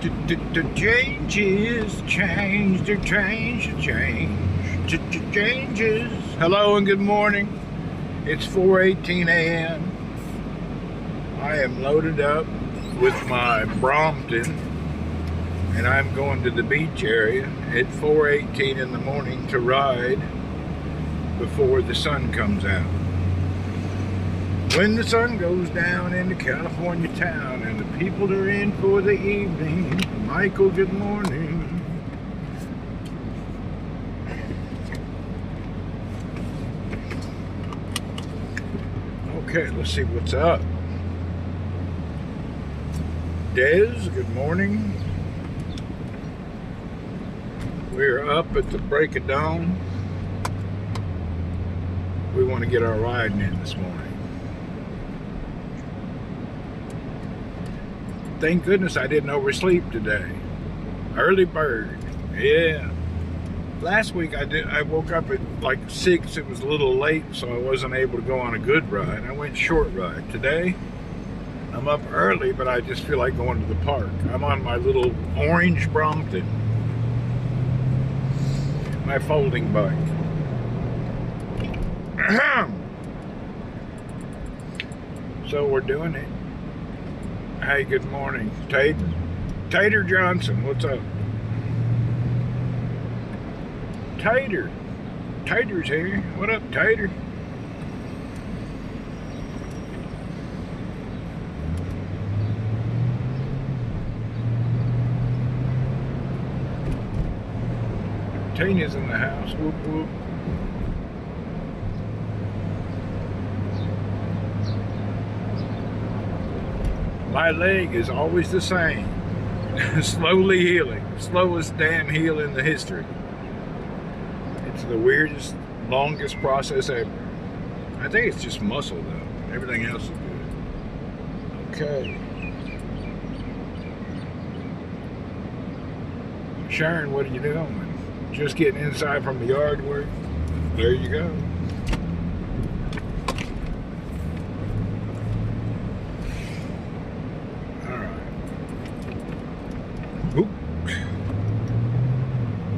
Changes, changes. Hello and good morning. It's 4:18 a.m. I am loaded up with my Brompton, and I'm going to the beach area at 4:18 in the morning to ride before the sun comes out. When the sun goes down in the California town and the people are in for the evening. Michael, good morning. Okay, let's see what's up. Dez, good morning. We're up at the break of dawn. We want to get our riding in this morning. Thank goodness I didn't oversleep today. Early bird. Yeah. Last week I woke up at like 6. It was a little late, so I wasn't able to go on a good ride. I went short ride. Today, I'm up early, but I just feel like going to the park. I'm on my little orange Brompton. My folding bike. So we're doing it. Hey, good morning. Tater Johnson, what's up? Tater's here. What up, Tater? Tina's in the house. Whoop, whoop. My leg is always the same. Slowly healing. Slowest damn heal in the history. It's the weirdest, longest process ever. I think it's just muscle though. Everything else is good. Okay. Sharon, what are you doing? Just getting inside from the yard work? There you go.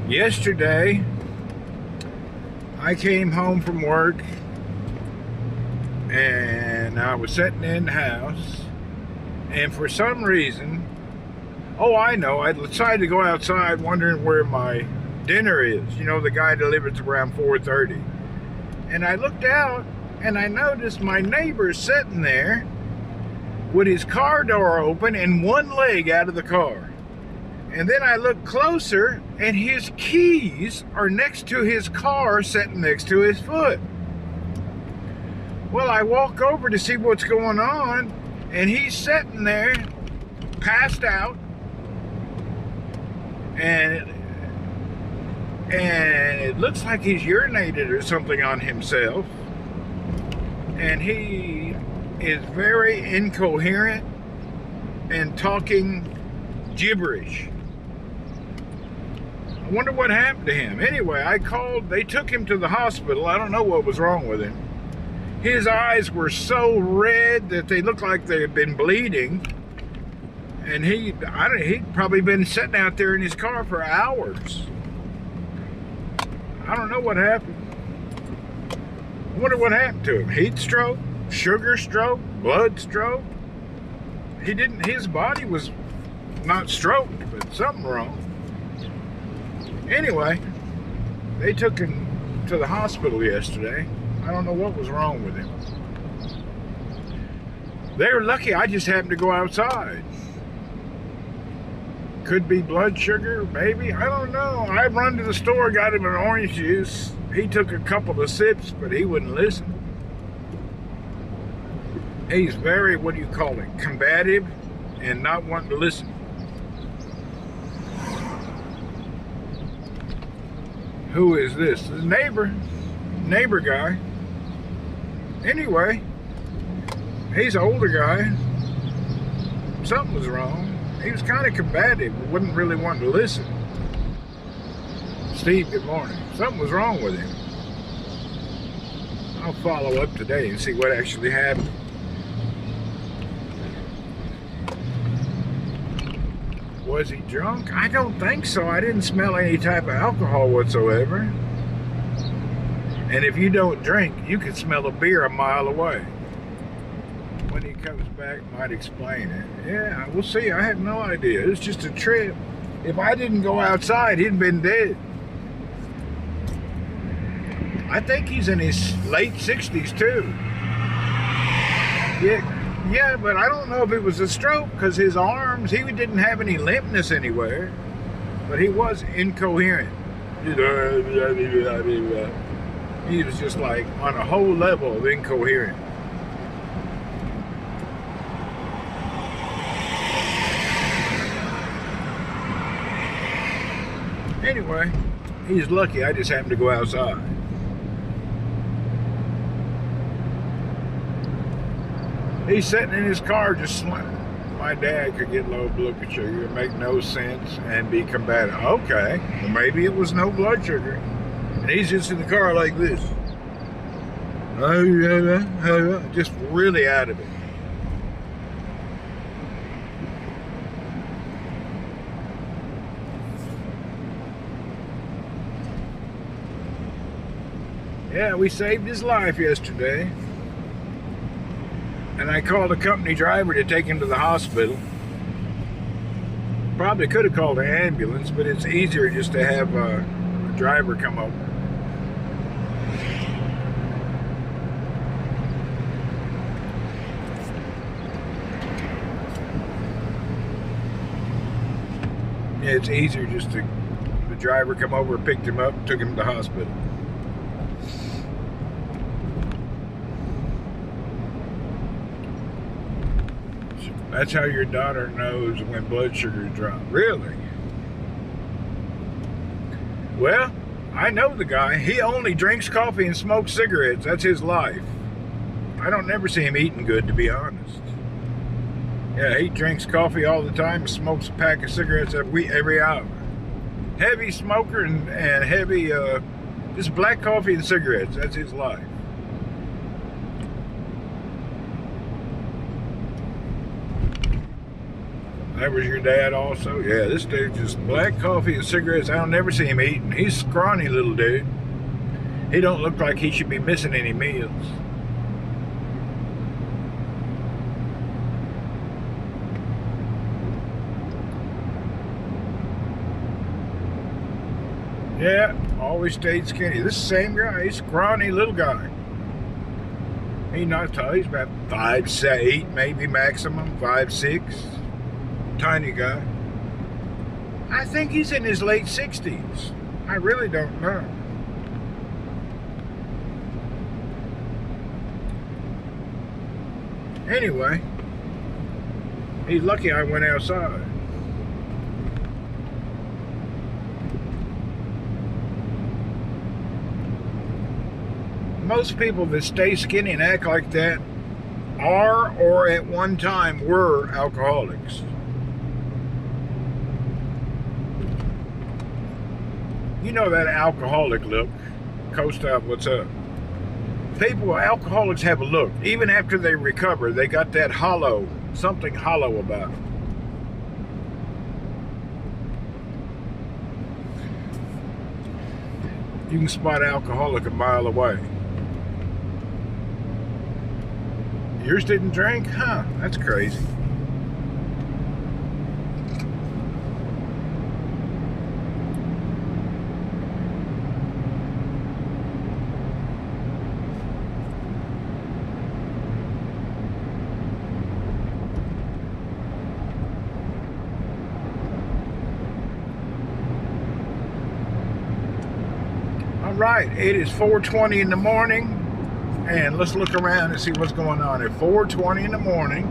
Yesterday, I came home from work and I was sitting in the house, and for some reason, oh, I know, I decided to go outside wondering where my dinner is. You know, the guy delivers around 4:30. And I looked out and I noticed my neighbor sitting there with his car door open and one leg out of the car. And then I look closer, and his keys are next to his car, sitting next to his foot. Well, I walk over to see what's going on, and he's sitting there, passed out, and it looks like he's urinated or something on himself. And he is very incoherent and talking gibberish. I wonder what happened to him. Anyway, I called, they took him to the hospital. I don't know what was wrong with him. His eyes were so red that they looked like they had been bleeding. And he'd probably been sitting out there in his car for hours. I don't know what happened. I wonder what happened to him. Heat stroke, sugar stroke, blood stroke. His body was not stroked, but something wrong. Anyway, they took him to the hospital yesterday. I don't know what was wrong with him. They were lucky I just happened to go outside. Could be blood sugar, maybe. I don't know. I run to the store, got him an orange juice. He took a couple of sips, but he wouldn't listen. He's very, what do you call it, combative and not wanting to listen. Who is this? The neighbor guy. Anyway, he's an older guy. Something was wrong. He was kind of combative, but wouldn't really want to listen. Steve, good morning. Something was wrong with him. I'll follow up today and see what actually happened. Was he drunk? I don't think so. I didn't smell any type of alcohol whatsoever. And if you don't drink, you can smell a beer a mile away. When he comes back, might explain it. Yeah, we'll see. I have no idea. It was just a trip. If I didn't go outside, he'd been dead. I think he's in his late 60s too. Yeah, but I don't know if it was a stroke because his arms, he didn't have any limpness anywhere, but he was incoherent. He was just like on a whole level of incoherent. Anyway, he's lucky I just happened to go outside. He's sitting in his car just slamming. My dad could get low blood sugar, make no sense, and be combative. Okay, well maybe it was no blood sugar. And he's just in the car like this. Just really out of it. Yeah, we saved his life yesterday. And I called a company driver to take him to the hospital. Probably could have called an ambulance, but it's easier just to have a driver come over. Yeah, it's easier just to the driver come over, picked him up, took him to the hospital. That's how your daughter knows when blood sugars drop. Really? Well, I know the guy. He only drinks coffee and smokes cigarettes. That's his life. I don't never see him eating good, to be honest. Yeah, he drinks coffee all the time, smokes a pack of cigarettes every hour. Heavy smoker and heavy, just black coffee and cigarettes. That's his life. That was your dad also? Yeah, this dude just black coffee and cigarettes. I don't never see him eating. He's a scrawny little dude. He don't look like he should be missing any meals. Yeah, always stayed skinny. This same guy, he's a scrawny little guy. He's not tall. He's about 5'8", maybe maximum, 5'6". Tiny guy. I think he's in his late 60s. I really don't know. Anyway, he's lucky I went outside. Most people that stay skinny and act like that are or at one time were alcoholics. You know that alcoholic look. Co-stop, what's up? Alcoholics have a look. Even after they recover, they got that hollow, something hollow about them. You can spot alcoholic a mile away. Yours didn't drink? Huh, that's crazy. All right, it is 4:20 in the morning, and let's look around and see what's going on at 4:20 in the morning.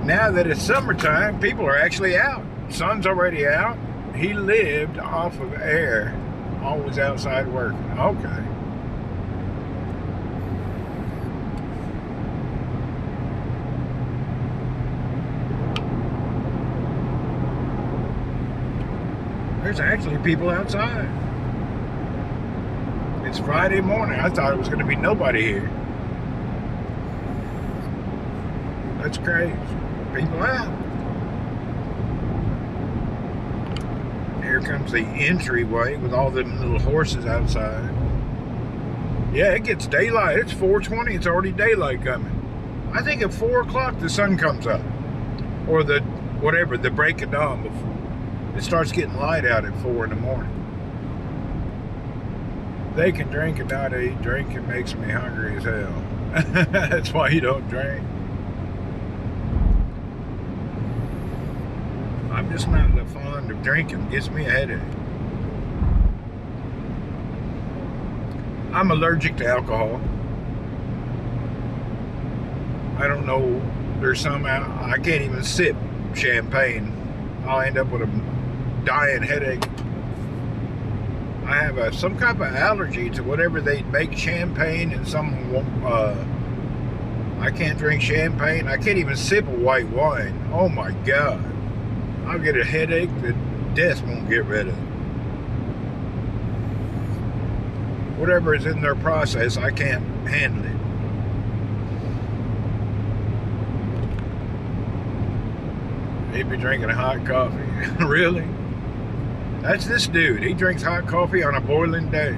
Now that it's summertime, people are actually out. Sun's already out. He lived off of air, always outside working. Okay. There's actually people outside. It's Friday morning. I thought it was going to be nobody here. That's crazy. People out. here comes the entryway with all them little horses outside. Yeah, it gets daylight. It's 4:20. It's already daylight coming. I think at 4 o'clock the sun comes up. Or the break of dawn. Before it starts getting light out at 4 in the morning. They can drink and not eat. Drinking makes me hungry as hell. That's why you don't drink. I'm just not fond of drinking. It gives me a headache. I'm allergic to alcohol. I don't know. There's some I can't even sip champagne. I'll end up with a dying headache. I have some type of allergy to whatever they make champagne, and I can't drink champagne. I can't even sip a white wine. Oh my God. I'll get a headache that death won't get rid of. Whatever is in their process, I can't handle it. He'd be drinking hot coffee. Really? That's this dude. He drinks hot coffee on a boiling day.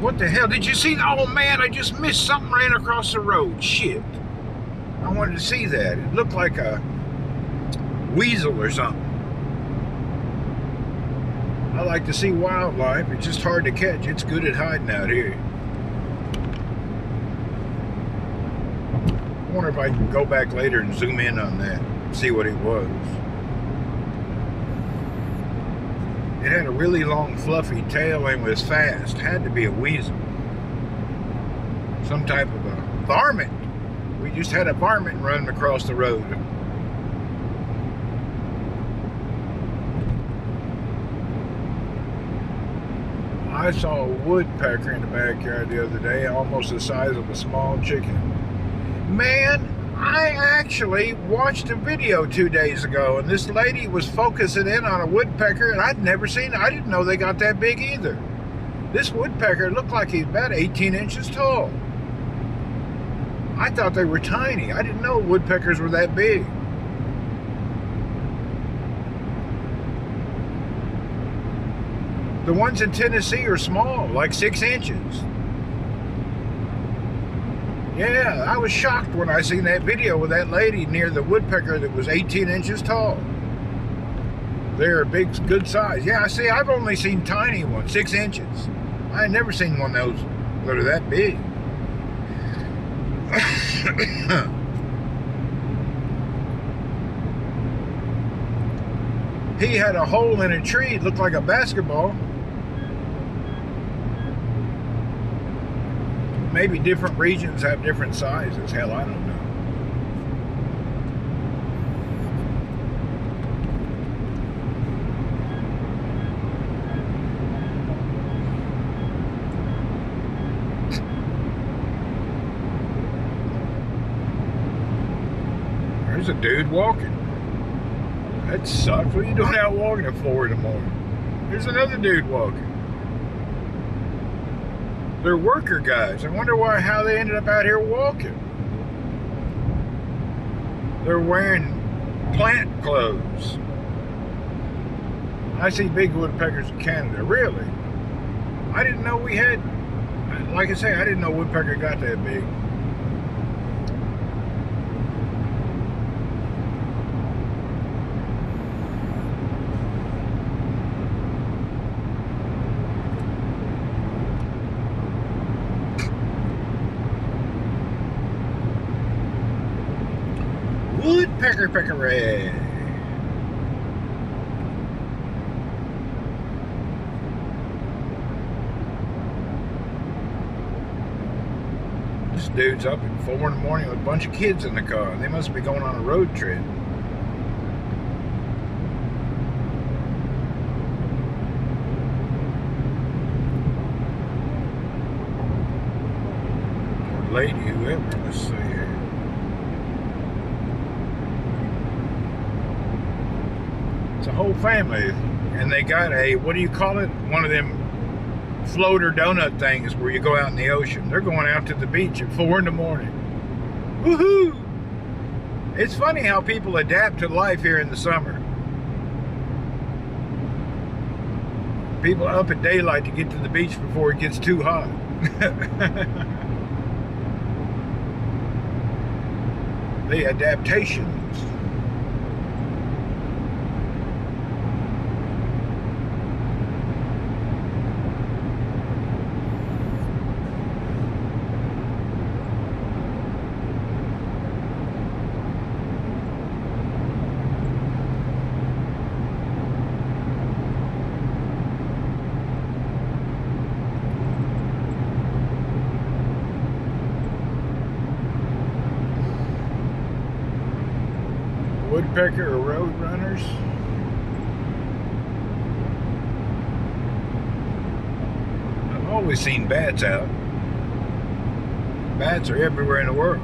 What the hell? Did you see? Oh man, I just missed something ran across the road. Shit. I wanted to see that. It looked like a weasel or something. I like to see wildlife. It's just hard to catch. It's good at hiding out here. I wonder if I can go back later and zoom in on that, see what it was. It had a really long fluffy tail and was fast. Had to be a weasel. Some type of a varmint. We just had a varmint running across the road. I saw a woodpecker in the backyard the other day, almost the size of a small chicken. Man, I actually watched a video 2 days ago, and this lady was focusing in on a woodpecker, and I'd never seen it. I didn't know they got that big either. This woodpecker looked like he was about 18 inches tall. I thought they were tiny. I didn't know woodpeckers were that big. The ones in Tennessee are small, like 6 inches. Yeah, I was shocked when I seen that video with that lady near the woodpecker that was 18 inches tall. They're a big, good size. Yeah, see, I've only seen tiny ones, 6 inches. I ain't never seen one of those that are that big. He had a hole in a tree. It looked like a basketball. Maybe different regions have different sizes. Hell, I don't know. There's a dude walking. That sucks. What are you doing out walking at 4 in the morning? There's another dude walking. They're worker guys. I wonder how they ended up out here walking. They're wearing plant clothes. I see big woodpeckers in Canada. Really? I didn't know we had, like I say, I didn't know woodpecker got that big. Woodpecker peckeray. This dude's up at 4 in the morning with a bunch of kids in the car. They must be going on a road trip. Or lady, whoever. Let's see here. It's a whole family, and they got a, what do you call it? One of them floater donut things where you go out in the ocean. They're going out to the beach at 4 in the morning. Woohoo! It's funny how people adapt to life here in the summer. People are up at daylight to get to the beach before it gets too hot. The adaptations. Woodpecker or road runners. I've always seen bats out. Bats are everywhere in the world.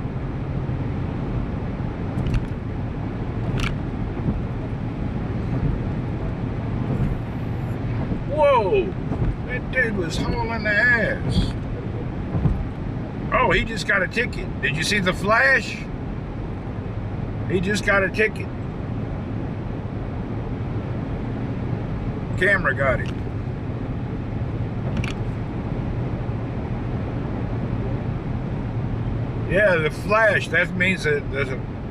Whoa! That dude was hauling the ass. Oh, he just got a ticket. Did you see the flash? He just got a ticket. Camera got it. Yeah, the flash, that means that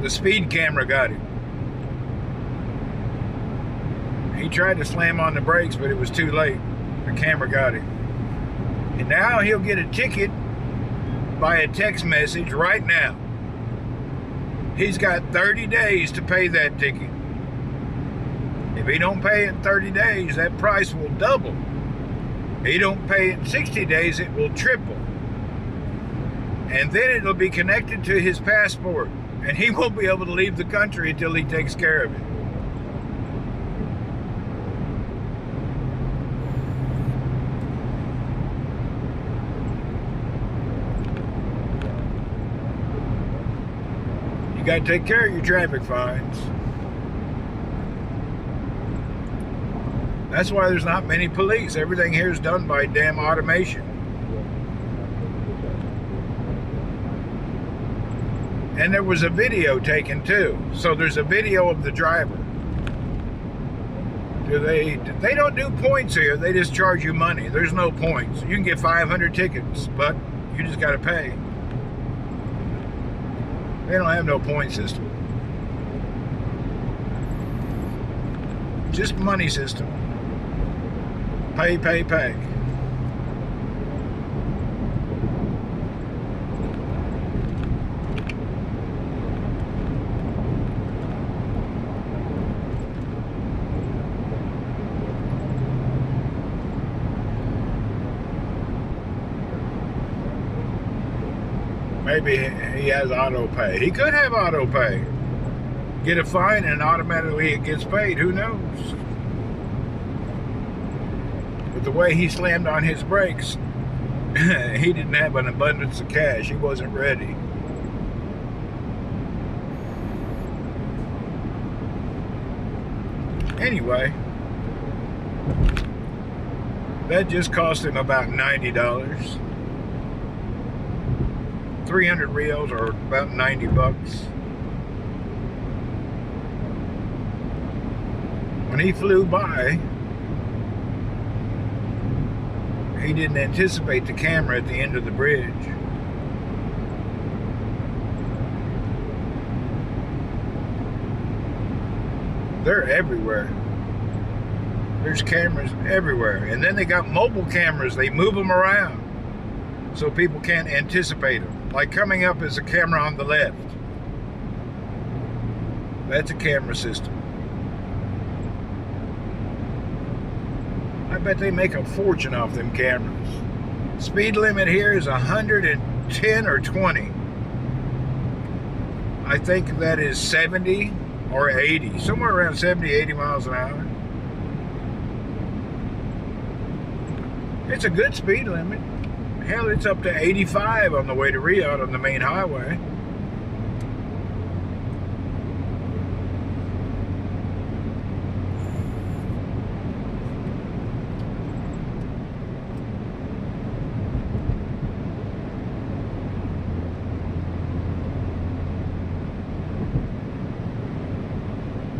the speed camera got it. He tried to slam on the brakes, but it was too late. The camera got it. And now he'll get a ticket by a text message right now. He's got 30 days to pay that ticket. If he don't pay it in 30 days, that price will double. If he don't pay it in 60 days, it will triple. And then it'll be connected to his passport. And he won't be able to leave the country until he takes care of it. You got to take care of your traffic fines. That's why there's not many police. Everything here is done by damn automation. And there was a video taken too. So there's a video of the driver. They don't do points here. They just charge you money. There's no points. You can get 500 tickets, but you just got to pay. They don't have no point system. Just money system. Pay, pay, pay. Maybe he has auto pay. He could have auto pay. Get a fine and automatically it gets paid. Who knows? But the way he slammed on his brakes, he didn't have an abundance of cash. He wasn't ready. Anyway, that just cost him about $90. 300 reals or about 90 bucks. When he flew by, he didn't anticipate the camera at the end of the bridge. They're everywhere. There's cameras everywhere. And then they got mobile cameras. They move them around so people can't anticipate them. Like coming up is a camera on the left. That's a camera system. I bet they make a fortune off them cameras. Speed limit here is 110 or 20. I think that is 70 or 80. Somewhere around 70, 80 miles an hour. It's a good speed limit. Hell, it's up to 85 on the way to Riyadh on the main highway.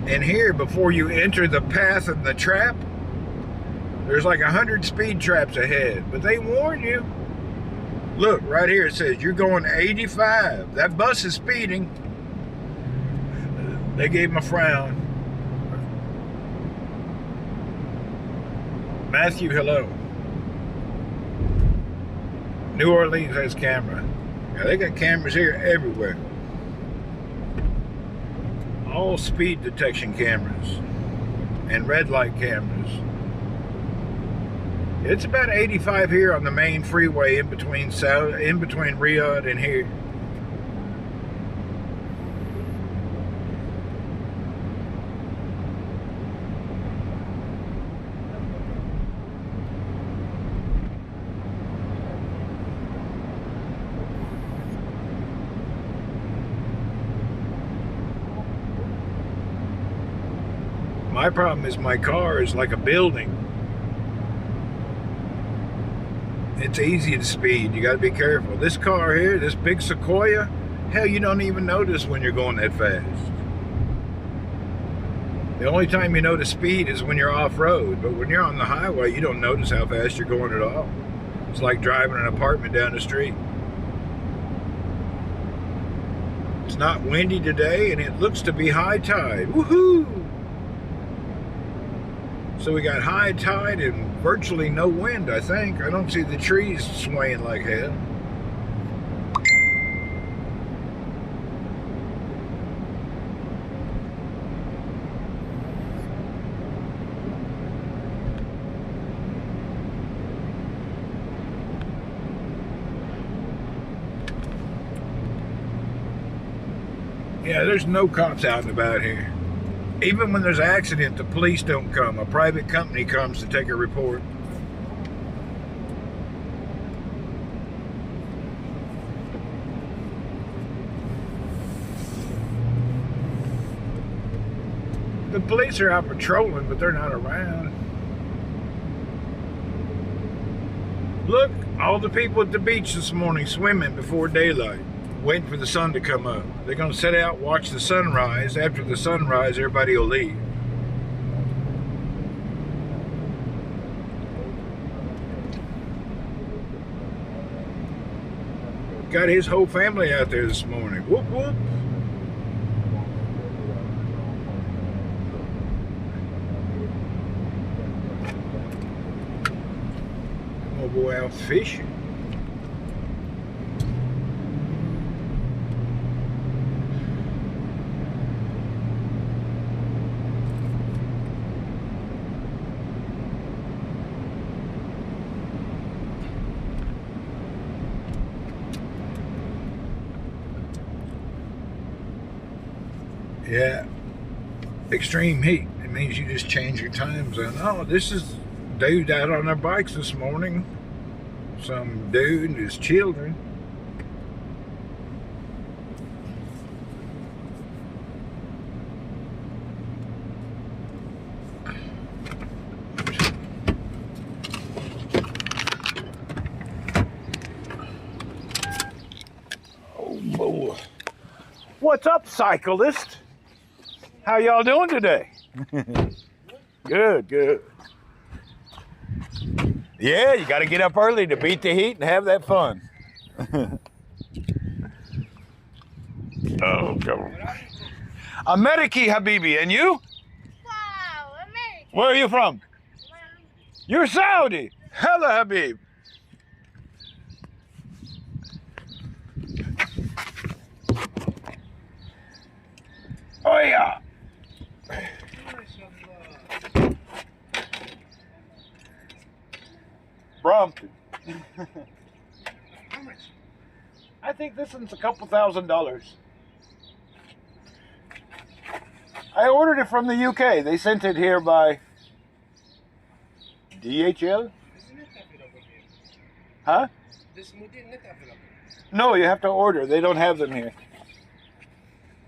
And here, before you enter the path of the trap, there's like 100 speed traps ahead. But they warn you. Look, right here it says, you're going 85. That bus is speeding. They gave him a frown. Matthew, hello. New Orleans has camera. Yeah, they got cameras here everywhere. All speed detection cameras and red light cameras. It's about 85 here on the main freeway in between Riyadh and here. My problem is my car is like a building. It's easy to speed. You got to be careful. This car here, this big Sequoia, hell, you don't even notice when you're going that fast. The only time you notice speed is when you're off-road. But when you're on the highway, you don't notice how fast you're going at all. It's like driving an apartment down the street. It's not windy today, and it looks to be high tide. Woohoo! So we got high tide and virtually no wind, I think. I don't see the trees swaying like hell. Yeah, there's no cops out and about here. Even when there's an accident, the police don't come. A private company comes to take a report. The police are out patrolling, but they're not around. Look, all the people at the beach this morning swimming before daylight, waiting for the sun to come up. They're going to sit out, watch the sunrise. After the sunrise, everybody will leave. Got his whole family out there this morning. Whoop, whoop. Oh boy, out fishing. Yeah, extreme heat. It means you just change your time zone. Oh, this is dude out on their bikes this morning. Some dude and his children. Oh boy. What's up, cyclist? How y'all doing today? Good, good. Yeah, you got to get up early to beat the heat and have that fun. Oh, come on. Ameriki, Habibi. And you? Wow, American. Where are you from? You're Saudi. Hello, Habib. Oh, yeah. Brompton. How much? I think this one's a couple $1,000s. I ordered it from the UK. They sent it here by DHL. Isn't it available here? Huh? This model not available. No, you have to order. They don't have them here.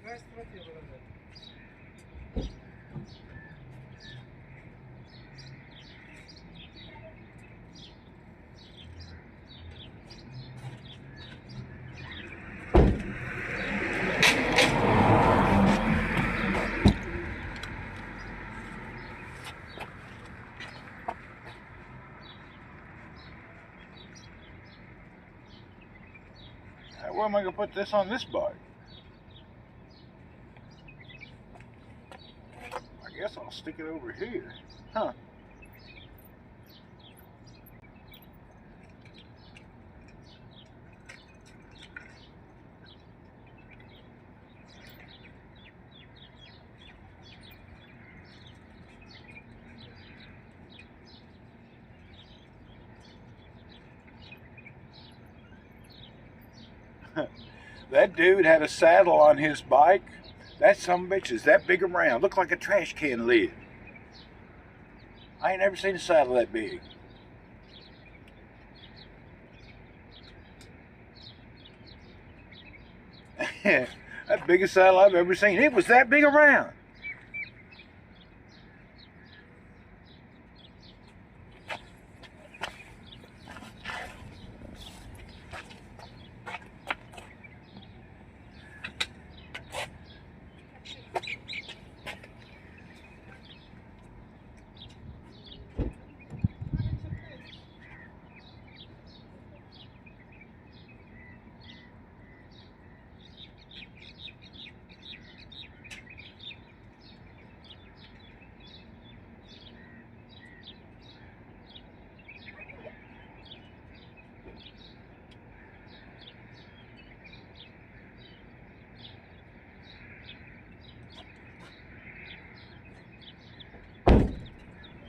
Where's the available? Where am I going to put this on this bike? I guess I'll stick it over here. Huh. That dude had a saddle on his bike. That sumbitch is that big around. Looked like a trash can lid. I ain't never seen a saddle that big. That biggest saddle I've ever seen. It was that big around.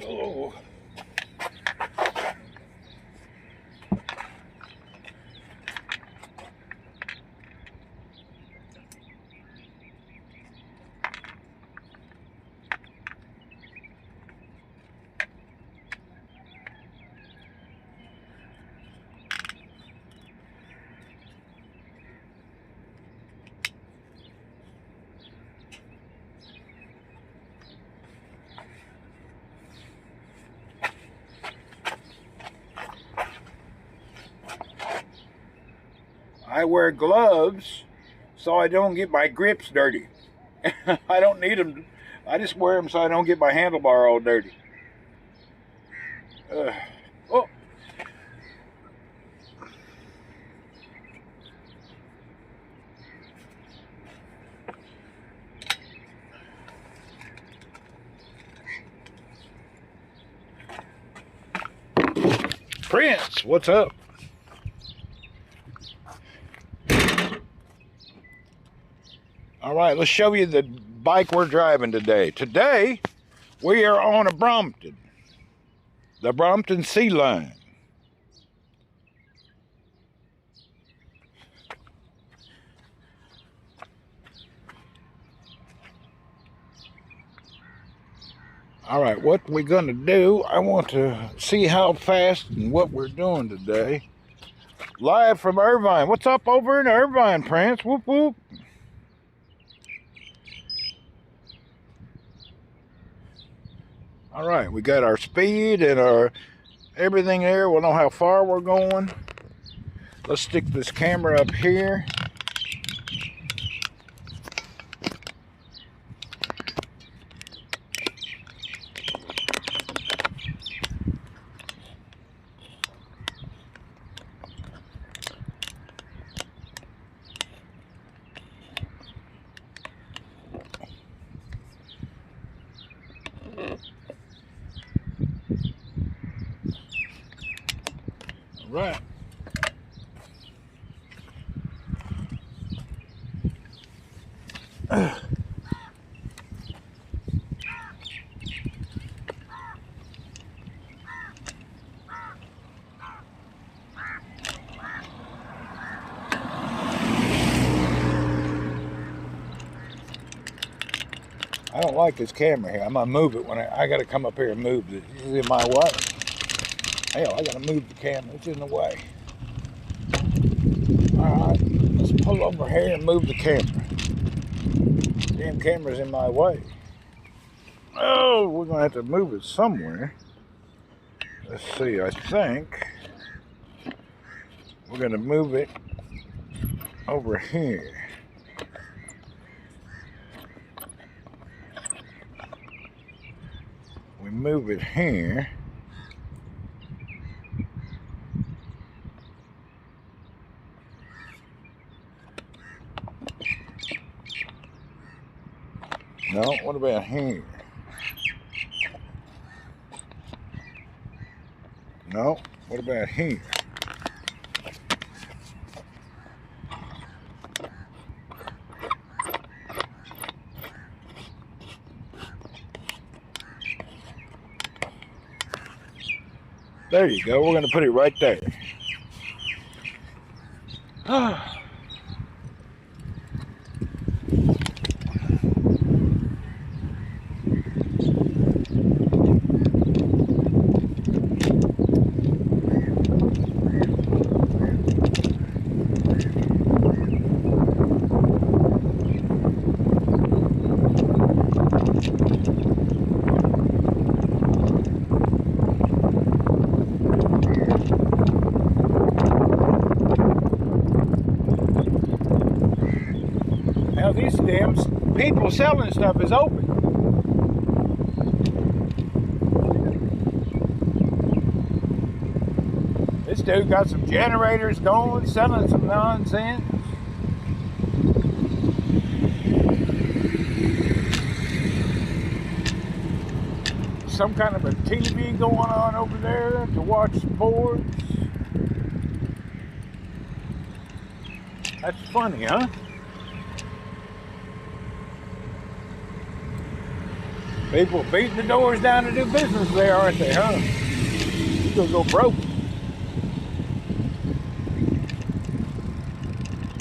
Oh. I wear gloves so I don't get my grips dirty. I don't need them. I just wear them so I don't get my handlebar all dirty. Oh. Prince, what's up? All right, let's show you the bike we're driving today. Today, we are on a Brompton, the Brompton Sea Line. All right, what we're gonna do, I want to see how fast and what we're doing today. Live from Irvine. What's up over in Irvine, Prince? Whoop, whoop. All right, we got our speed and our everything there. We'll know how far we're going. Let's stick this camera up here. Right. I don't like this camera here. I'm gonna move it when I gotta come up here and move it. It's in my way. Hell, I gotta move the camera. It's in the way. All right, let's pull over here and move the camera. Damn camera's in my way. Oh, we're gonna have to move it somewhere. Let's see, I think we're gonna move it over here. We move it here. No, what about here? No, what about here? There you go. We're going to put it right there. Now these stems, people selling stuff is open. This dude got some generators going, selling some nonsense. Some kind of a TV going on over there to watch sports. That's funny, huh? People beating the doors down to do business there, aren't they, huh? You're gonna go broke.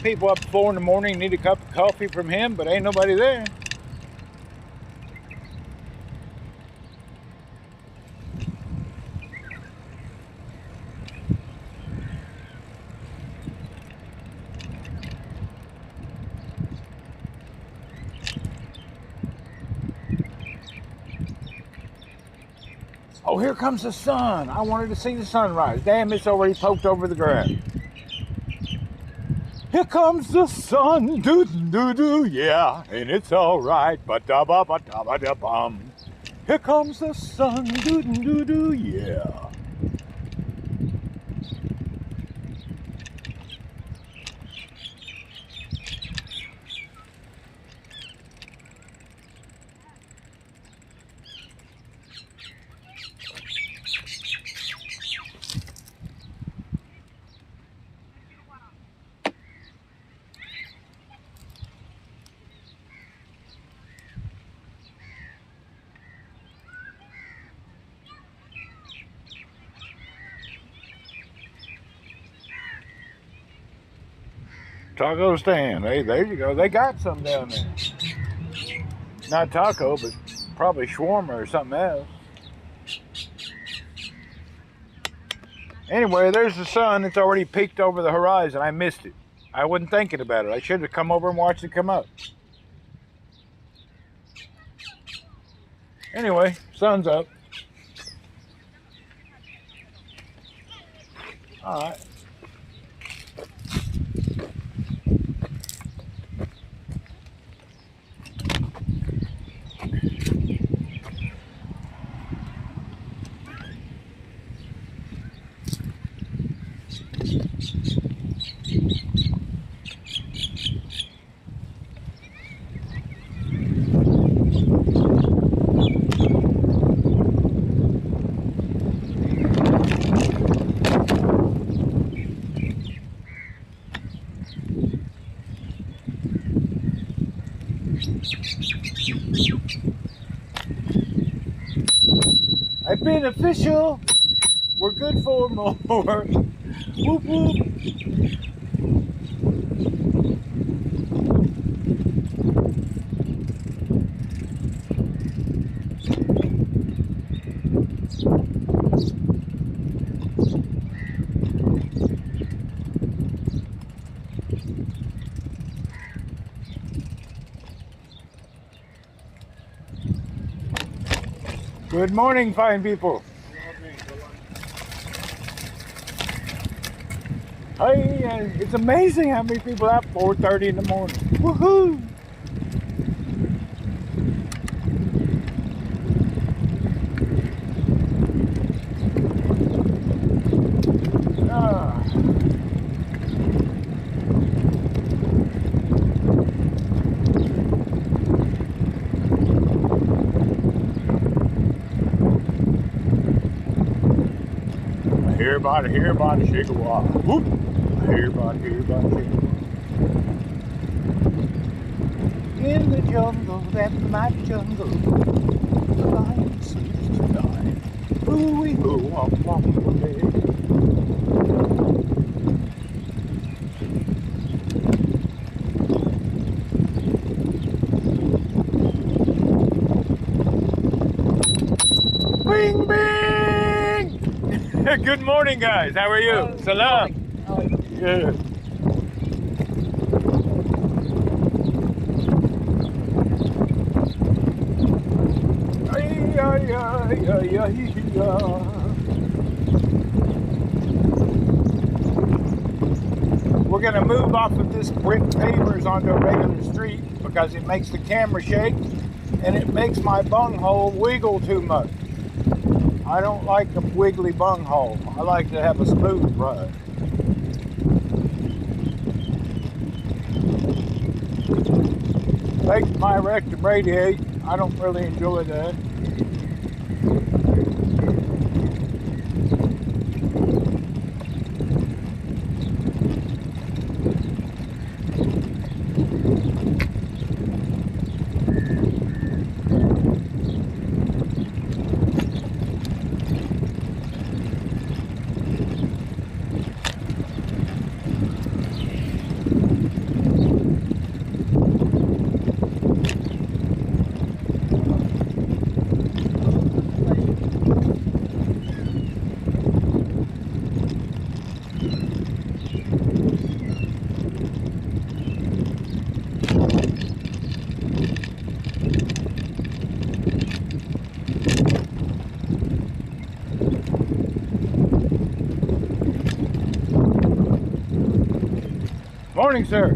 People up at 4 in the morning need a cup of coffee from him, but ain't nobody there. Oh, here comes the sun. I wanted to see the sunrise. Damn, it's already poked over the ground. Here comes the sun, doo doo doo, yeah, and it's all right, ba da ba ba da ba da bum. Here comes the sun, doo doo doo, yeah. Taco stand. Hey, there you go. They got some down there. Not taco, but probably shawarma or something else. Anyway, there's the sun. It's already peaked over the horizon. I missed it. I wasn't thinking about it. I should have come over and watched it come up. Anyway, sun's up. All right. I've been official. We're good for more. Whoop whoop. Good morning, fine people. Hey, it's amazing how many people are up 4:30 in the morning. Woohoo! Everybody, shake a wop. Whoop. Everybody, shake a wop. In the jungle, that mighty jungle, the lion sleeps tonight. Ooh-wee, ooh, wop, wop, wop. Bing, bing! Good morning, guys. How are you? Salam. Yeah. We're going to move off of this brick pavers onto a regular street because it makes the camera shake and it makes my bunghole wiggle too much. I don't like a wiggly bunghole. I like to have a smooth ride. Makes my rectum radiate. I don't really enjoy that. Morning, sir.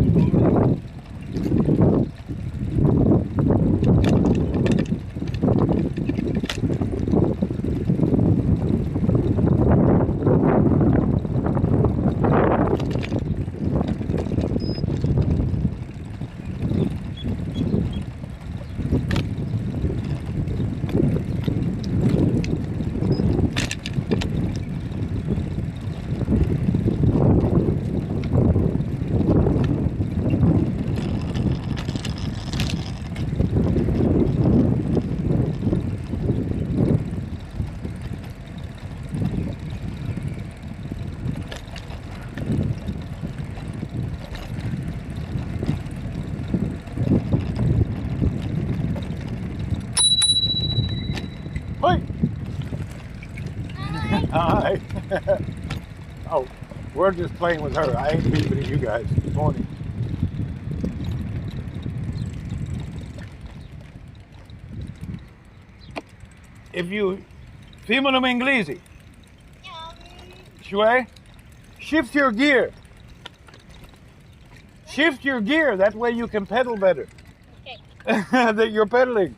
Hi. Oh, we're just playing with her. I ain't beeping at you guys. Good morning. If you... Fimano inglese. Shway? Shift your gear. Shift your gear. That way you can pedal better. Okay. That you're pedaling.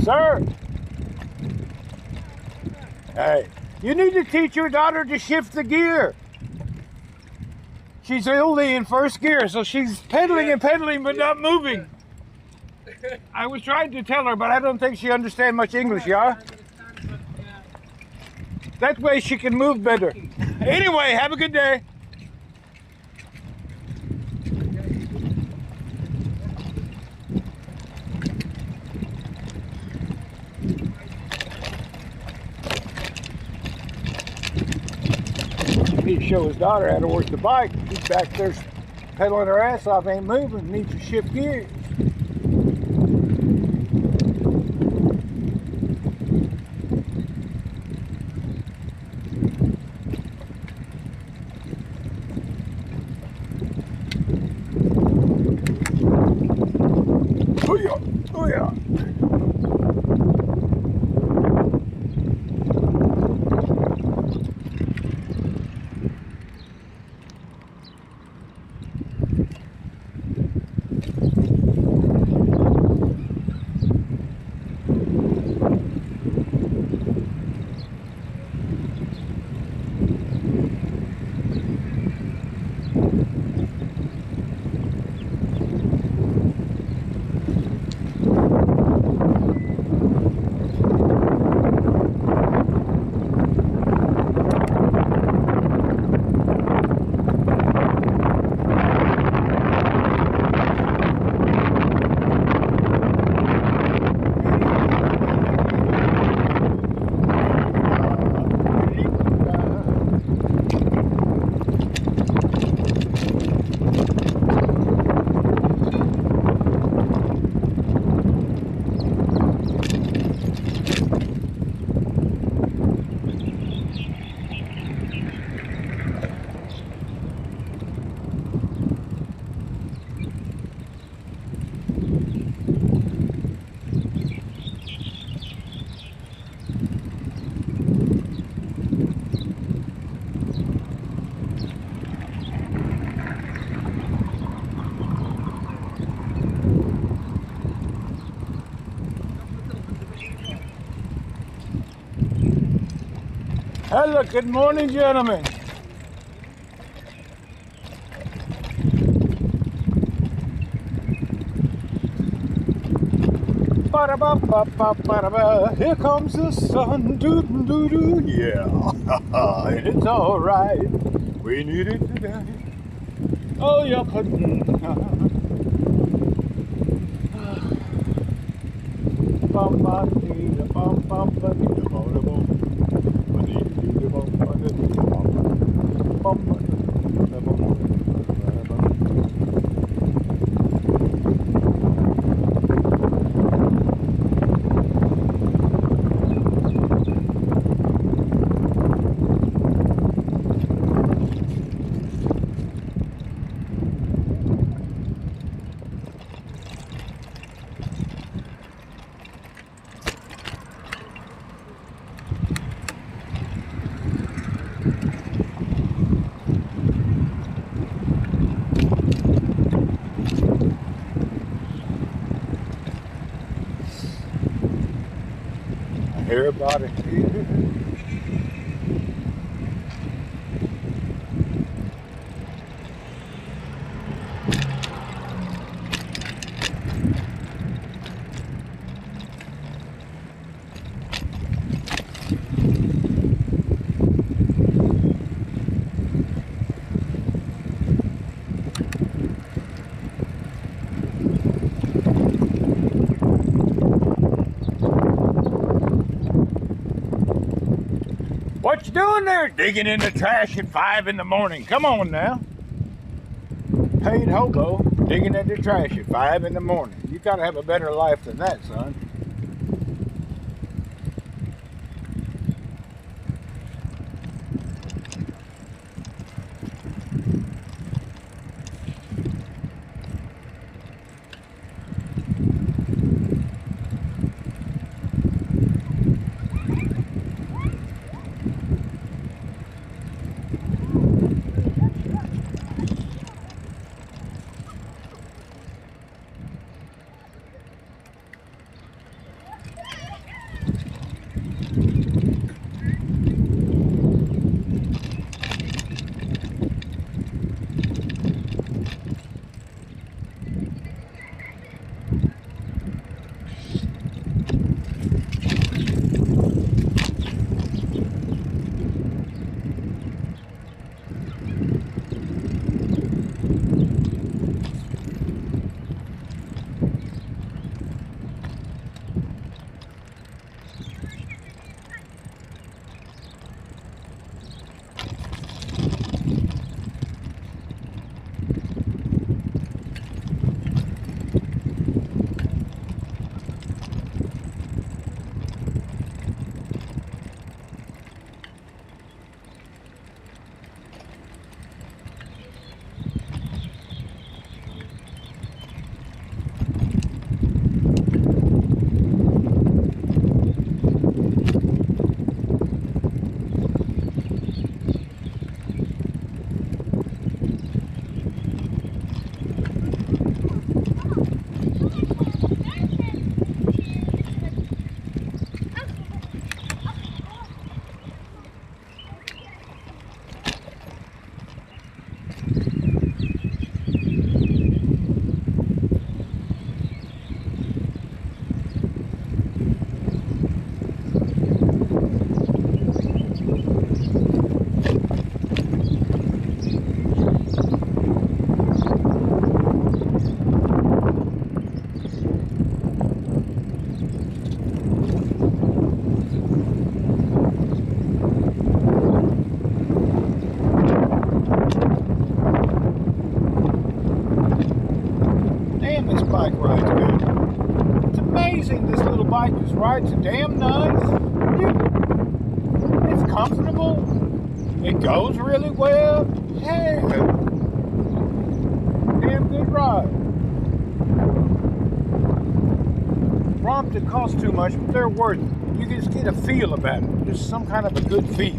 Sir! Hey, you need to teach your daughter to shift the gear. She's only in first gear, so she's pedaling and pedaling but not moving. I was trying to tell her, but I don't think she understands much English, yeah? That way she can move better. Anyway, have a good day. Need to show his daughter how to work the bike. She's back there pedaling her ass off, ain't moving, needs to shift gears. Oh yeah. Oh yeah. Hello, good morning, gentlemen. Ba-da-ba-ba-ba-ba-da-ba. Here comes the sun, doo-doo-doo-doo, yeah. And it's all right, we need it today. Oh, you couldn't. Hear about it here. What you doing there? Digging in the trash at 5 in the morning. Come on now. Paid hobo digging in the trash at 5 in the morning. You gotta have a better life than that, son. seen this little bike just rides damn nice. It's comfortable. It goes really well. Hey, damn good ride. Brompton cost too much, but they're worth it. You can just get a feel about it. Just some kind of a good feel.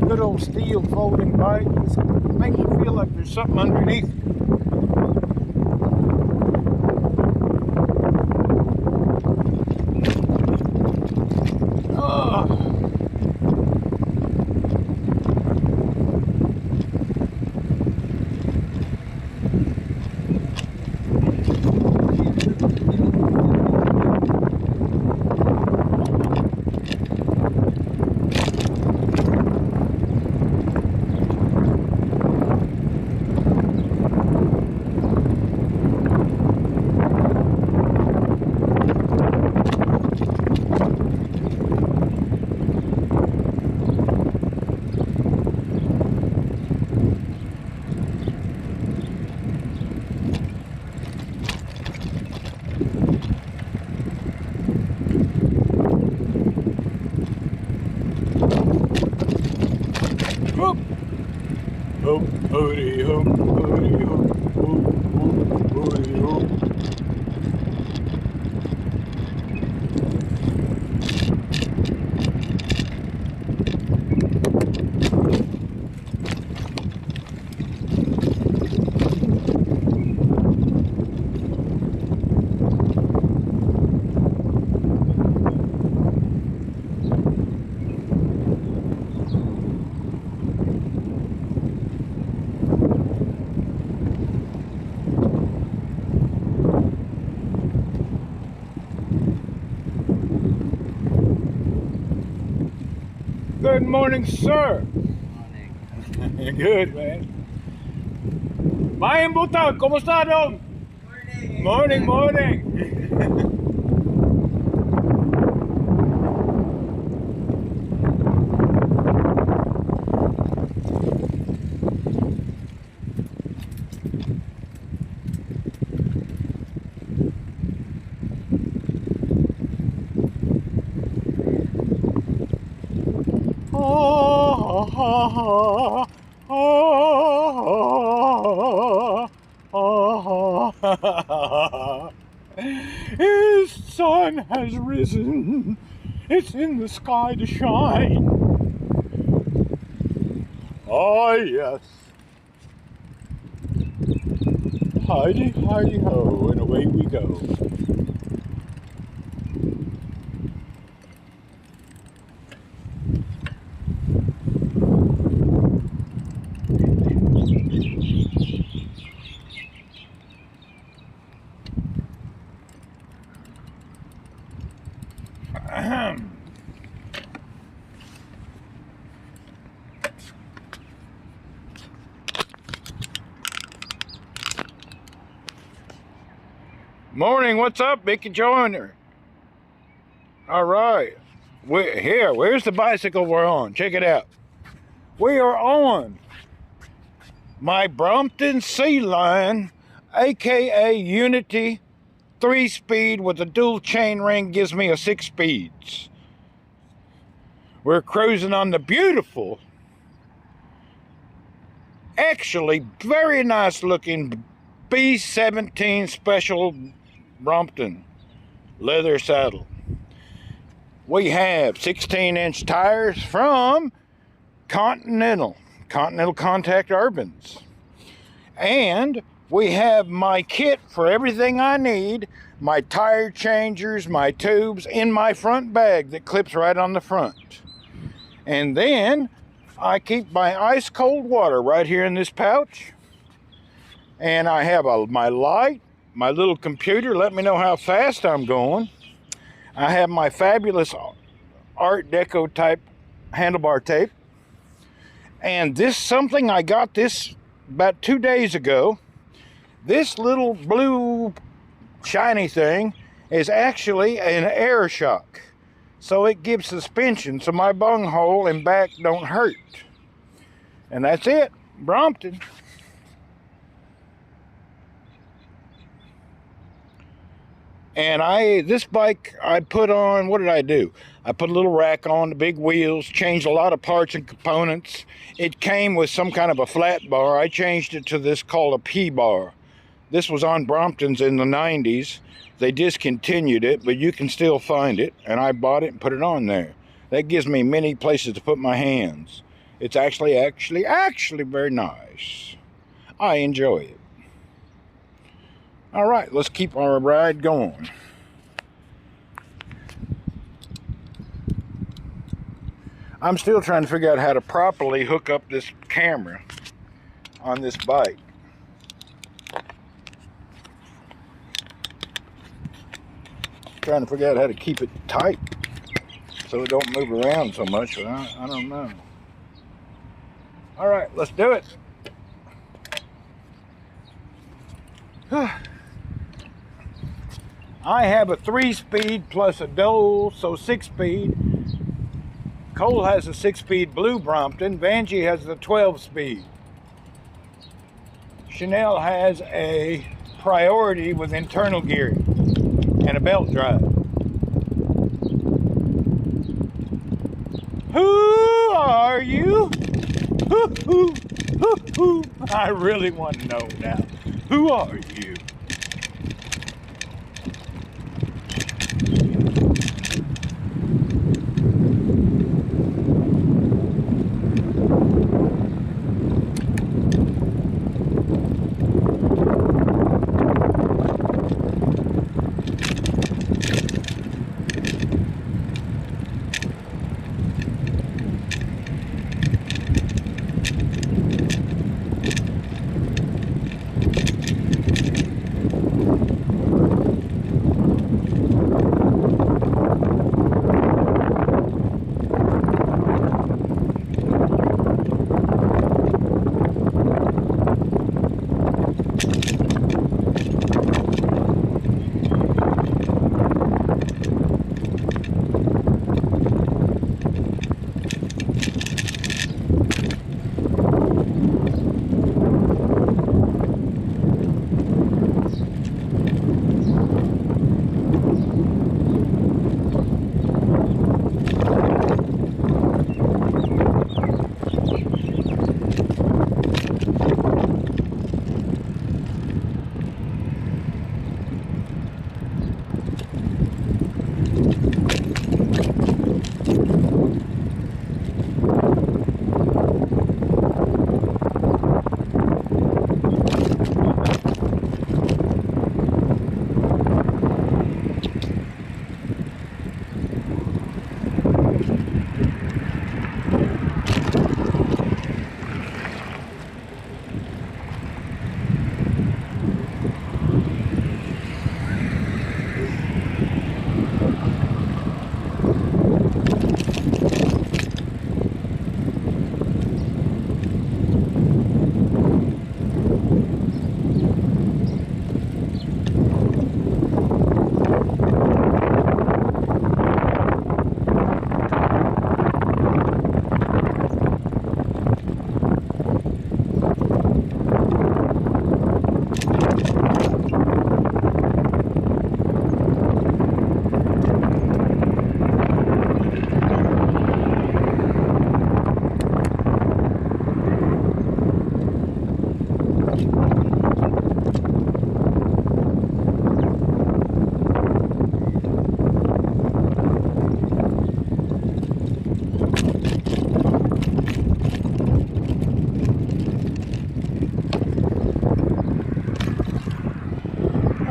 Good old steel folding bike. Just make you feel like there's something underneath it. Hoody ho, hoody ho, hoody ho. Good morning, sir. Morning. Good, man. Mayhem Buta, ¿cómo está, Don? Morning. Morning. His sun has risen. It's in the sky to shine. Oh, yes. Heidi, heidi ho, and away we go. Morning, what's up, Mickey Joyner? All right, where's the bicycle we're on? Check it out. We are on my Brompton Sea Line, aka Unity 3-speed with a dual chain ring, gives me a 6 speeds. We're cruising on the beautiful, actually very nice looking B17 Special Brompton leather saddle. We have 16-inch tires from Continental Contact Urbans. And we have my kit for everything I need, my tire changers, my tubes, in my front bag that clips right on the front. And then I keep my ice cold water right here in this pouch. And I have my light, my little computer, let me know how fast I'm going. I have my fabulous Art Deco type handlebar tape. And this something I got this about 2 days ago. This little blue shiny thing is actually an air shock. So it gives suspension so my bunghole and back don't hurt. And that's it, Brompton. And this bike I put on, what did I do? I put a little rack on, the big wheels, changed a lot of parts and components. It came with some kind of a flat bar. I changed it to this called a P-bar. This was on Brompton's in the 90s. They discontinued it, but you can still find it. And I bought it and put it on there. That gives me many places to put my hands. It's actually very nice. I enjoy it. All right, let's keep our ride going. I'm still trying to figure out how to properly hook up this camera on this bike. Trying to figure out how to keep it tight so it don't move around so much, but I don't know. All right, let's do it. I have a 3-speed plus a Dole, so 6-speed. Cole has a 6-speed Blue Brompton. Vanjie has the 12-speed. Chanel has a Priority with internal gearing and a belt drive. Who are you? I really want to know now. Who are you?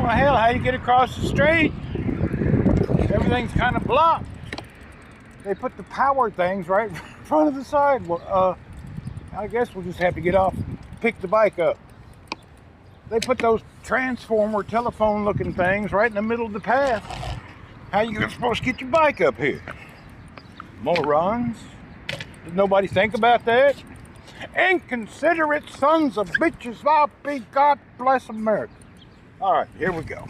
Hell, how you get across the street? Everything's kind of blocked. They put the power things right in front of the side. Well, I guess we'll just have to get off and pick the bike up. They put those transformer telephone looking things right in the middle of the path. How you supposed to get your bike up here? Morons. Did nobody think about that? Inconsiderate sons of bitches. I'll be God bless America. All right, here we go.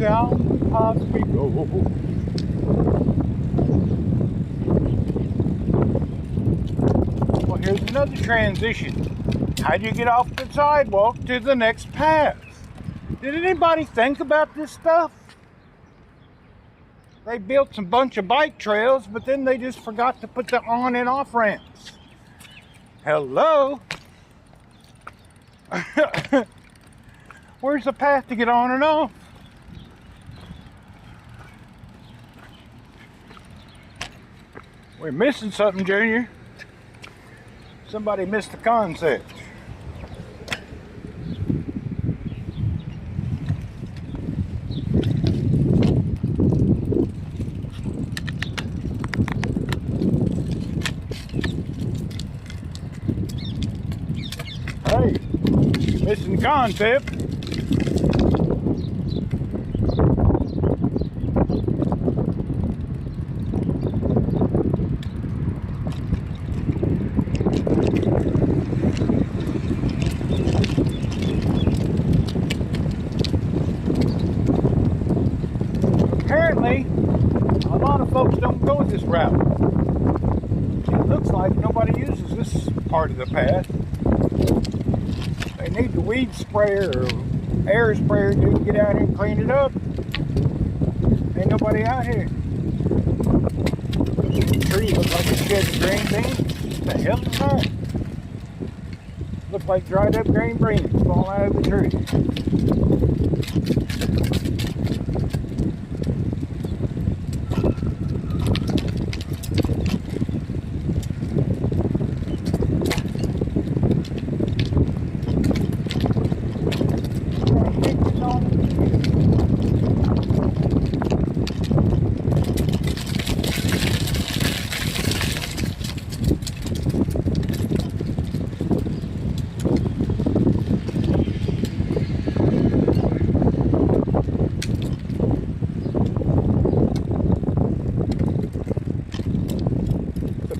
down the path we go. Well, here's another transition. How do you get off the sidewalk to the next path? Did anybody think about this stuff? They built some bunch of bike trails, but then they just forgot to put the on and off ramps. Hello? Where's the path to get on and off? We're missing something, Junior. Somebody missed the concept. Hey, missing the concept. Apparently, a lot of folks don't go this route. It looks like nobody uses this part of the path. They need the weed sprayer or air sprayer to get out here and clean it up. Ain't nobody out here. The tree looks like it's shedding green beans. What the hell is that? Looks like dried up green beans falling out of the tree.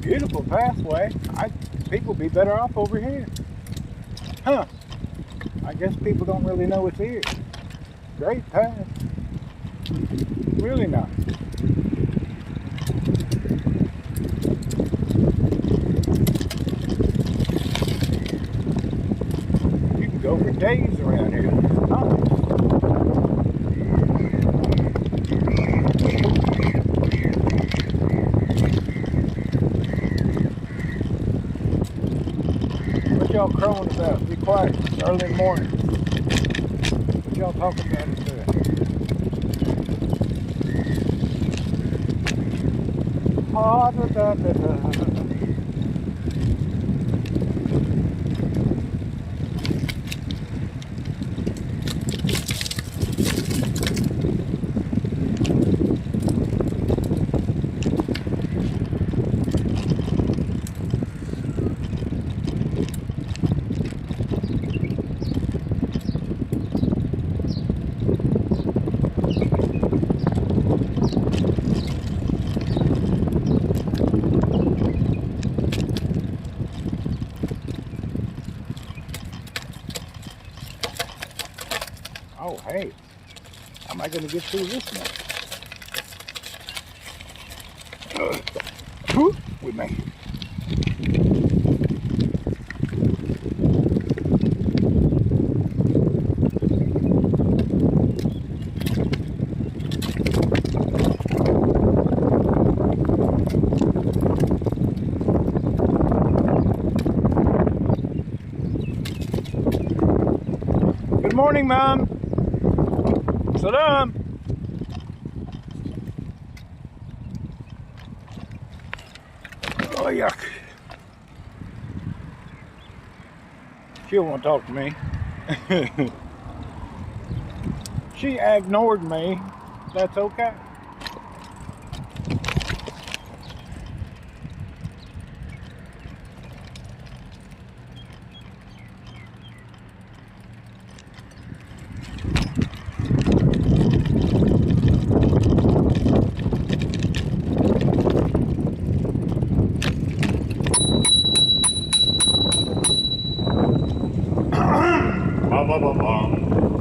Beautiful pathway. People be better off over here. Huh. I guess people don't really know it's here. Great path. Really nice. You can go for days around here. Nice. What y'all crowing about? Be quiet. It's early in the morning. What y'all talking about today? Ah, da, da, da, da. Oh, hey, how am I going to get through this now? We made it. Good morning, Mom. Salam. Oh, yuck. She won't talk to me. She ignored me. That's okay.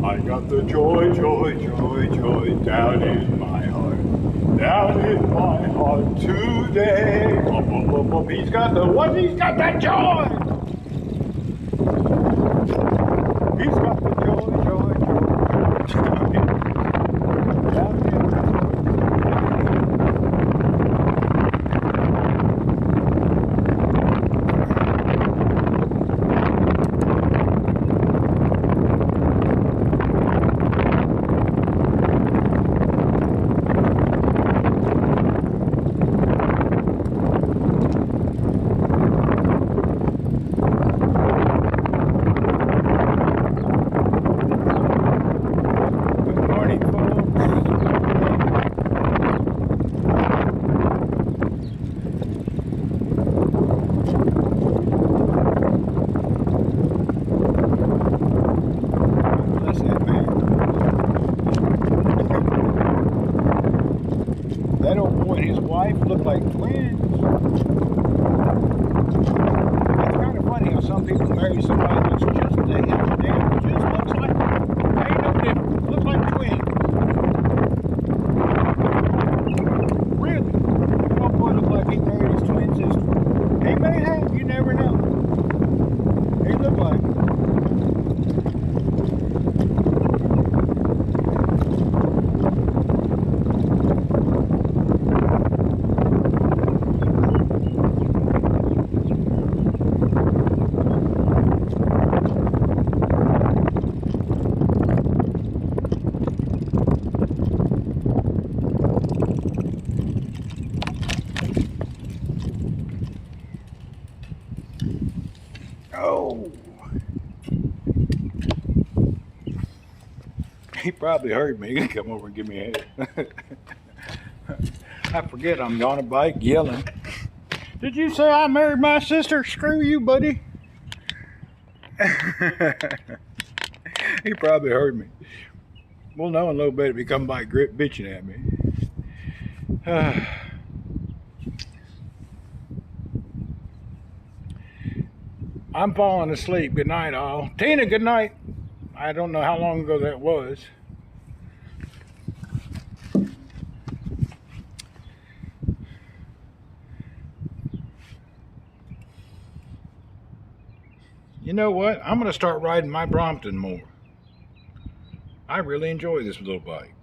I got the joy, joy, joy, joy. joy down in my heart. Down in my heart today. Bum, bum, bum, bum. He's got the what? He's got that joy. He's got the joy, joy, joy. Down in my heart. That old boy and his wife look like twins. It's kind of funny how some people marry somebody that's just the hell damn, just looks like, ain't no difference, looks like twins. Really? That old boy looked like he married his twin sister. He may have, you never know. He looked like it. Oh, he probably heard me. He can come over and give me a hand. I forget I'm on a bike yelling. Did you say I married my sister? Screw you, buddy. He probably heard me. We'll know in a little bit if he come by grip bitching at me. I'm falling asleep. Good night, all. Tina, good night. I don't know how long ago that was. You know what? I'm going to start riding my Brompton more. I really enjoy this little bike.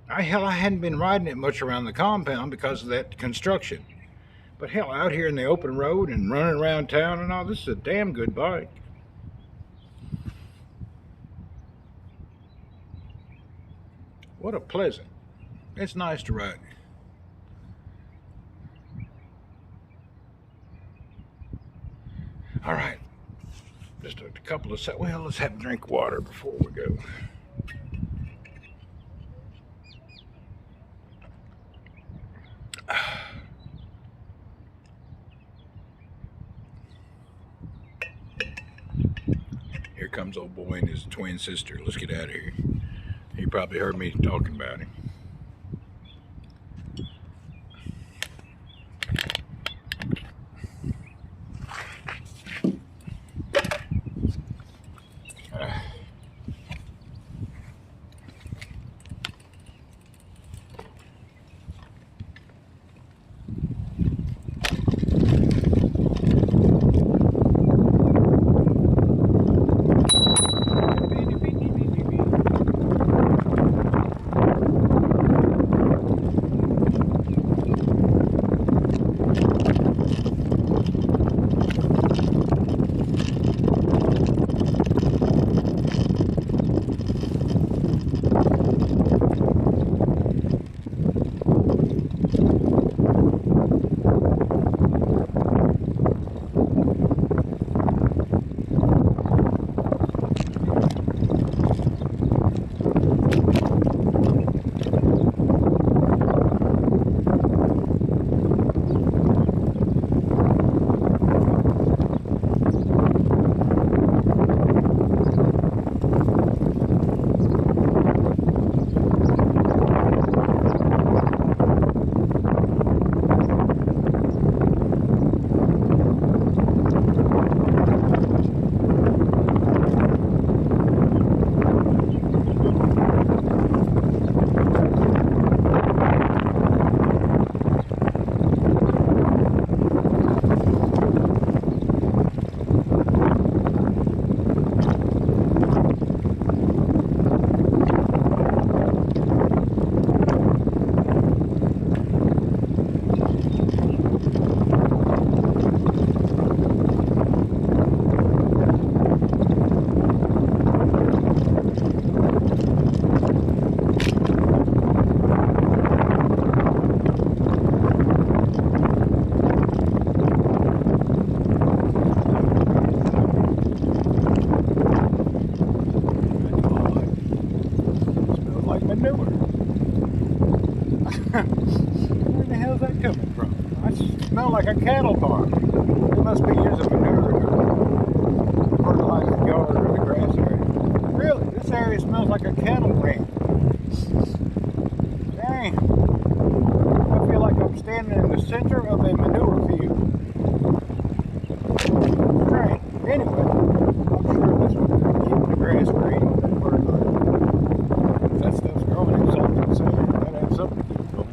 Hell, I hadn't been riding it much around the compound because of that construction. But hell, out here in the open road and running around town and all, this is a damn good bike. What a pleasant. It's nice to ride. All right. Just a couple of seconds. Well, let's have a drink of water before we go. Here comes old boy and his twin sister. Let's get out of here. He probably heard me talking about him. smell like a cattle farm. They must be using manure to fertilize the yard or the grass area. Really, this area smells like a cattle ring. Dang. I feel like I'm standing in the center of a manure field. Strange. Anyway, I'm sure this one will keep the grass green and fertilizer. That stuff's growing in something, so gotta have something to keep it going.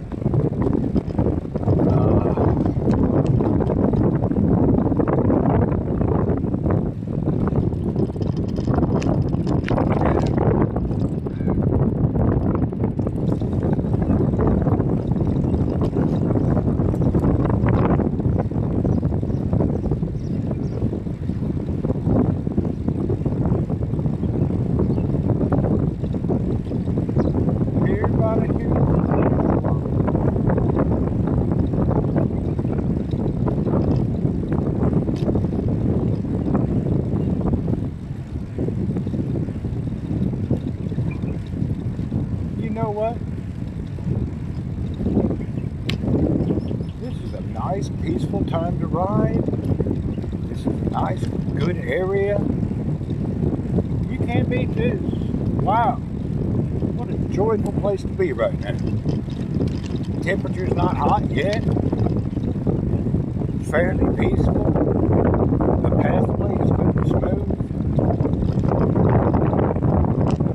You know what? This is a nice, peaceful time to ride. This is a nice, good area. You can't beat this. Wow. What a joyful place to be right now. Temperature's not hot yet. Fairly peaceful. The pathway is good and smooth.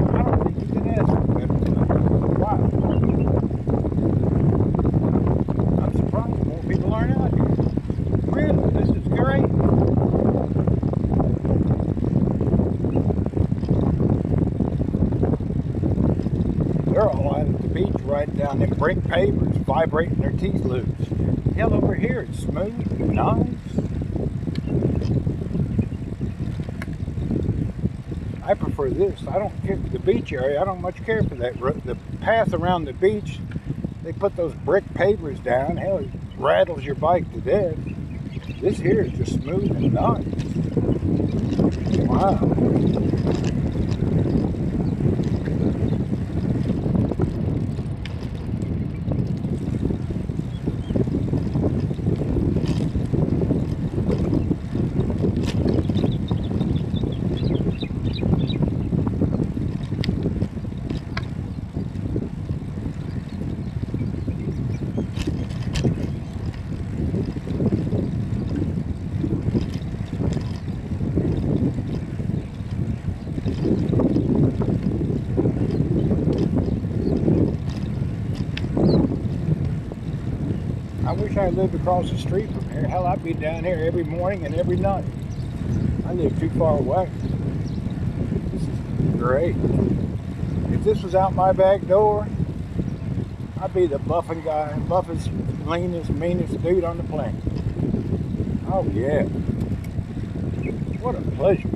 I don't think you can ask for better than that. Wow. I'm surprised more people aren't out here. Really, this is great. They're all out at the beach riding down them brick pavers, vibrating their teeth loose. Hell, over here it's smooth and nice. I prefer this. I don't care for the beach area. I don't much care for that. The path around the beach, they put those brick pavers down. Hell, it rattles your bike to death. This here is just smooth and nice. Wow. I wish I lived across the street from here. Hell, I'd be down here every morning and every night. I live too far away. This is great. If this was out my back door, I'd be the buffing guy, buffest, leanest, meanest dude on the planet. Oh yeah. What a pleasure.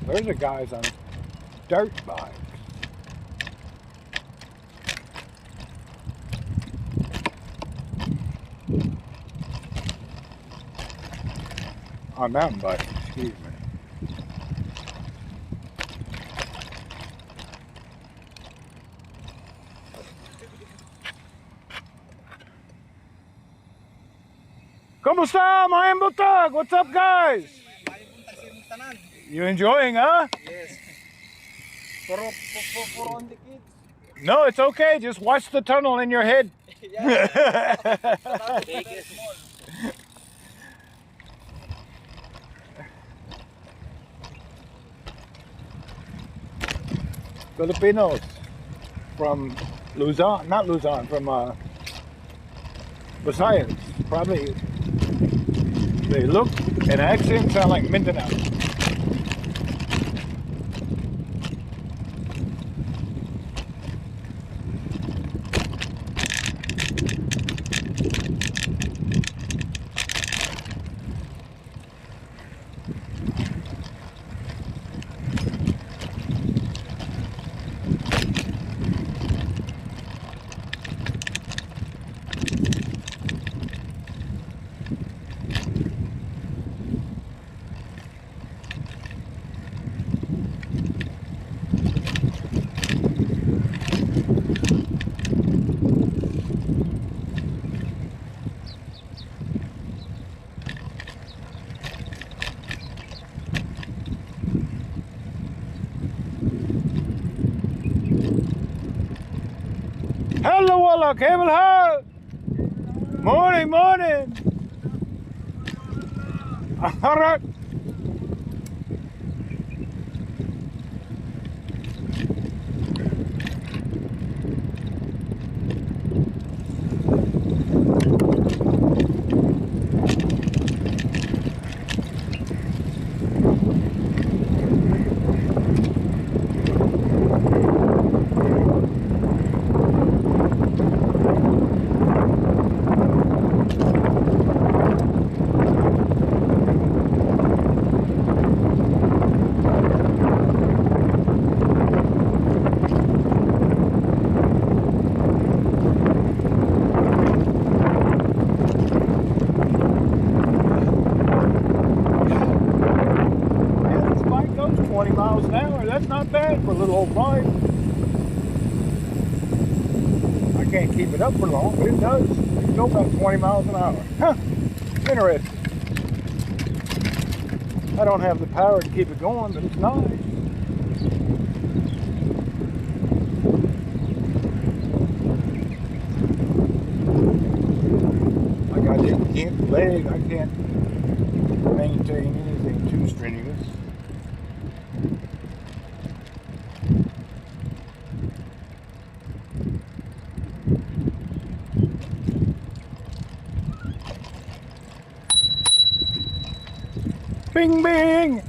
There's a guys on dirt bikes. On mountain bikes, excuse me. Kamusta, mga embutag? What's up, guys? You enjoying, huh? Yes. For on the kids. No, it's okay. Just watch the tunnel in your head. Filipinos from Luzon, not Luzon, from Visayas. Probably they look and accent sound like Mindanao. Hello, walla, cable high. Morning, morning. All right. That's not bad for a little old bike. I can't keep it up for long, but it does. It can go about 20 miles an hour. Huh, interesting. I don't have the power to keep it going, but it's nice. I got a bent leg. I can't maintain anything too strenuous. Bing, bing!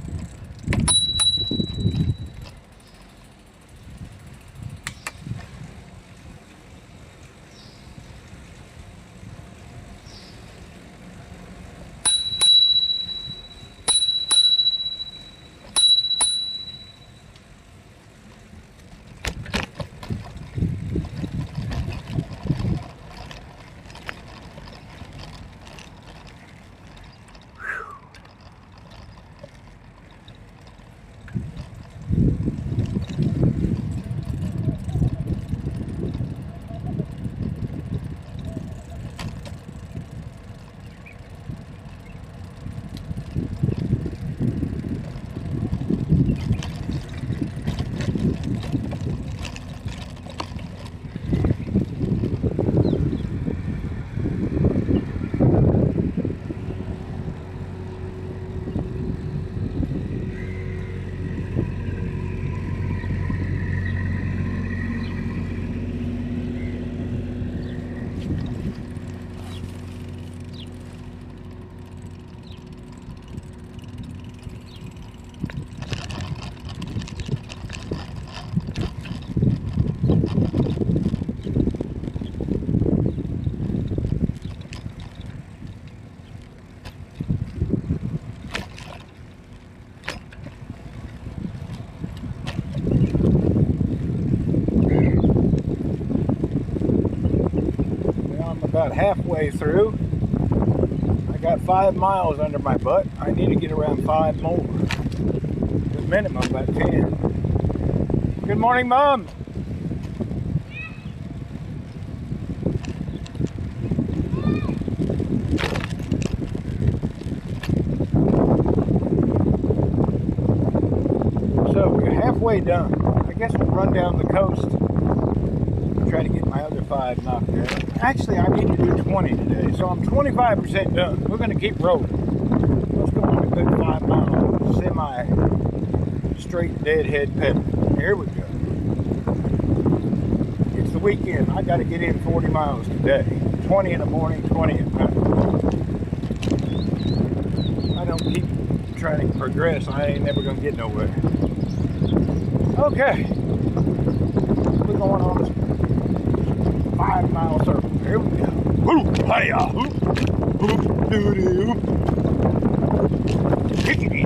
About halfway through. I got 5 miles under my butt. I need to get around 5 more. The minimum about 10. Good morning, Mom. So we're halfway done. I guess we'll run down the coast. Try to get my other 5 knocked out. Actually, I need to do 20 today, so I'm 25% done. We're going to keep rolling. Let's go on a good 5 mile semi-straight deadhead pedal. Here we go. It's the weekend. I got to get in 40 miles today. 20 in the morning, 20 at night. I don't keep trying to progress. I ain't never going to get nowhere. Okay. We're going on this 5 mile circle. Here we go. Hi-ya. Kick it in.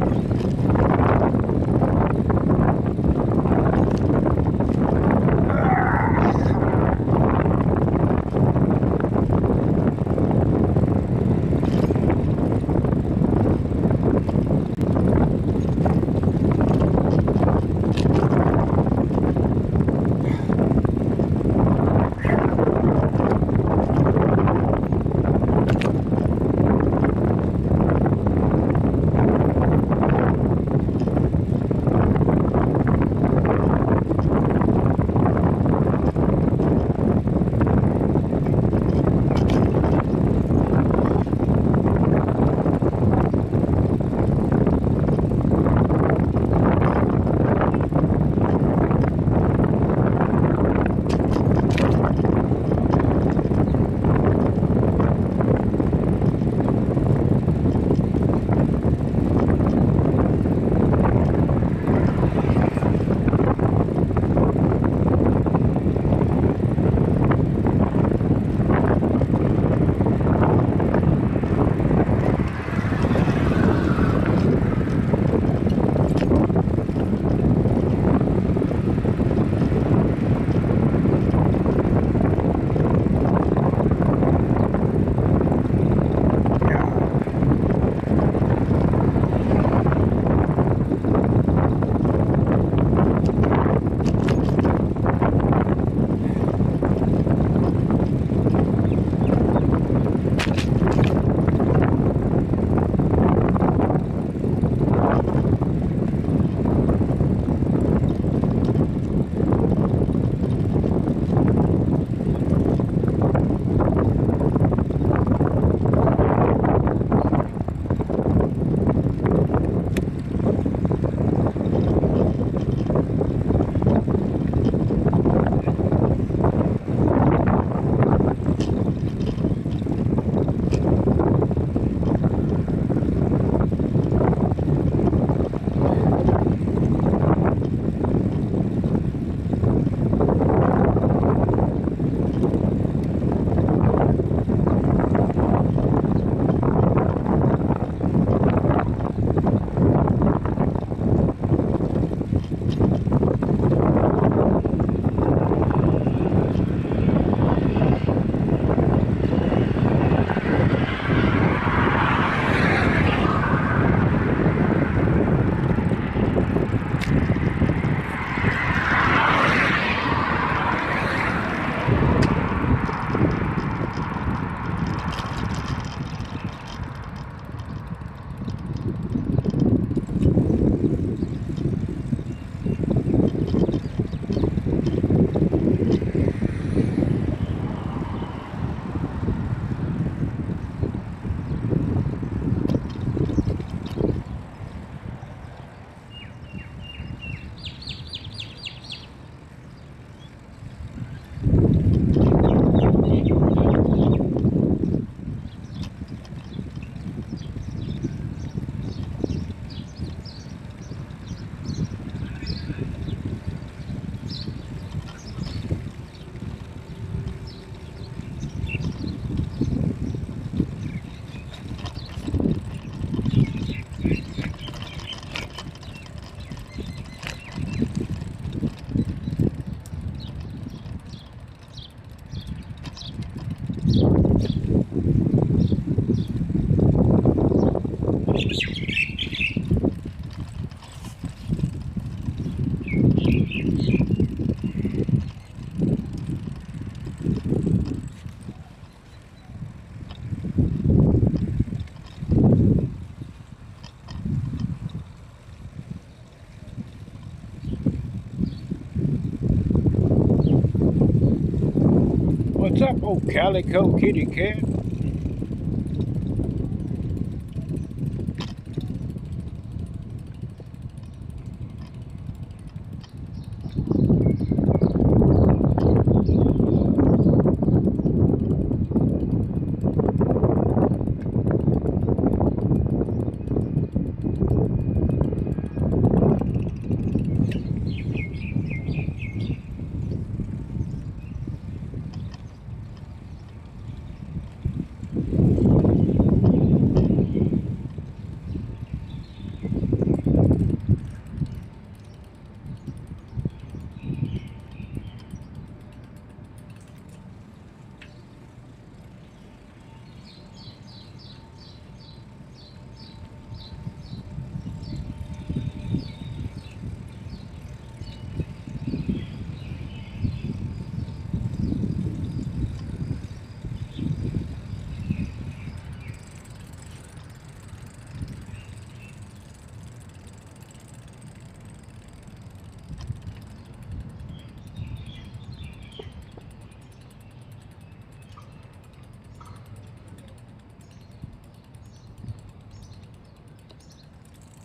What's up, old calico kitty cat?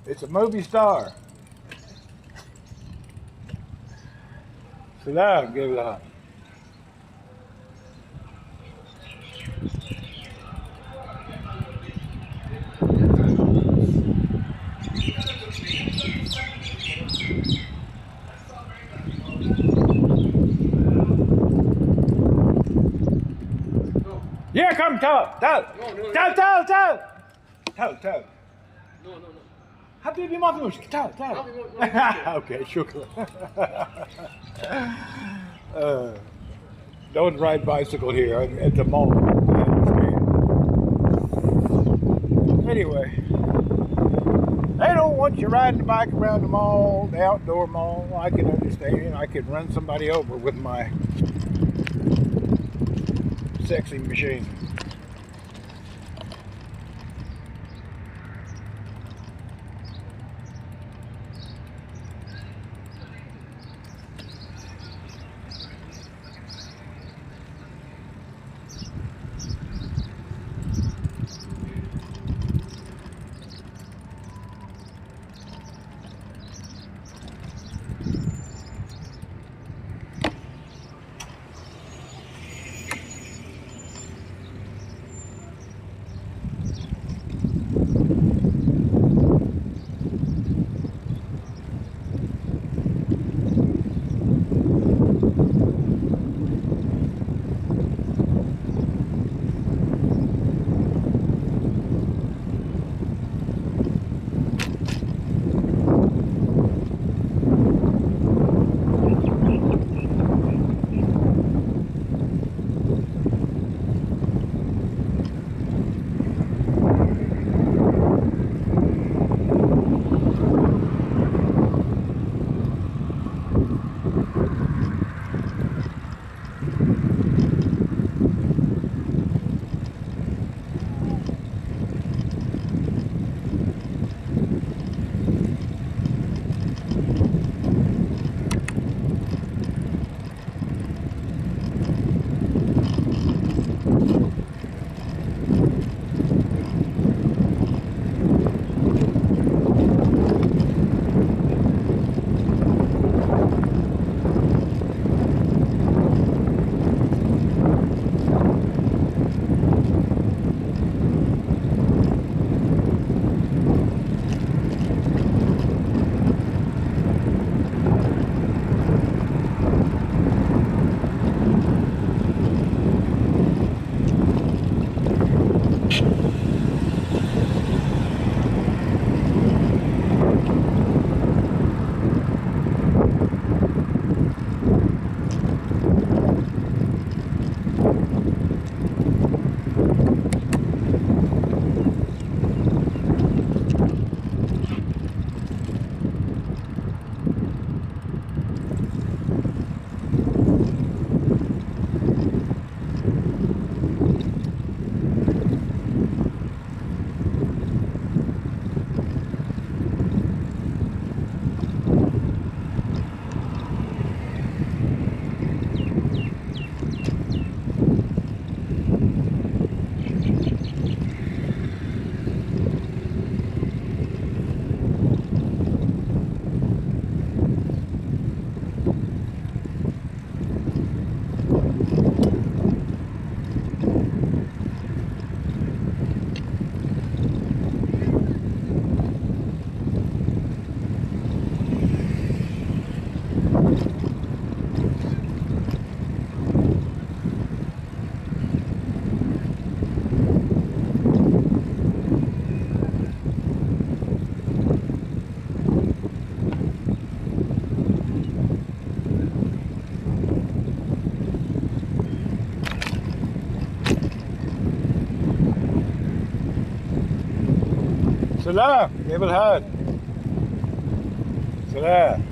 It's a movie star. So now give it up. Yeah, come tell. Tell. No. حبيبي ما في مشكلة تعال اوكي شكرا. Don't ride bicycle here at the mall. I understand. Anyway, they don't want you riding the bike around the mall, the outdoor mall. I can understand. I could run somebody over with my sexy machine. سلام كيف الحال؟ سلام.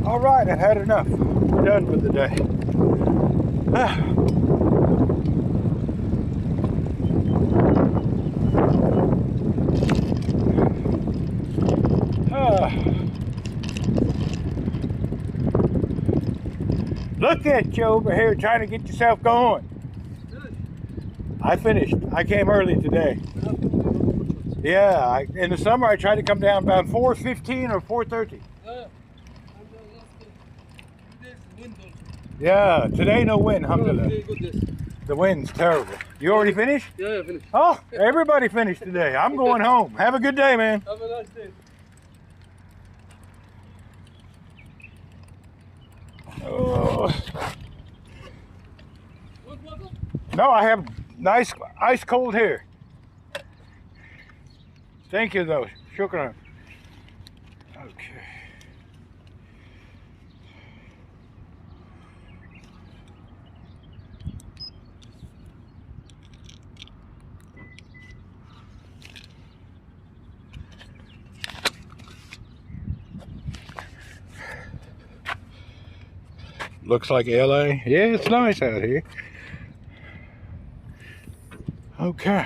All right, I've had enough. We're done for the day. Look at you over here trying to get yourself going. I finished. I came early today. Yeah, in the summer I tried to come down about 4:15 or 4:30. Yeah, today no wind, alhamdulillah. The wind's terrible. You already finished? Yeah, I finished. Oh, everybody finished today. I'm going home. Have a good day, man. Have a nice day. Oh. No, I have nice ice cold here. Thank you though. Shukran. Okay. Looks like LA. Yeah, it's nice out here. Okay.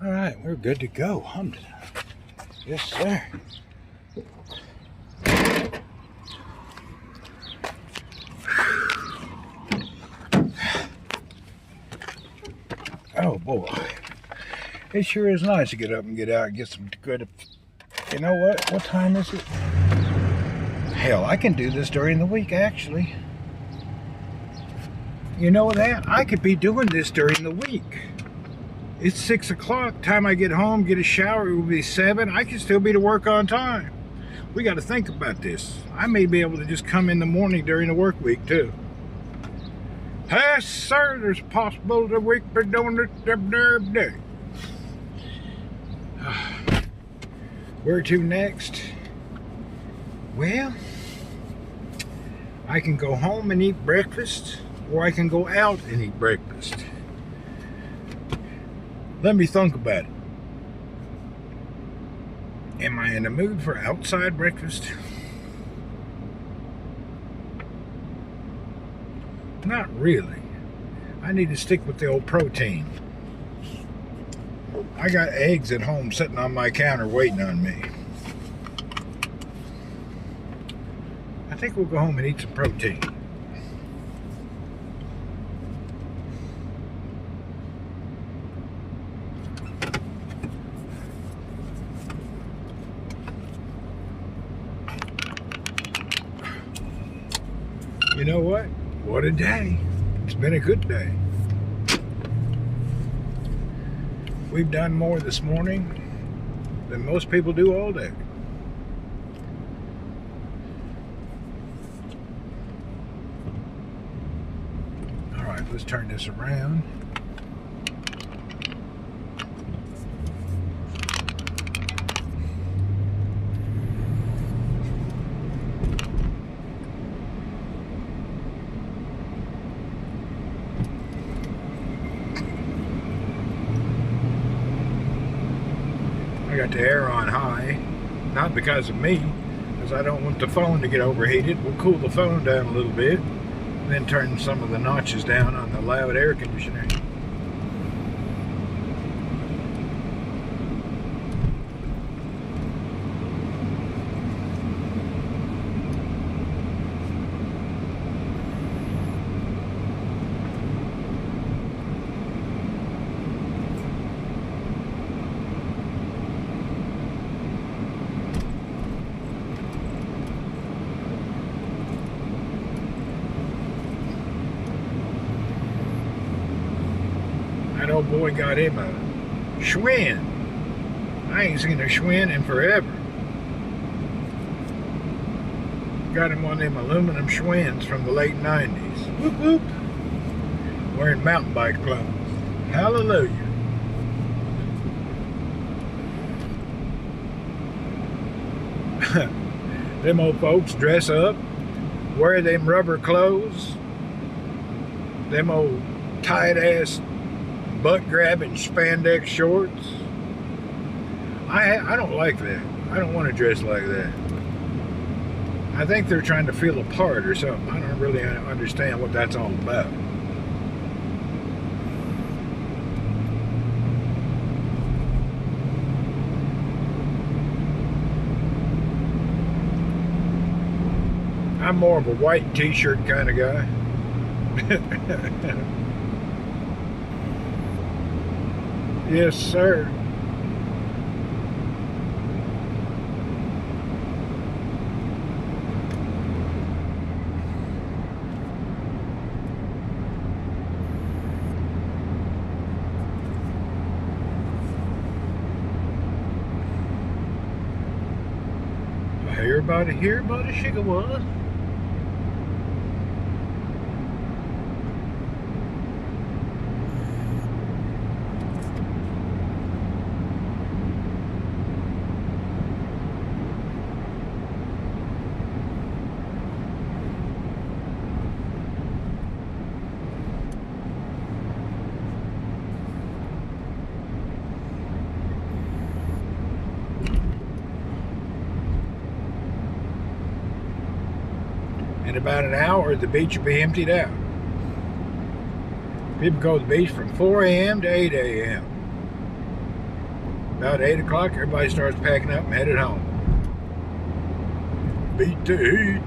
All right, we're good to go. Yes, sir. Oh boy, it sure is nice to get up and get out and get some good. You know what? What time is it? Hell, I can do this during the week, actually. You know that? I could be doing this during the week. It's 6 o'clock. Time I get home, get a shower, it will be 7. I can still be to work on time. We got to think about this. I may be able to just come in the morning during the work week, too. Yes, sir, there's a possibility we could be doing this every day. Where to next? Well, I can go home and eat breakfast, or I can go out and eat breakfast. Let me think about it. Am I in the mood for outside breakfast? Not really. I need to stick with the old protein. I got eggs at home sitting on my counter waiting on me. I think we'll go home and eat some protein. You know what? What a day. It's been a good day. We've done more this morning than most people do all day. All right, let's turn this around. I got the air on high, not because of me, because I don't want the phone to get overheated. We'll cool the phone down a little bit, then turn some of the notches down on the loud air conditioner. That old boy got him a Schwinn. I ain't seen a Schwinn in forever. Got him one of them aluminum Schwinns from the late 90s. Whoop whoop. Wearing mountain bike clothes. Hallelujah. Them old folks dress up, wear them rubber clothes, them old tight-ass butt-grabbing spandex shorts. I don't like that. I don't want to dress like that. I think they're trying to feel a part or something. I don't really understand what that's all about. I'm more of a white t-shirt kind of guy. Yes, sir. Everybody here about a sugar was. In about an hour, the beach will be emptied out. People go to the beach from 4 a.m. to 8 a.m. About 8 o'clock, everybody starts packing up and headed home. Beat the heat.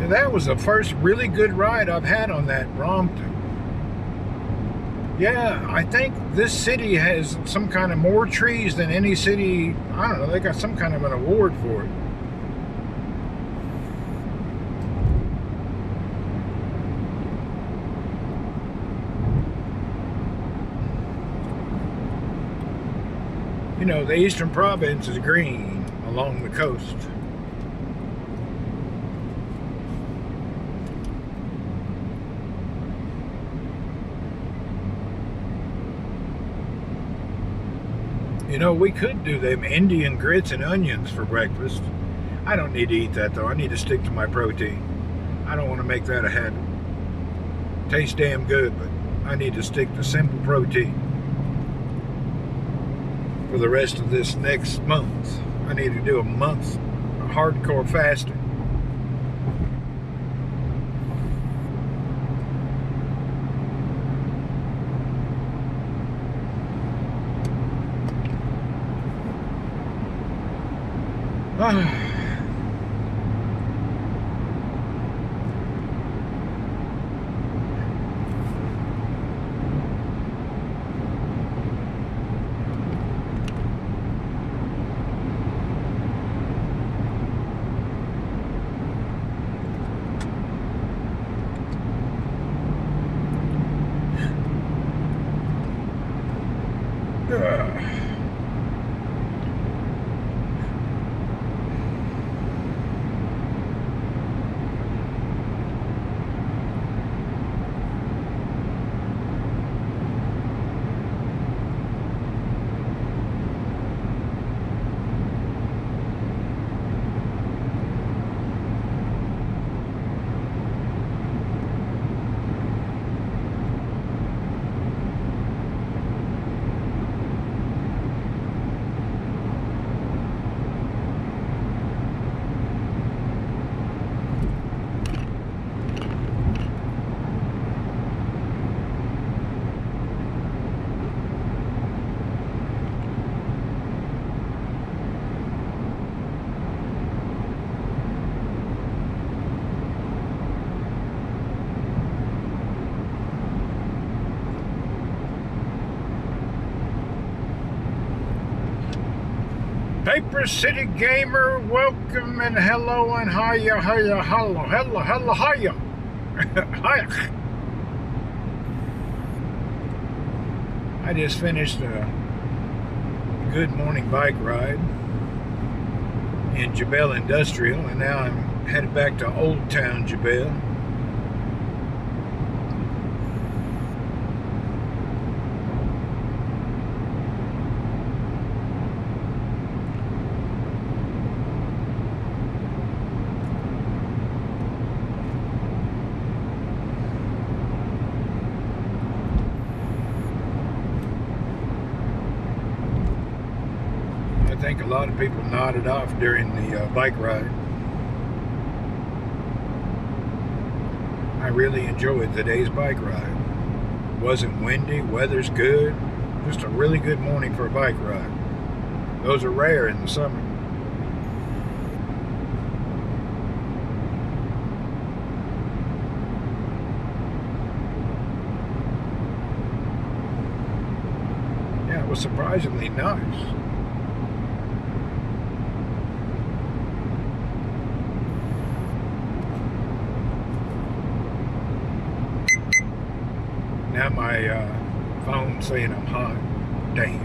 And that was the first really good ride I've had on that Brompton. Yeah, I think this city has some kind of more trees than any city. I don't know, they got some kind of an award for it. You know, the Eastern Province is green along the coast. You know, we could do them Indian grits and onions for breakfast. I don't need to eat that, though. I need to stick to my protein. I don't want to make that a habit. Tastes damn good, but I need to stick to simple protein for the rest of this next month. I need to do a month of hardcore fasting. Paper City Gamer, welcome and hello and hiya, hiya, hello, hello, hello, hiya. Hiya. I just finished a good morning bike ride in Jebel Industrial, and now I'm headed back to Old Town Jebel. I think a lot of people nodded off during the bike ride. I really enjoyed today's bike ride. Wasn't windy, weather's good. Just a really good morning for a bike ride. Those are rare in the summer. Yeah, it was surprisingly nice. Now my phone's saying I'm hot. Damn.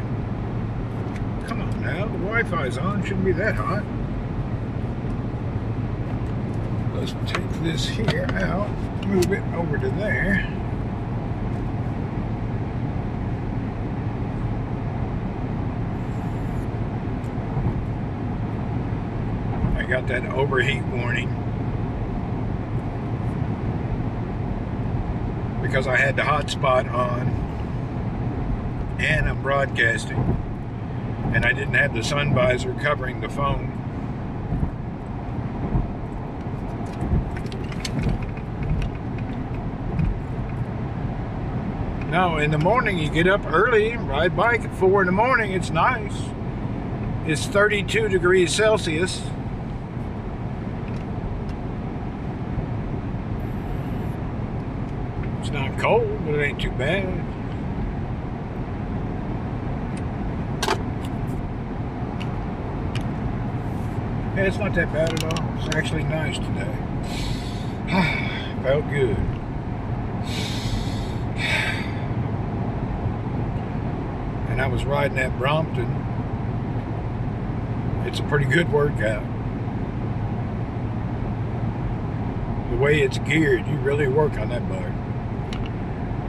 Come on now, the Wi-Fi's on. Shouldn't be that hot. Let's take this here out, move it over to there. I got that overheat warning because I had the hotspot on and I'm broadcasting. And I didn't have the sun visor covering the phone. No, in the morning you get up early, ride bike at 4 in the morning. It's nice. It's 32 degrees Celsius. It's not cold, but it ain't too bad. Yeah, it's not that bad at all. It's actually nice today. Felt good. And I was riding at Brompton. It's a pretty good workout. The way it's geared, you really work on that bike.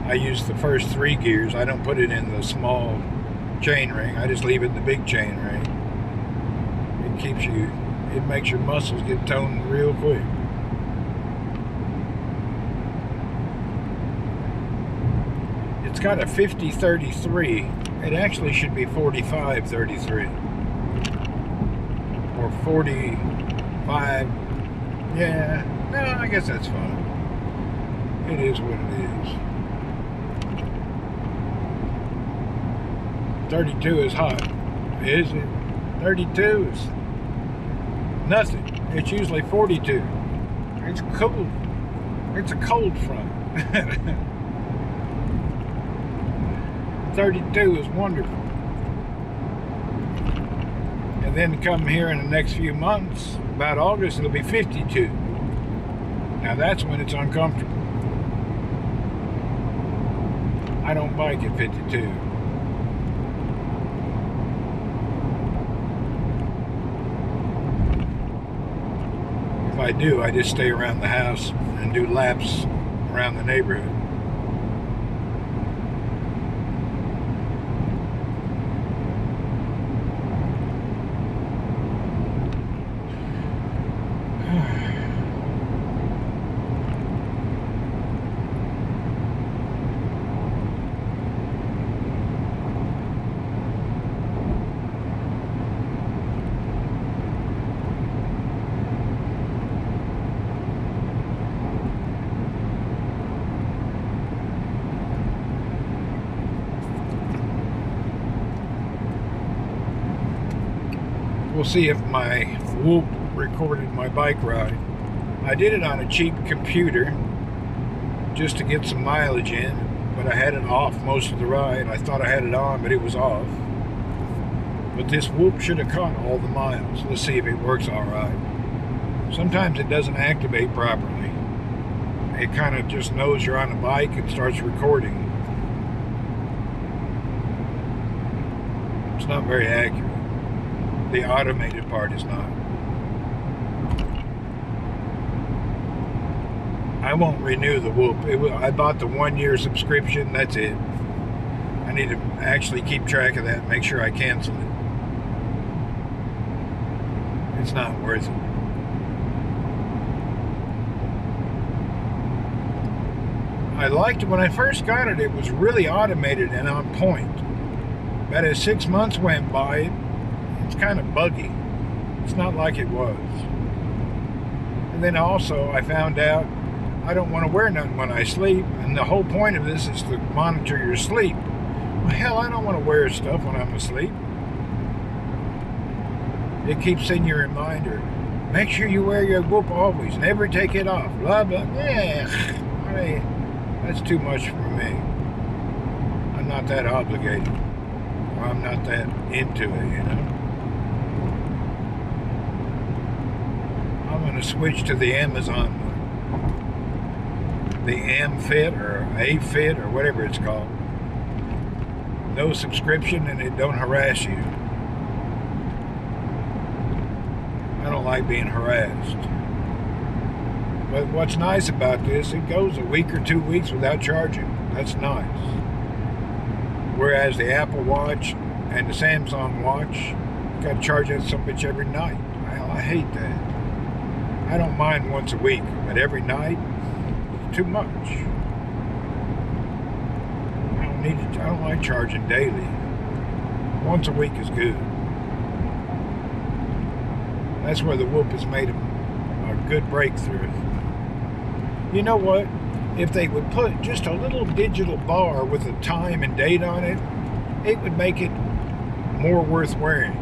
I use the first 3 gears. I don't put it in the small chain ring. I just leave it in the big chain ring. It keeps you, it makes your muscles get toned real quick. It's got a 50-33. It actually should be 45-33. Or 45. Yeah, no, I guess that's fine. It is what it is. 32 is hot. Is it? 32 is nothing. It's usually 42. It's cold. It's a cold front. 32 is wonderful. And then come here in the next few months, about August, it'll be 52. Now that's when it's uncomfortable. I don't bike at 52. If I do, I just stay around the house and do laps around the neighborhood. We'll see if my whoop recorded my bike ride. I did it on a cheap computer just to get some mileage in, but I had it off most of the ride. I thought I had it on, but it was off. But this whoop should have caught all the miles. Let's see if it works all right. Sometimes it doesn't activate properly. It kind of just knows you're on a bike and starts recording. It's not very accurate. The automated part is not. I won't renew the whoop. I bought the 1-year subscription. That's it. I need to actually keep track of that and make sure I cancel it. It's not worth it. I liked it when I first got it. It was really automated and on point. But as 6 months went by, it's kind of buggy. It's not like it was. And then also I found out I don't want to wear nothing when I sleep, and the whole point of this is to monitor your sleep. Well, hell, I don't want to wear stuff when I'm asleep. It keeps sending you a reminder. Make sure you wear your whoop always. Never take it off. Blah, blah. Yeah. I mean, that's too much for me. I'm not that obligated. Or I'm not that into it, you know. I'm going to switch to the Amazon one. The Amfit or A-Fit or whatever it's called. No subscription and it don't harass you. I don't like being harassed. But what's nice about this, it goes a week or 2 weeks without charging. That's nice. Whereas the Apple Watch and the Samsung Watch, you got to charge that some bitch every night. I hate that. I don't mind once a week, but every night, too much. I don't like charging daily. Once a week is good. That's where the whoop has made a good breakthrough. You know what? If they would put just a little digital bar with a time and date on it, it would make it more worth wearing.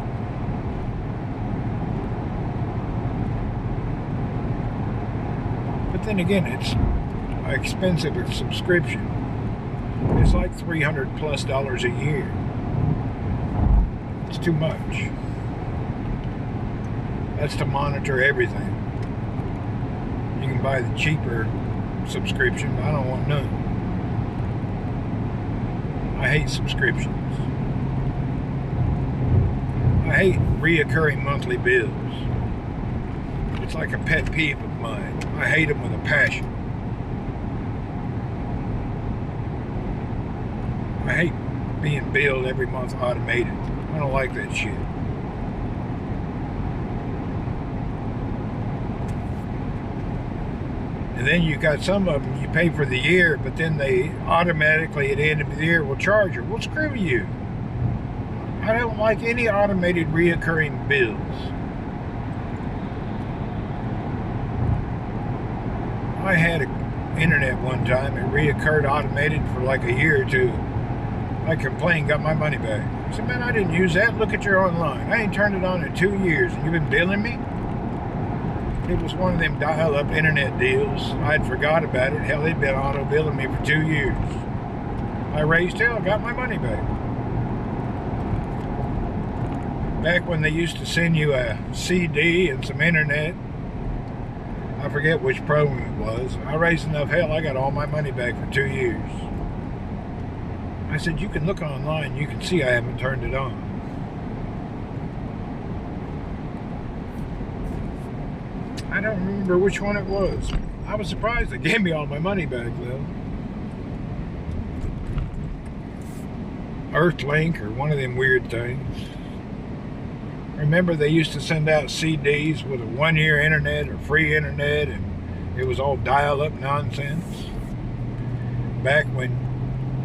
But then again, it's an expensive subscription. It's like $300+ a year. It's too much. That's to monitor everything. You can buy the cheaper subscription, but I don't want none. I hate subscriptions. I hate reoccurring monthly bills. It's like a pet peeve of mine. I hate them with a passion. I hate being billed every month automated. I don't like that shit. And then you got some of them, you pay for the year, but then they automatically at the end of the year will charge you. Well, screw you. I don't like any automated reoccurring bills. I had internet one time, it reoccurred automated for like a year or two. I complained, got my money back. I said, man, I didn't use that. Look at your online. I ain't turned it on in 2 years, and you've been billing me? It was one of them dial-up internet deals. I'd forgot about it. Hell, they'd been auto-billing me for 2 years. I raised hell, got my money back. Back when they used to send you a CD and some internet, I forget which program it was. I raised enough hell, I got all my money back for 2 years. I said, you can look online, you can see I haven't turned it on. I don't remember which one it was. I was surprised they gave me all my money back though. Earthlink or one of them weird things. Remember they used to send out CDs with a 1-year internet or free internet, and it was all dial-up nonsense. Back when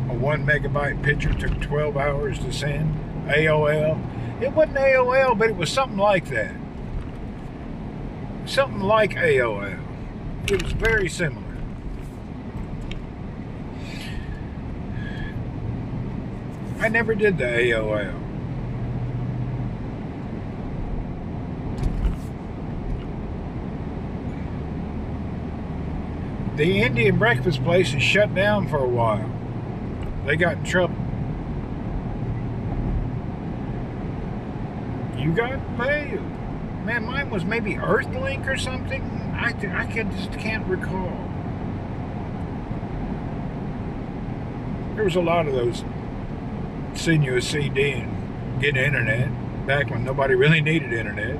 a 1 megabyte picture took 12 hours to send. AOL. It wasn't AOL, but it was something like that. Something like AOL. It was very similar. I never did the AOL. The Indian breakfast place is shut down for a while. They got in trouble. You got paid. Man, mine was maybe Earthlink or something. I just can't recall. There was a lot of those send you a CD and get internet back when nobody really needed internet.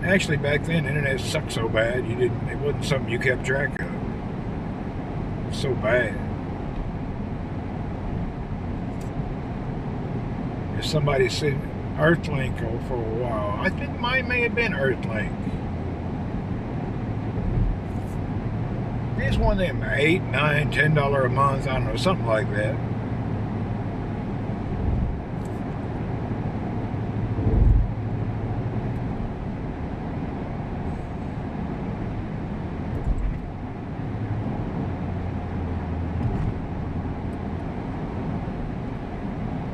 Actually, back then, internet sucked so bad it wasn't something you kept track of. It was so bad. If somebody said Earthlink for a while, I think mine may have been Earthlink. It's one of them $8, $9, $10 a month, I don't know, something like that.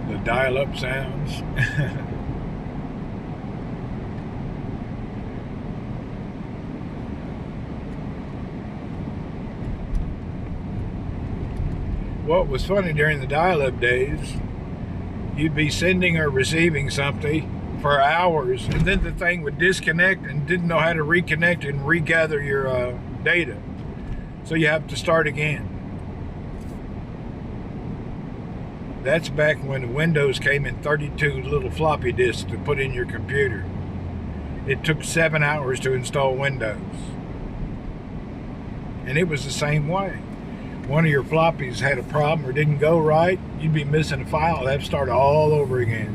The dial-up sounds. What was funny during the dial-up days, you'd be sending or receiving something for hours, and then the thing would disconnect and didn't know how to reconnect and regather your data. So you have to start again. That's back when Windows came in 32 little floppy disks to put in your computer. It took 7 hours to install Windows. And it was the same way. One of your floppies had a problem or didn't go right, you'd be missing a file, that'd have to start all over again.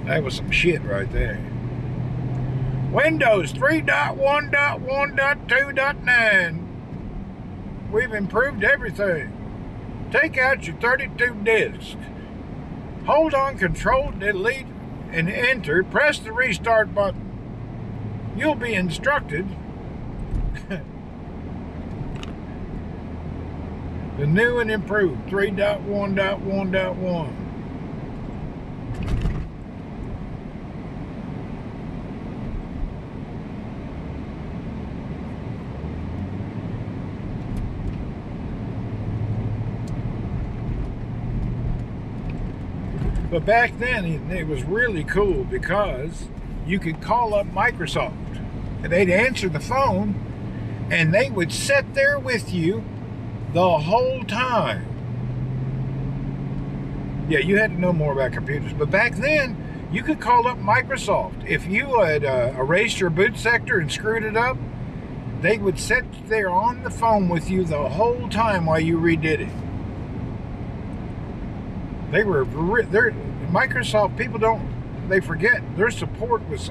That was some shit right there. Windows 3.1.1.2.9. We've improved everything. Take out your 32 discs. Hold on, Control, Delete, and Enter. Press the restart button. You'll be instructed. The new and improved 3.1.1.1. But back then, it was really cool because you could call up Microsoft and they'd answer the phone and they would sit there with you the whole time. Yeah, you had to know more about computers, but back then you could call up Microsoft. If you had erased your boot sector and screwed it up, they would sit there on the phone with you the whole time while you redid it. They were, Microsoft people they forget, their support was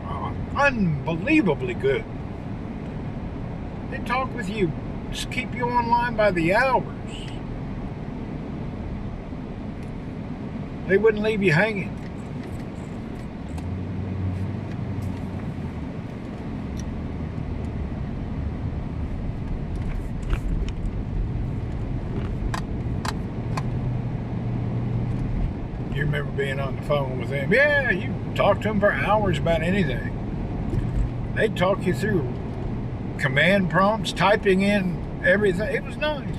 unbelievably good. They'd talk with you, just keep you online by the hours. They wouldn't leave you hanging. You remember being on the phone with them? Yeah, you talk to them for hours about anything. They'd talk you through command prompts, typing in everything. It was nice.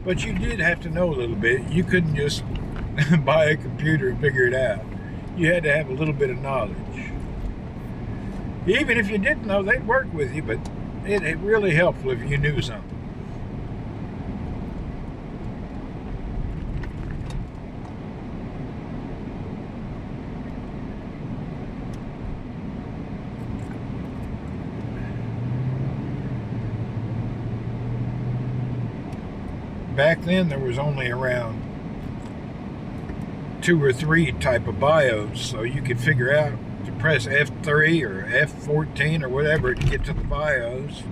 But you did have to know a little bit. You couldn't just buy a computer and figure it out. You had to have a little bit of knowledge. Even if you didn't know, they'd work with you, but it really helpful if you knew something. Back then, there was only around 2 or 3 type of BIOS, so you could figure out to press F3 or F14 or whatever to get to the BIOS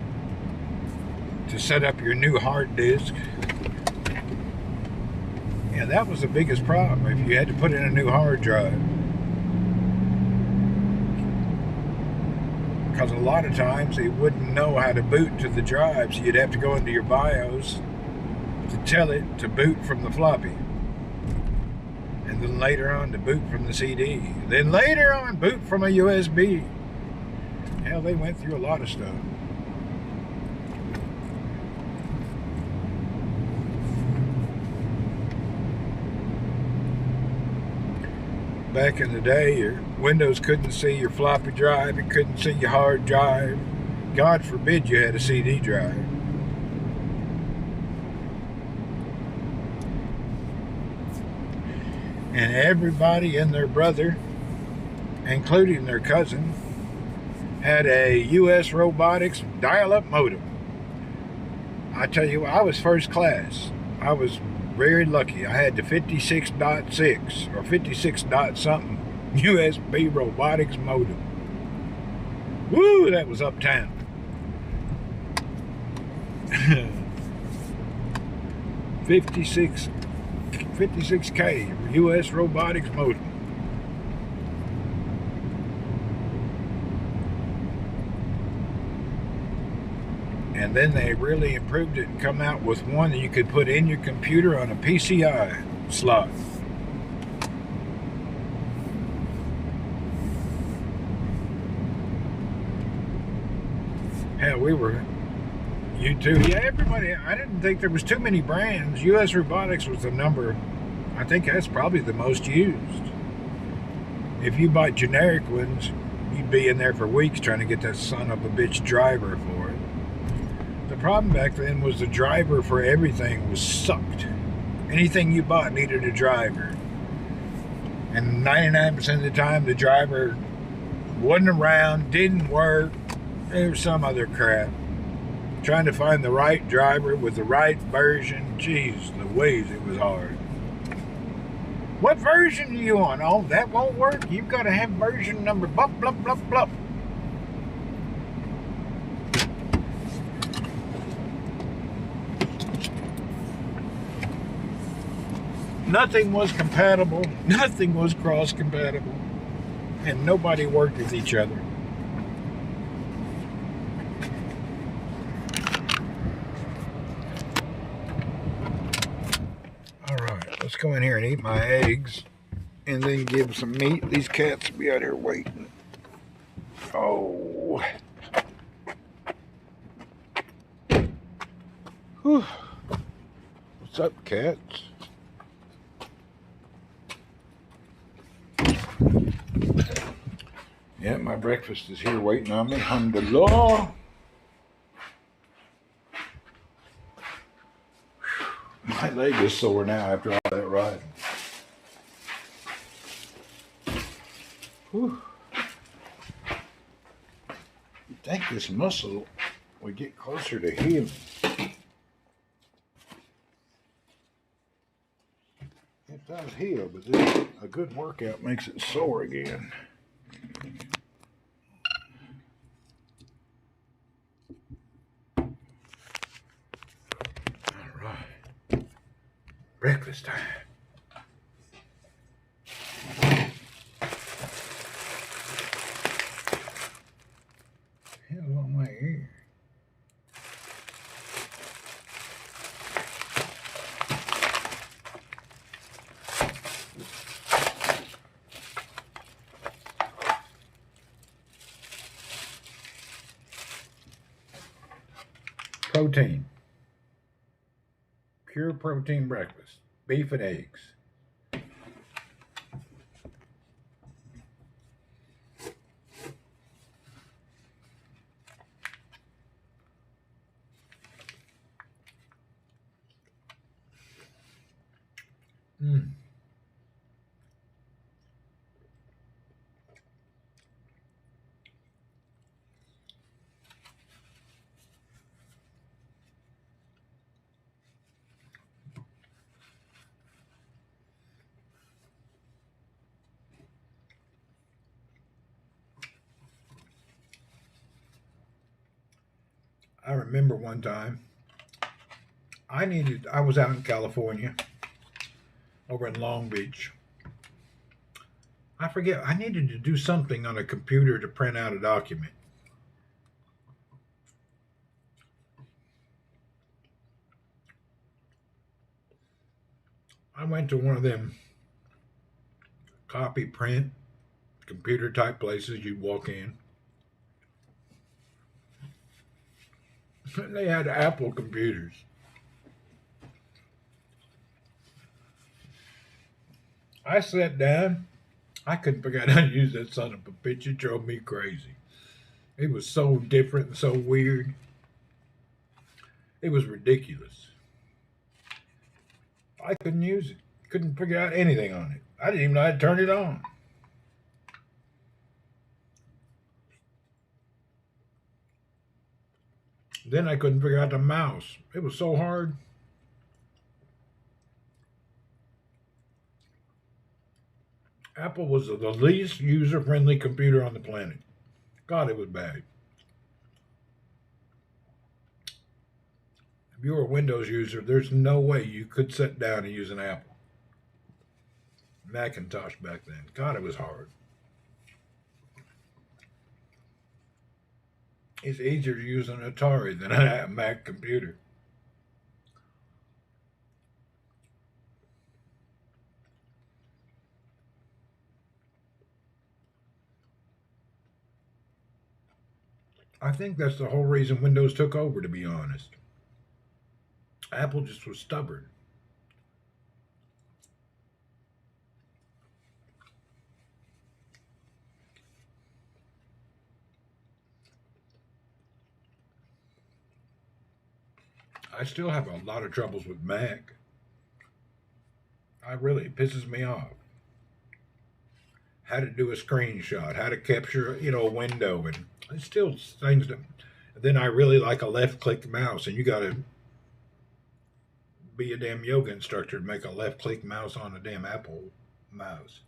to set up your new hard disk. Yeah, that was the biggest problem, if you had to put in a new hard drive. Because a lot of times they wouldn't know how to boot to the drive, so you'd have to go into your BIOS to tell it to boot from the floppy, and then later on to boot from the CD, then later on boot from a USB. Hell, they went through a lot of stuff. Back in the day, your Windows couldn't see your floppy drive, it couldn't see your hard drive. God forbid you had a CD drive. And everybody and their brother, including their cousin, had a US Robotics dial-up modem. I tell you what, I was first class. I was very lucky. I had the 56.6 or 56 dot something USB Robotics modem. Woo, that was uptown. 56K US Robotics modem. And then they really improved it and come out with one that you could put in your computer on a PCI slot. Hell, we were, you too, yeah, everybody, I didn't think there was too many brands. US Robotics was the number, I think that's probably the most used. If you bought generic ones, you'd be in there for weeks trying to get that son of a bitch driver for it. The problem back then was the driver for everything was sucked. Anything you bought needed a driver. And 99% of the time, the driver wasn't around, didn't work. There was some other crap. Trying to find the right driver with the right version, geez Louise, it was hard. What version are you on? Oh, that won't work. You've got to have version number blah, blah, blah, blah. Nothing was compatible. Nothing was cross-compatible. And nobody worked with each other. All right, let's go in here and eat my eggs and then give some meat. These cats will be out here waiting. Oh. Whew. What's up, cats? Yeah, my breakfast is here waiting on me. Alhamdulillah. My leg is sore now after all that riding. Whew. You'd think this muscle would get closer to healing. It does heal, but this, a good workout makes it sore again. All right. Breakfast time. Hell on my ear. Protein. Pure protein breakfast. Beef and eggs. I remember one time I was out in California over in Long Beach. I forget, I needed to do something on a computer to print out a document. I went to one of them copy print computer type places you'd walk in. They had Apple computers. I sat down. I couldn't figure out how to use that son of a bitch. It drove me crazy. It was so different and so weird. It was ridiculous. I couldn't use it. Couldn't figure out anything on it. I didn't even know how to turn it on. Then I couldn't figure out the mouse. It was so hard. Apple was the least user-friendly computer on the planet. God, it was bad. If you were a Windows user, there's no way you could sit down and use an Apple. Macintosh back then. God, it was hard. It's easier to use an Atari than a Mac computer. I think that's the whole reason Windows took over, to be honest. Apple just was stubborn. I still have a lot of troubles with Mac. It pisses me off. How to do a screenshot, how to capture, a window, and it's still things that. Then I really like a left-click mouse, and you got to be a damn yoga instructor to make a left-click mouse on a damn Apple mouse.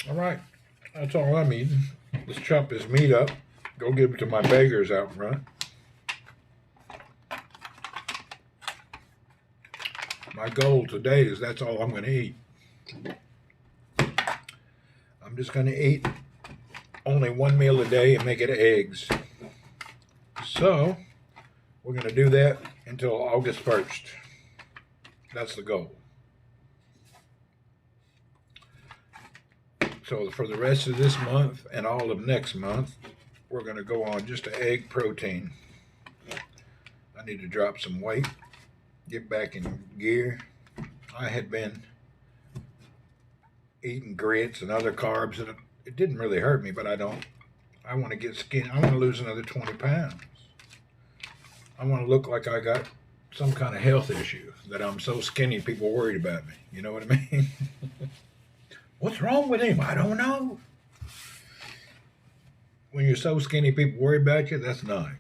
All right, that's all I'm eating. Let's chop this meat up. Go give it to my beggars out front. My goal today is that's all I'm going to eat. I'm just going to eat only one meal a day and make it eggs. So we're going to do that until August 1st. That's the goal. So for the rest of this month and all of next month, we're going to go on just an egg protein. I need to drop some weight, get back in gear. I had been eating grits and other carbs, and it didn't really hurt me, but I want to get skinny. I want to lose another 20 pounds. I want to look like I got some kind of health issue, that I'm so skinny people worried about me. You know what I mean? What's wrong with him? I don't know. When you're so skinny people worry about you, that's nice.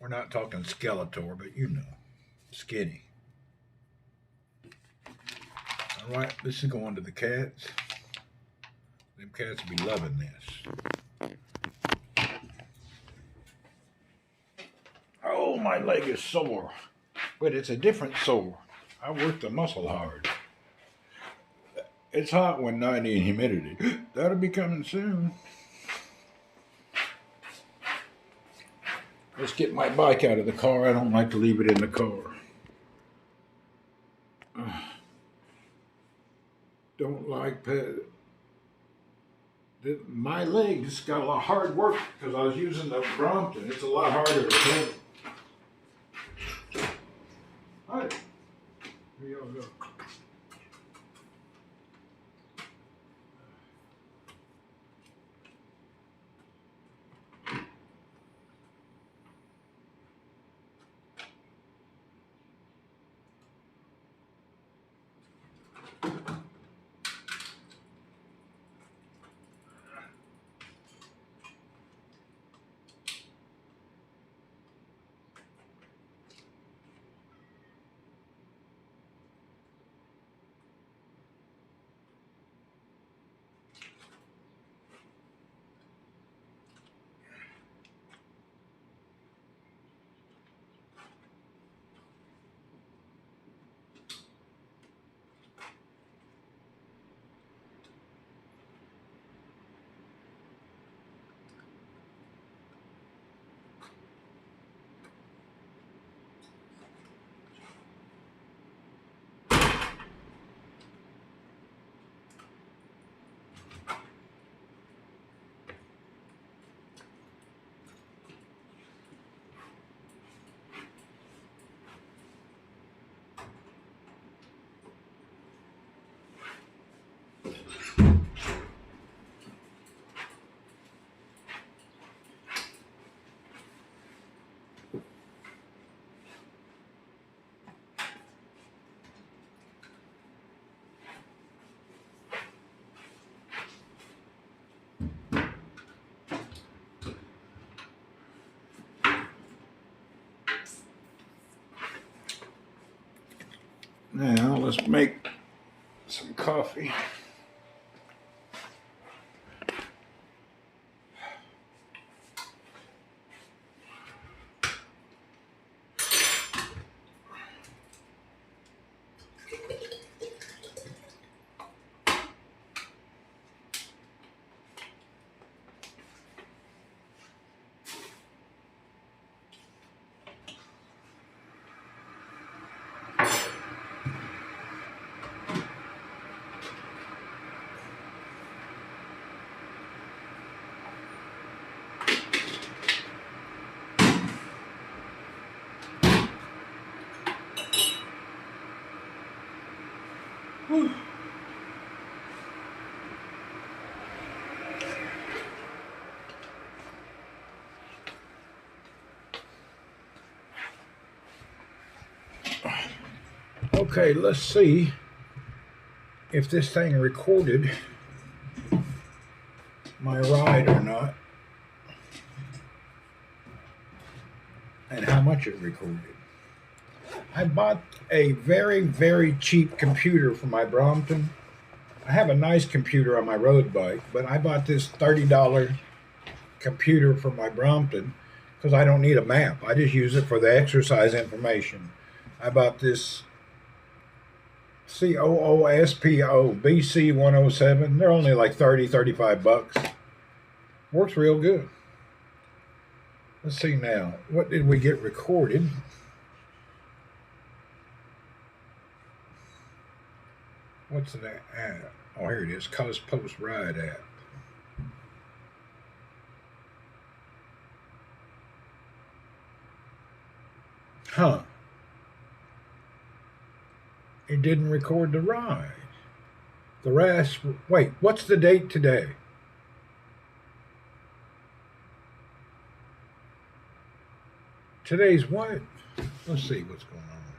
We're not talking Skeletor, but you know, skinny. All right, this is going to the cats. Them cats will be loving this. Oh, my leg is sore, but it's a different sore. I worked the muscle hard. It's hot when 90 in humidity. That'll be coming soon. Let's get my bike out of the car. I don't like to leave it in the car. Don't like my legs got a lot of hard work because I was using the Brompton. It's a lot harder to pedal. All right, here y'all go. Now let's make some coffee. Whew. Okay, let's see if this thing recorded my ride or not, and how much it recorded. I bought a very, very cheap computer for my Brompton. I have a nice computer on my road bike, but I bought this $30 computer for my Brompton because I don't need a map. I just use it for the exercise information. I bought this COOSPO BC107. They're only like 35 bucks. Works real good. Let's see now. What did we get recorded? What's that app? Oh, here it is. Cause Post Ride app. Huh. It didn't record the ride. The rest. Wait, what's the date today? Today's what? Let's see what's going on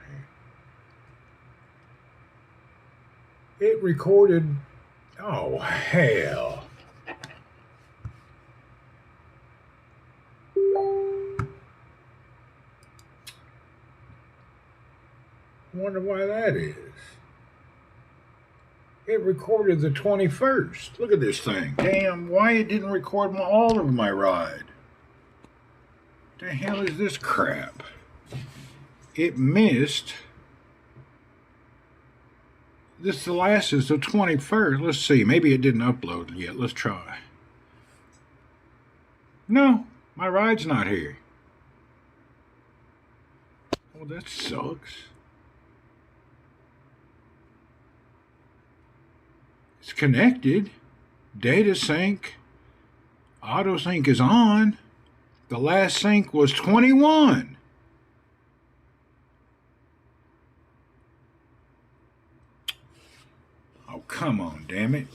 here. It recorded. Oh, hell. Wonder why that is. It recorded the 21st. Look at this thing. Damn, why it didn't record all of my ride? The hell is this crap? It missed. The last is the 21st. Let's see. Maybe it didn't upload yet. Let's try. No, my ride's not here. Well, that sucks. It's connected. Data sync. Auto sync is on. The last sync was 21. Oh, come on, damn it.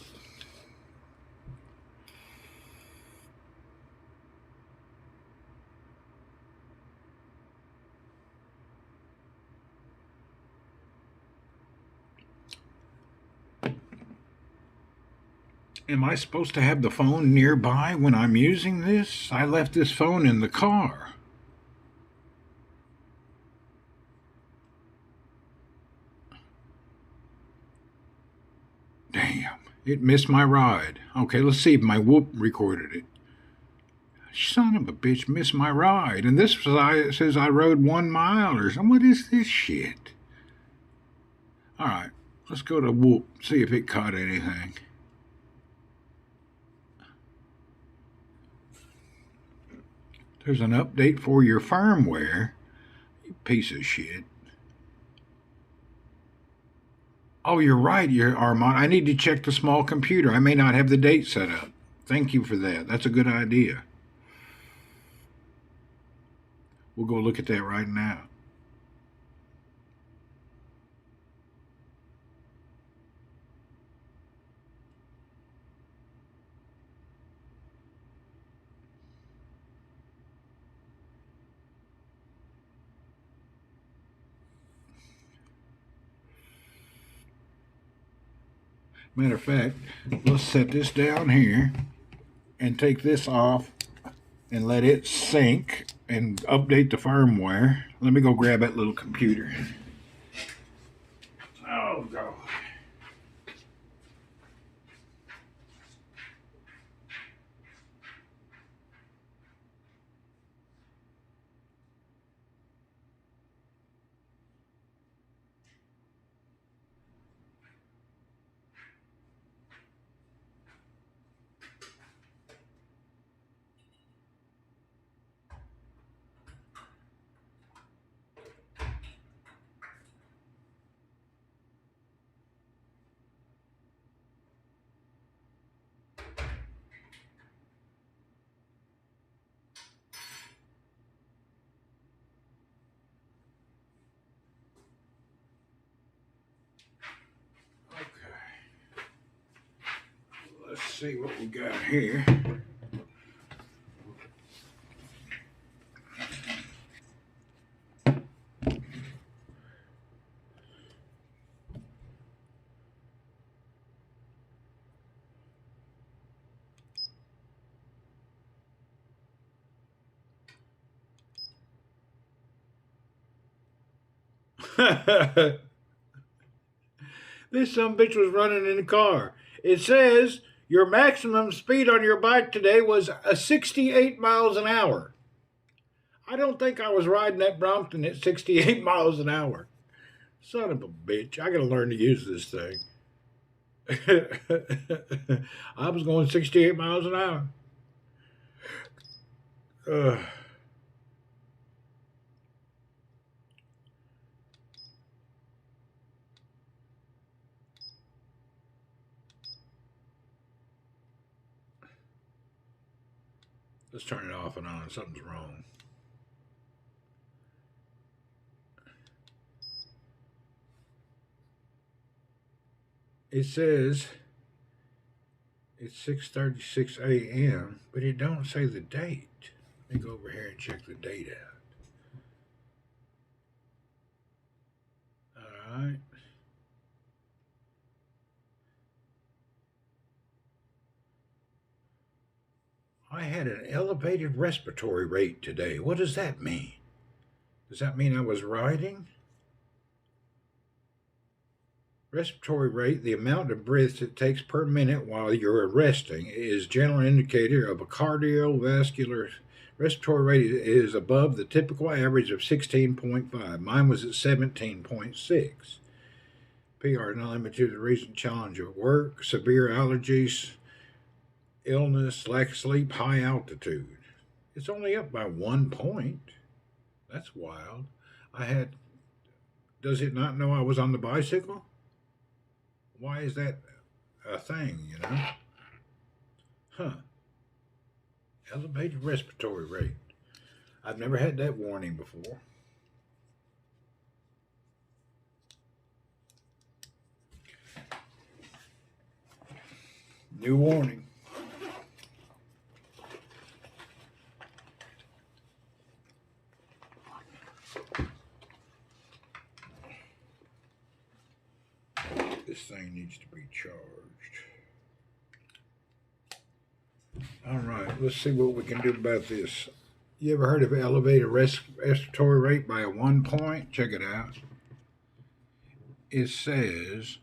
Am I supposed to have the phone nearby when I'm using this? I left this phone in the car. Damn, it missed my ride. Okay, let's see if my whoop recorded it. Son of a bitch, missed my ride. And this says I rode 1 mile or something. What is this shit? All right, let's go to whoop, see if it caught anything. There's an update for your firmware. You piece of shit. Oh, you're right, Armand. I need to check the small computer. I may not have the date set up. Thank you for that. That's a good idea. We'll go look at that right now. Matter of fact, let's set this down here and take this off and let it sync and update the firmware. Let me go grab that little computer. Oh, God. Let's see what we got here. This sumbitch was running in the car. It says your maximum speed on your bike today was 68 miles an hour. I don't think I was riding that Brompton at 68 miles an hour. Son of a bitch. I got to learn to use this thing. I was going 68 miles an hour. Let's turn it off and on. Something's wrong. It says it's 6:36 a.m., but it don't say the date. Let me go over here and check the date out. All right. I had an elevated respiratory rate today. What does that mean? Does that mean I was riding? Respiratory rate, the amount of breaths it takes per minute while you're resting, is a general indicator of a cardiovascular. Respiratory rate is above the typical average of 16.5. Mine was at 17.6. PR not limited to the recent challenge of work, severe allergies, illness, lack of sleep, high altitude. It's only up by 1 point. That's wild. Does it not know I was on the bicycle? Why is that a thing, you know? Huh. Elevated respiratory rate. I've never had that warning before. New warning. This thing needs to be charged. All right, let's see what we can do about this. You ever heard of elevated respiratory rate by 1 point? Check it out. It says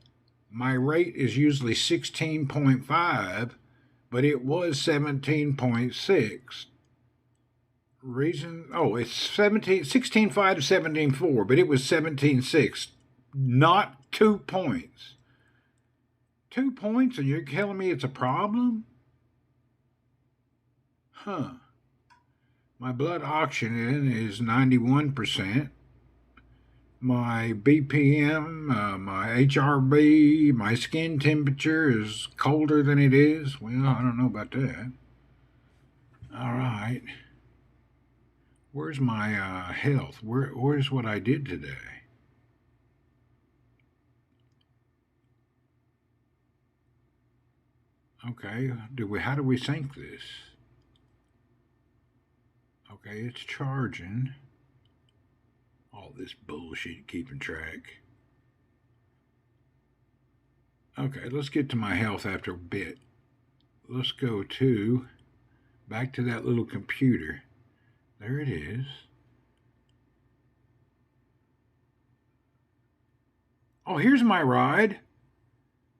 my rate is usually 16.5, but it was 17.6. Reason? Oh, it's 16.5 to 17.4, but it was 17.6. Not 2 points. 2 points, and you're telling me it's a problem? Huh. My blood oxygen is 91%. My BPM, my HRB, my skin temperature is colder than it is. Well, I don't know about that. All right. Where's my health? Where's what I did today? Okay, how do we sync this? Okay, it's charging. All this bullshit keeping track. Okay, let's get to my health after a bit. Let's go back to that little computer. There it is. Oh, here's my ride.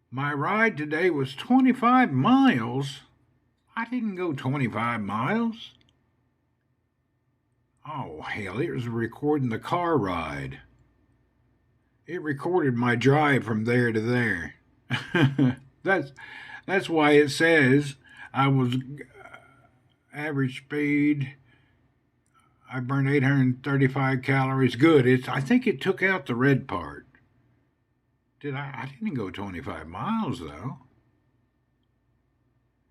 My ride today was 25 miles. I didn't go 25 miles. Oh, hell, it was recording the car ride. It recorded my drive from there to there. That's why it says I was average speed. I burned 835 calories. Good. I think it took out the red part. I didn't go 25 miles, though.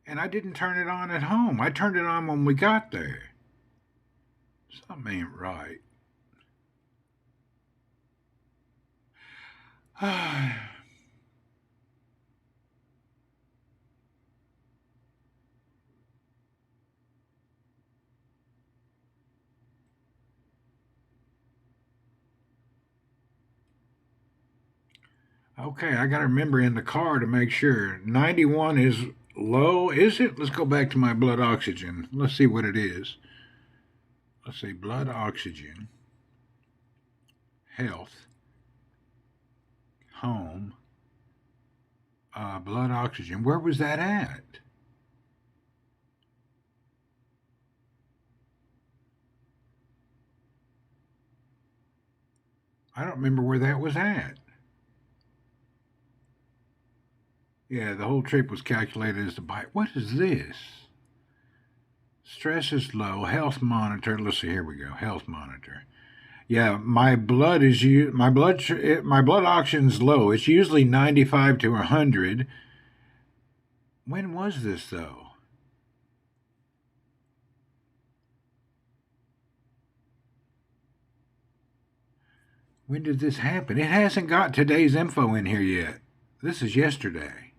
And I didn't turn it on at home. I turned it on when we got there. Something ain't right. Okay, I got to remember in the car to make sure. 91 is low, is it? Let's go back to my blood oxygen. Let's see what it is. Let's see, blood oxygen, health, home, Blood oxygen. Where was that at? I don't remember where that was at. Yeah, the whole trip was calculated as the bite. What is this? Stress is low. Health monitor. Let's see. Here we go. Health monitor. Yeah, my blood is my blood oxygen's low. It's usually 95 to 100. When was this though? When did this happen? It hasn't got today's info in here yet. This is yesterday.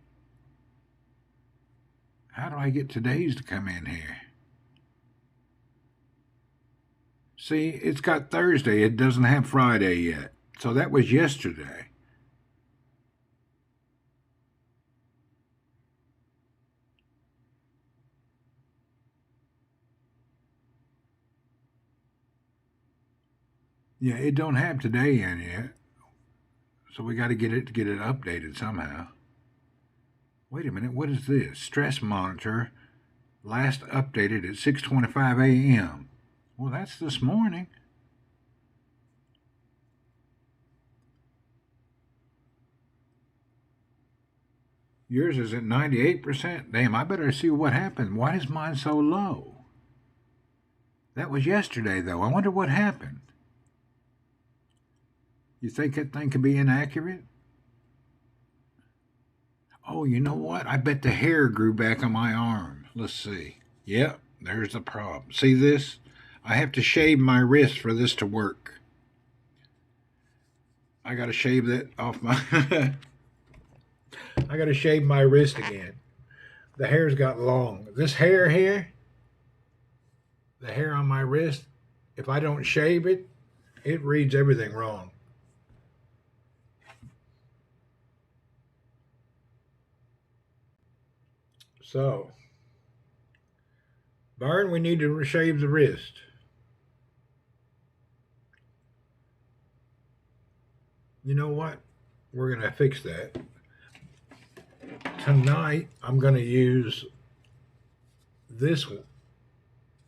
How do I get today's to come in here? See, it's got Thursday. It doesn't have Friday yet. So that was yesterday. Yeah, it don't have today in yet. So we got to get it updated somehow. Wait a minute, what is this? Stress monitor last updated at 6:25 a.m. Well, that's this morning. Yours is at 98%. Damn, I better see what happened. Why is mine so low? That was yesterday, though. I wonder what happened. You think that thing could be inaccurate? Oh, you know what? I bet the hair grew back on my arm. Let's see. Yep, there's the problem. See this? I have to shave my wrist for this to work. I got to shave that off my... I got to shave my wrist again. The hair's got long. This hair here, the hair on my wrist, if I don't shave it, it reads everything wrong. So, Byron, we need to shave the wrist. You know what? We're going to fix that. Tonight, I'm going to use this one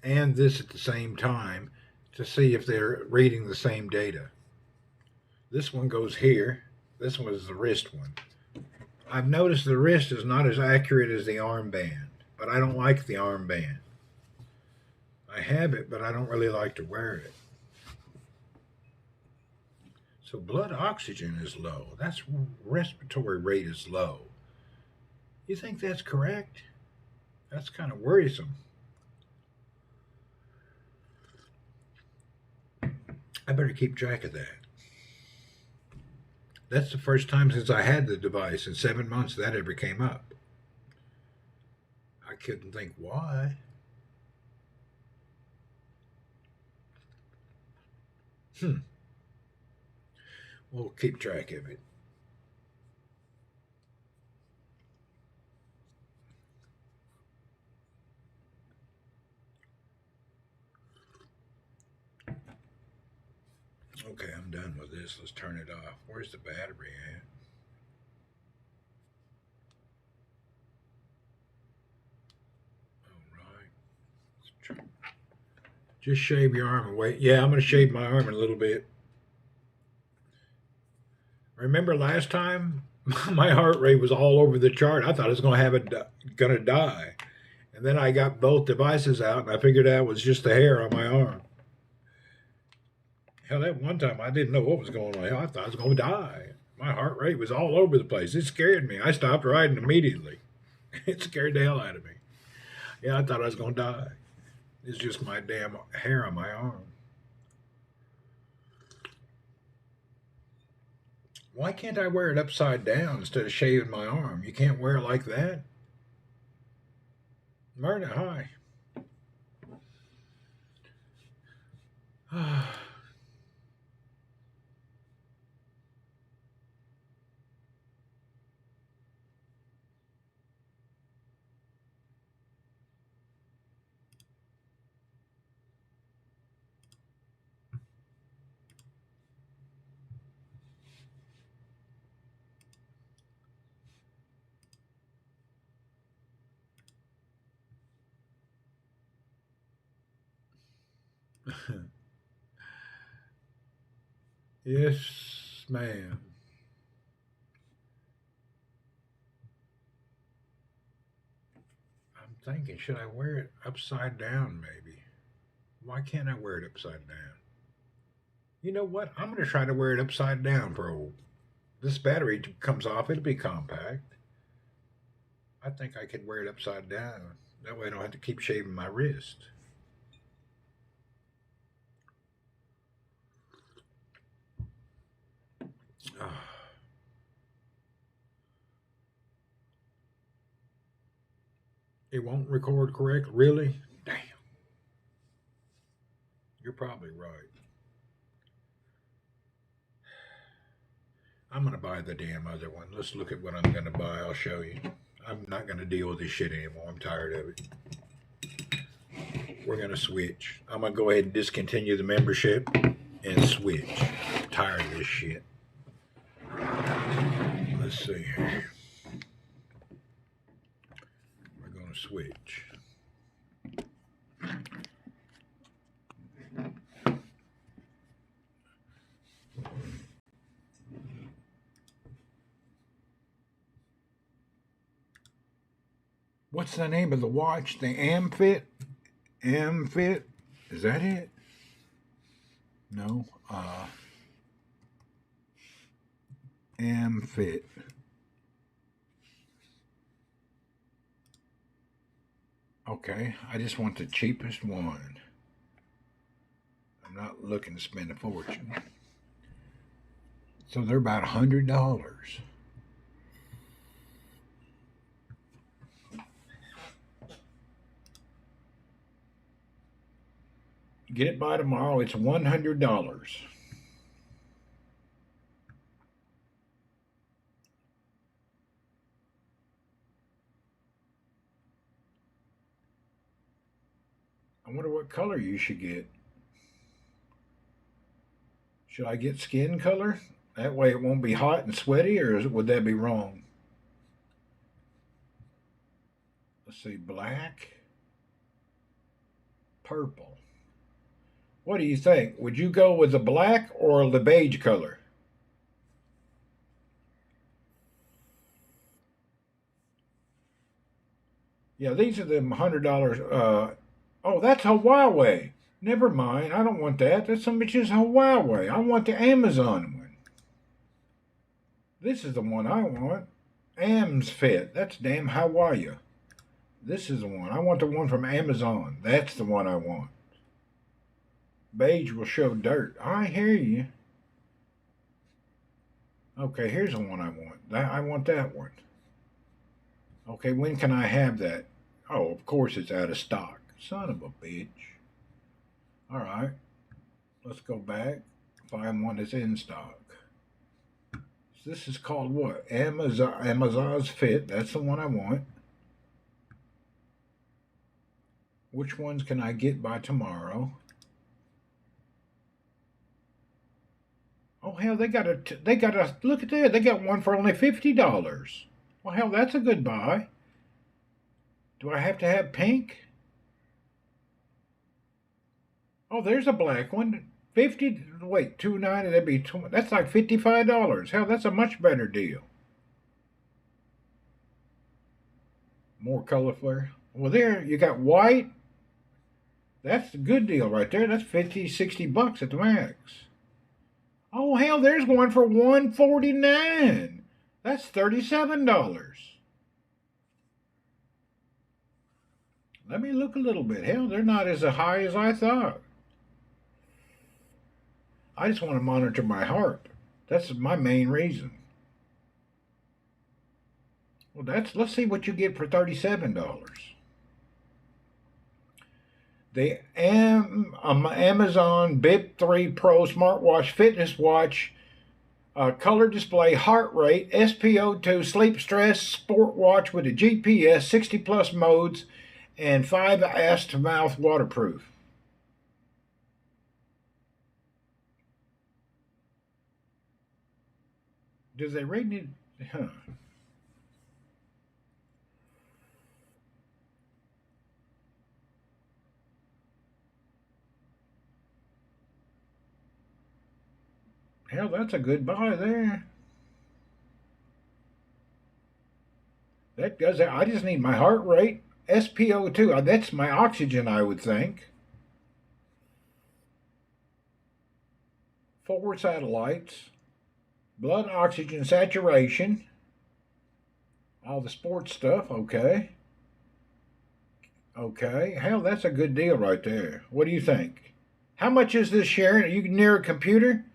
and this at the same time to see if they're reading the same data. This one goes here. This one is the wrist one. I've noticed the wrist is not as accurate as the armband, but I don't like the armband. I have it, but I don't really like to wear it. So blood oxygen is low. That's respiratory rate is low. You think that's correct? That's kind of worrisome. I better keep track of that. That's the first time since I had the device in 7 months that ever came up. I couldn't think why. We'll keep track of it. Okay, I'm done with this. Let's turn it off. Where's the battery at? All right. Just shave your arm and wait. Yeah, I'm going to shave my arm in a little bit. Remember last time? My heart rate was all over the chart. I thought I was going to die. And then I got both devices out and I figured out it was just the hair on my arm. Hell, that one time I didn't know what was going on. I thought I was going to die. My heart rate was all over the place. It scared me. I stopped riding immediately. It scared the hell out of me. Yeah, I thought I was going to die. It's just my damn hair on my arm. Why can't I wear it upside down instead of shaving my arm? You can't wear it like that? Myrna, hi. Yes, ma'am. I'm thinking, should I wear it upside down maybe? Why can't I wear it upside down? You know what? I'm going to try to wear it upside down, bro. This battery comes off, it'll be compact. I think I could wear it upside down. That way I don't have to keep shaving my wrist. Ah, it won't record correct? Really? Damn. You're probably right. I'm going to buy the damn other one. Let's look at what I'm going to buy. I'll show you. I'm not going to deal with this shit anymore. I'm tired of it. We're going to switch. I'm going to go ahead and discontinue the membership and switch. I'm tired of this shit. Let's see here. We're going to switch. What's the name of the watch? The Amfit? Amfit? Is that it? No. Amfit. Okay, I just want the cheapest one. I'm not looking to spend a fortune. So they're about $100. Get it by tomorrow. It's $100. I wonder what color you should get. Should I get skin color? That way it won't be hot and sweaty, or would that be wrong? Let's see, black, purple. What do you think? Would you go with the black or the beige color? Yeah, these are the $100. Oh, that's Huawei. Never mind. I don't want that. That's some bitch's Huawei. I want the Amazon one. This is the one I want. Amsfit. That's damn Hawaii. This is the one. I want the one from Amazon. That's the one I want. Beige will show dirt. I hear you. Okay, here's the one I want. I want that one. Okay, when can I have that? Oh, of course it's out of stock. Son of a bitch. All right. Let's go back. Find one that's in stock. So this is called what? Amazon's Fit. That's the one I want. Which ones can I get by tomorrow? Oh hell, they got a look at that. They got one for only $50. Well hell, that's a good buy. Do I have to have pink? Oh, there's a black one. 50. Wait, 290. That'd be that's like $55. Hell, that's a much better deal. More colorful. Well, there you got white. That's a good deal right there. That's 50, $60 at the max. Oh hell, there's one for $149. That's $37. Let me look a little bit. Hell, they're not as high as I thought. I just want to monitor my heart. That's my main reason. Well, let's see what you get for $37. The Amazon Bip 3 Pro smartwatch fitness watch, color display, heart rate, SpO2, sleep stress, sport watch with a GPS, 60 plus modes, and 5 ass to mouth waterproof. Does they rate it? Huh. Hell, that's a good buy there. That does it. I just need my heart rate. SpO2. That's my oxygen, I would think. 4 satellites. Blood oxygen saturation. All the sports stuff. Okay. Okay. Hell, that's a good deal right there. What do you think? How much is this, Sharon? Are you near a computer?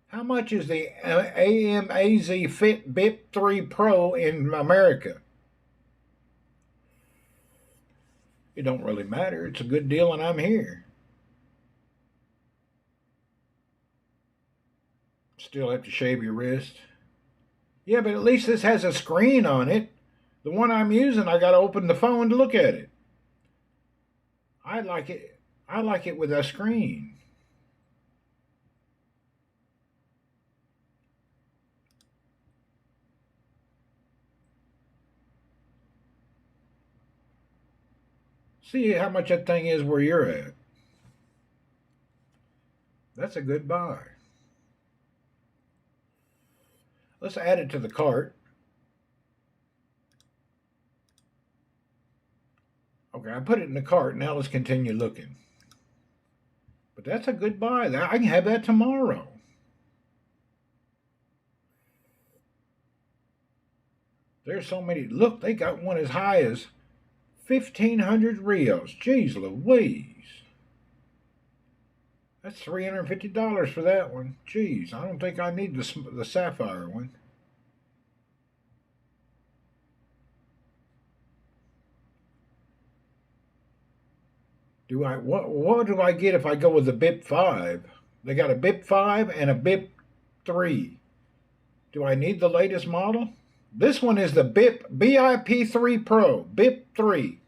How much is the AMAZ Fit BIP 3 Pro in America? It don't really matter. It's a good deal and I'm here. Still have to shave your wrist. Yeah, but at least this has a screen on it. The one I'm using, I got to open the phone to look at it. I like it with a screen. See how much that thing is where you're at. That's a good buy. Let's add it to the cart. Okay, I put it in the cart. Now let's continue looking. But that's a good buy. I can have that tomorrow. There's so many. Look, they got one as high as 1,500 Rios. Jeez Louise. That's $350 for that one. Jeez, I don't think I need the sapphire one. What do I get if I go with the BIP 5? They got a BIP 5 and a BIP 3. Do I need the latest model? This one is the BIP 3 Pro, BIP 3.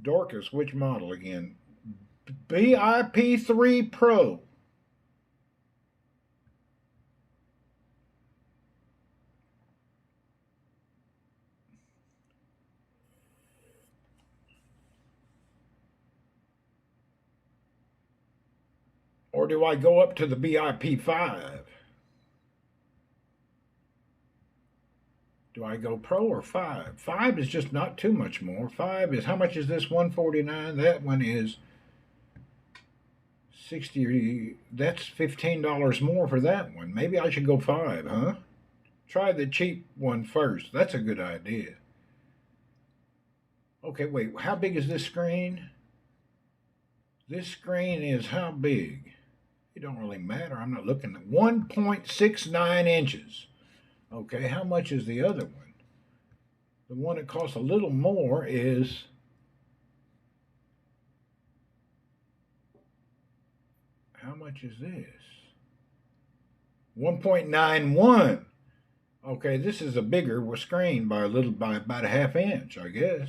Dorcas, which model again? BIP 3 Pro. Or do I go up to the BIP 5? Do I go Pro or 5? 5 is just not too much more. 5 is, how much is this? $149. That one is 60. That's $15 more for that one. Maybe I should go 5, huh? Try the cheap one first. That's a good idea. Okay, wait. How big is this screen? This screen is how big? It don't really matter. I'm not looking at 1.69 inches. Okay, how much is the other one? The one that costs a little more is how much is this? 1.91. Okay, this is a bigger screen by about a half inch, I guess.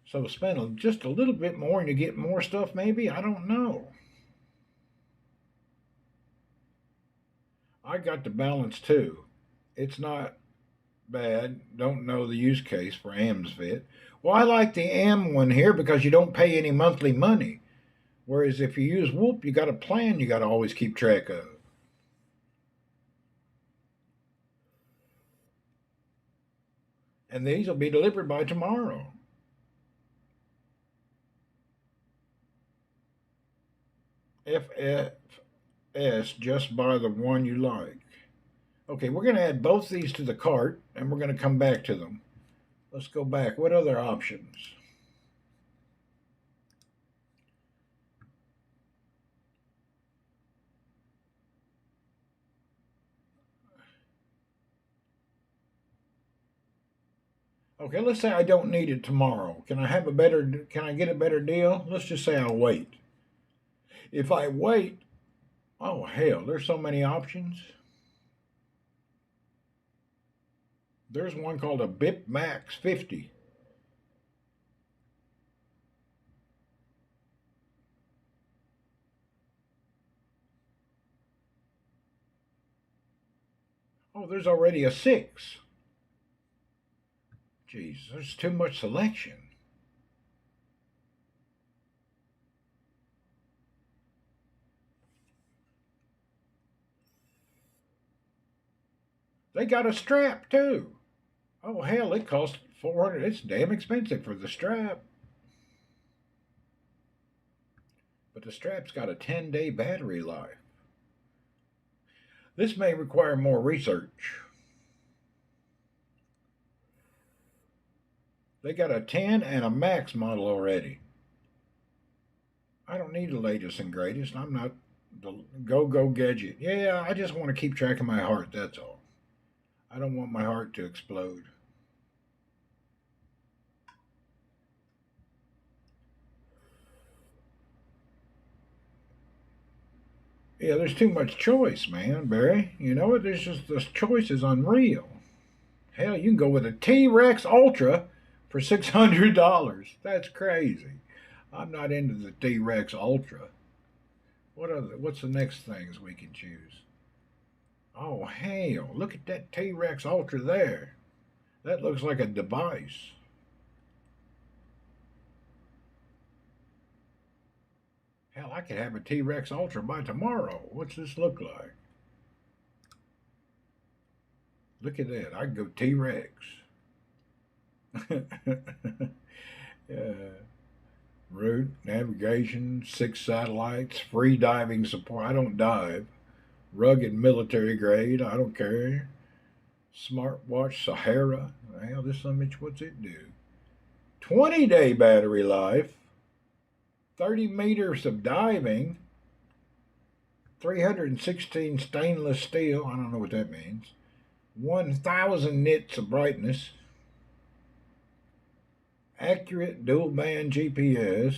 So spend just a little bit more and you get more stuff maybe? I don't know. I got the balance too. It's not bad. Don't know the use case for AMSFit. Well, I like the AM one here because you don't pay any monthly money. Whereas if you use Whoop, you got a plan you got to always keep track of. And these will be delivered by tomorrow. FFS, just buy the one you like. Okay, we're going to add both these to the cart, and we're going to come back to them. Let's go back. What other options? Okay, let's say I don't need it tomorrow. Can I get a better deal? Let's just say I'll wait. If I wait, oh hell, there's so many options. There's one called a BIP Max 50. Oh, there's already a 6. Jeez, there's too much selection. They got a strap too. Oh hell, it costs 400. It's damn expensive for the strap. But the strap's got a 10-day battery life. This may require more research. They got a 10 and a max model already. I don't need the latest and greatest. I'm not the go-go gadget. Yeah, I just want to keep track of my heart, that's all. I don't want my heart to explode. Yeah, there's too much choice, man, Barry. You know what? There's just this choice is unreal. Hell, you can go with a T-Rex Ultra for $600. That's crazy. I'm not into the T-Rex Ultra. What's the next things we can choose? Oh hell, look at that T-Rex Ultra there. That looks like a device. Hell, I could have a T-Rex Ultra by tomorrow. What's this look like? Look at that. I can go T-Rex. Route, navigation, 6 satellites, free diving support. I don't dive. Rugged military grade. I don't care. Smartwatch Sahara. Well, this image, what's it do? 20-day battery life. 30 meters of diving. 316 stainless steel. I don't know what that means. 1,000 nits of brightness. Accurate dual band GPS.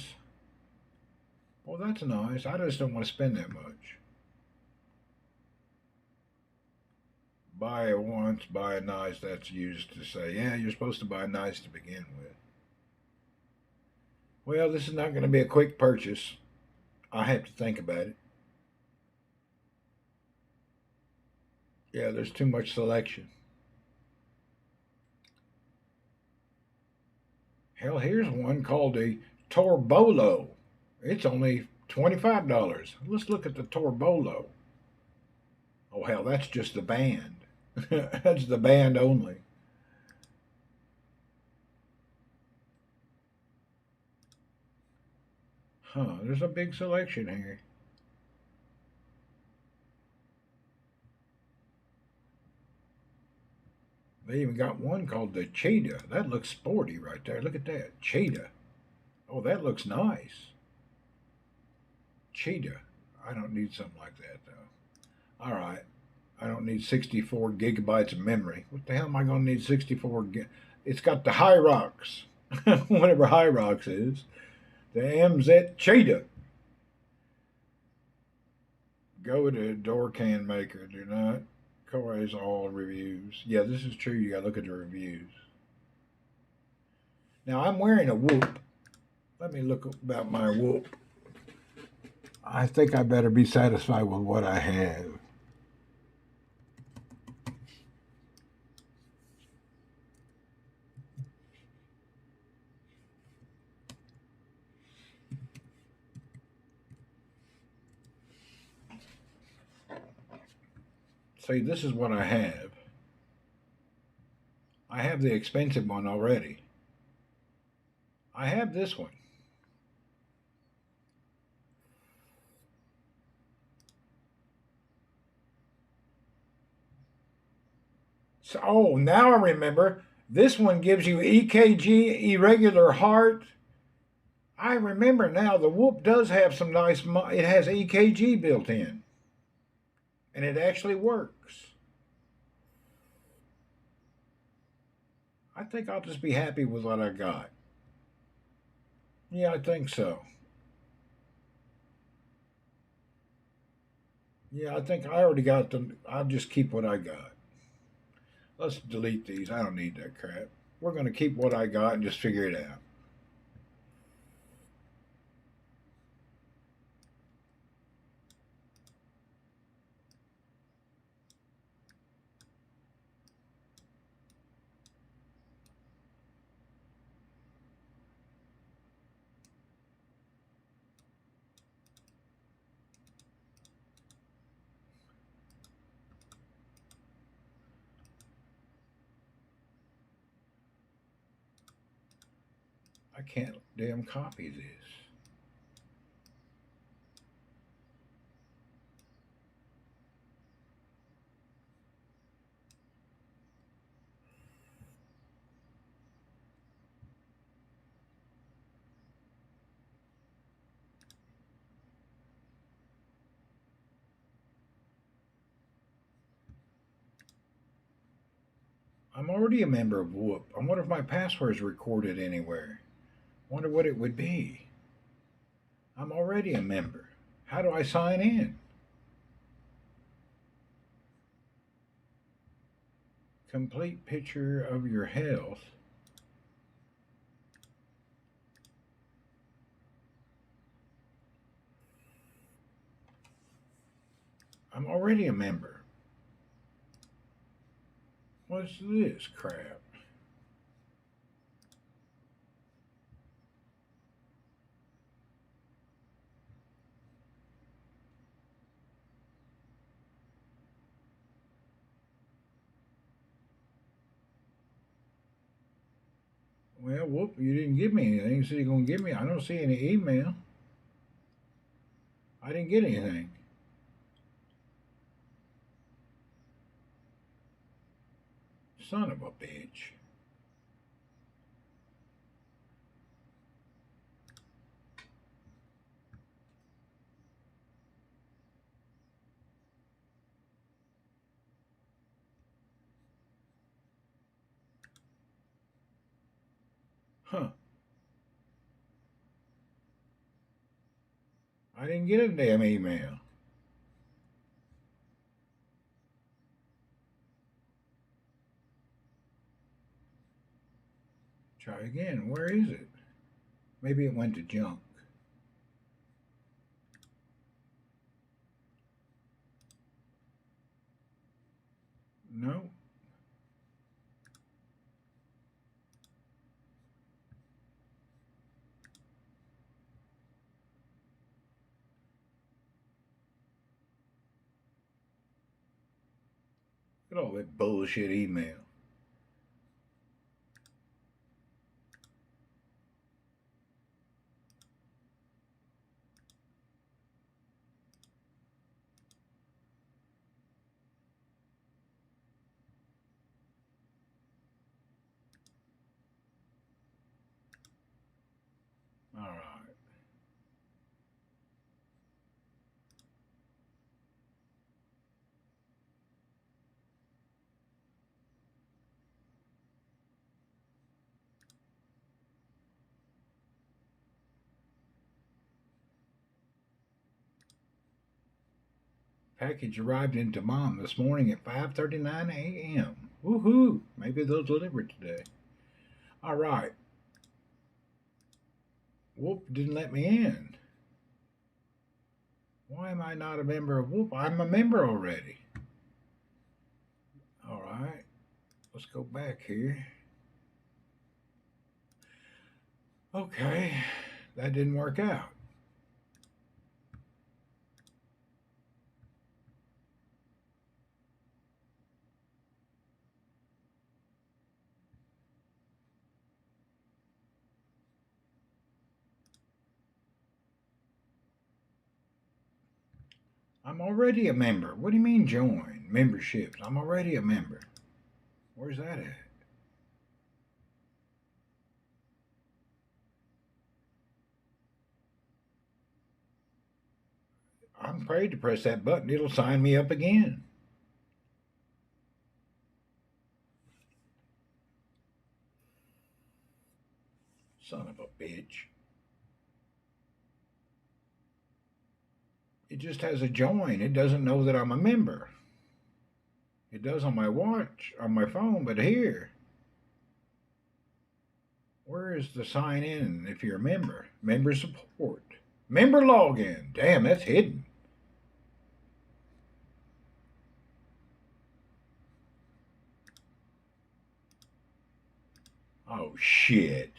Well, that's nice. I just don't want to spend that much. Buy it once, buy it nice. That's used to say, yeah, you're supposed to buy nice to begin with. Well, this is not going to be a quick purchase. I have to think about it. Yeah, there's too much selection. Hell, here's one called the Torbolo. It's only $25. Let's look at the Torbolo. Oh, hell, that's just the band. That's the band only. Huh, there's a big selection here. They even got one called the Cheetah. That looks sporty right there. Look at that. Cheetah. Oh, that looks nice. Cheetah. I don't need something like that, though. All right. I don't need 64 gigabytes of memory. What the hell am I going to need 64 It's got the Hyrox. Whatever Hyrox is. The MZ Cheetah. Go to door can maker. Do not cause all reviews. Yeah, this is true. You got to look at the reviews. Now, I'm wearing a whoop. Let me look about my whoop. I think I better be satisfied with what I have. See, this is what I have. I have the expensive one already. I have this one. So, oh, now I remember. This one gives you EKG, irregular heart. I remember now. The Whoop does have some nice. It has EKG built in, and it actually works. I think I'll just be happy with what I got. Yeah, I think so. Yeah, I think I already got them. I'll just keep what I got. Let's delete these. I don't need that crap. We're going to keep what I got and just figure it out. I can't damn copy this. I'm already a member of Whoop. I wonder if my password's recorded anywhere. Wonder what it would be. I'm already a member. How do I sign in? Complete picture of your health. I'm already a member. What's this crap? Well, Whoop, you didn't give me anything. You said you're going to give me. I don't see any email. I didn't get anything. Son of a bitch. Huh. I didn't get a damn email. Try again. Where is it? Maybe it went to junk. No. Look at all that bullshit email. All right. Package arrived into Mom this morning at 5:39 a.m. Woohoo! Maybe they'll deliver it today. All right. Whoop didn't let me in. Why am I not a member of Whoop? I'm a member already. All right. Let's go back here. Okay. That didn't work out. I'm already a member. What do you mean join? Memberships. I'm already a member. Where's that at? I'm afraid to press that button. It'll sign me up again. Son of a bitch. It just has a join. It doesn't know that I'm a member. It does on my watch, on my phone, but here. Where is the sign in if you're a member? Member support. Member login. Damn, that's hidden. Oh, shit.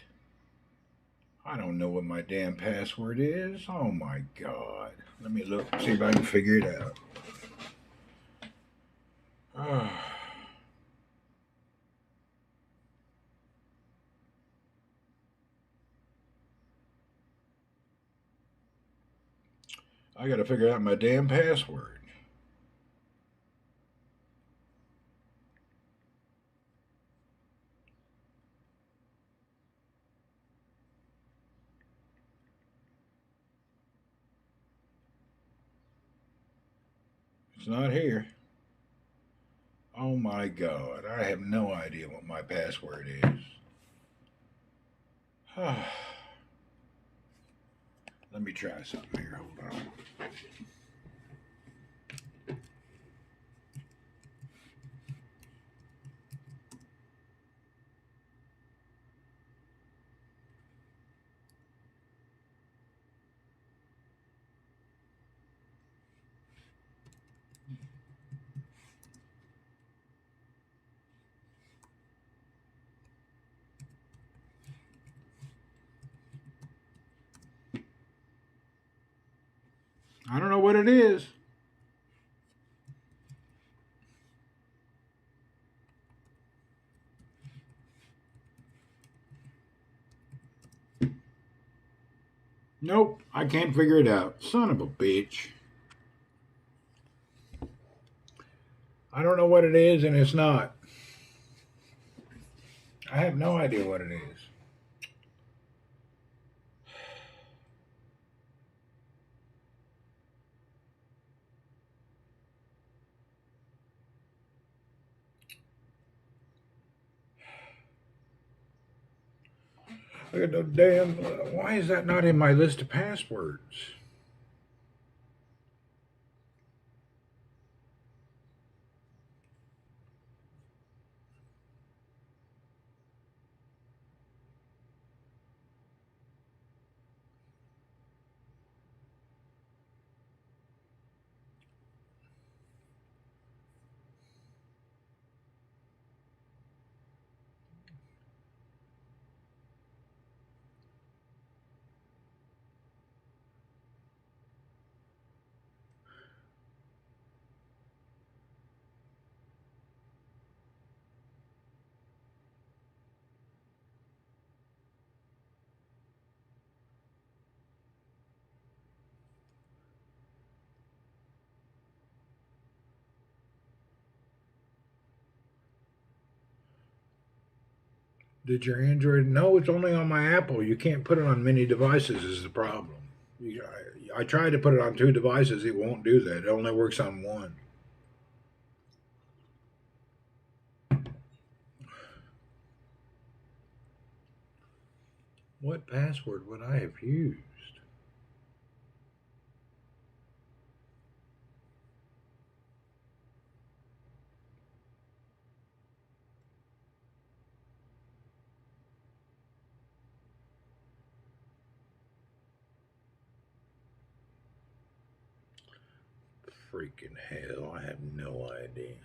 I don't know what my damn password is. Oh, my God. Let me look, see if I can figure it out. I gotta figure out my damn password. It's not here. Oh my God, I have no idea what my password is. Let me try something here. Hold on. I don't know what it is. Nope, I can't figure it out. Son of a bitch. I don't know what it is, and it's not. I have no idea what it is. Look at the damn. Why is that not in my list of passwords? Did your Android? No, it's only on my Apple. You can't put it on many devices is the problem. I tried to put it on 2 devices. It won't do that. It only works on 1. What password would I have used? Freaking hell, I have no idea.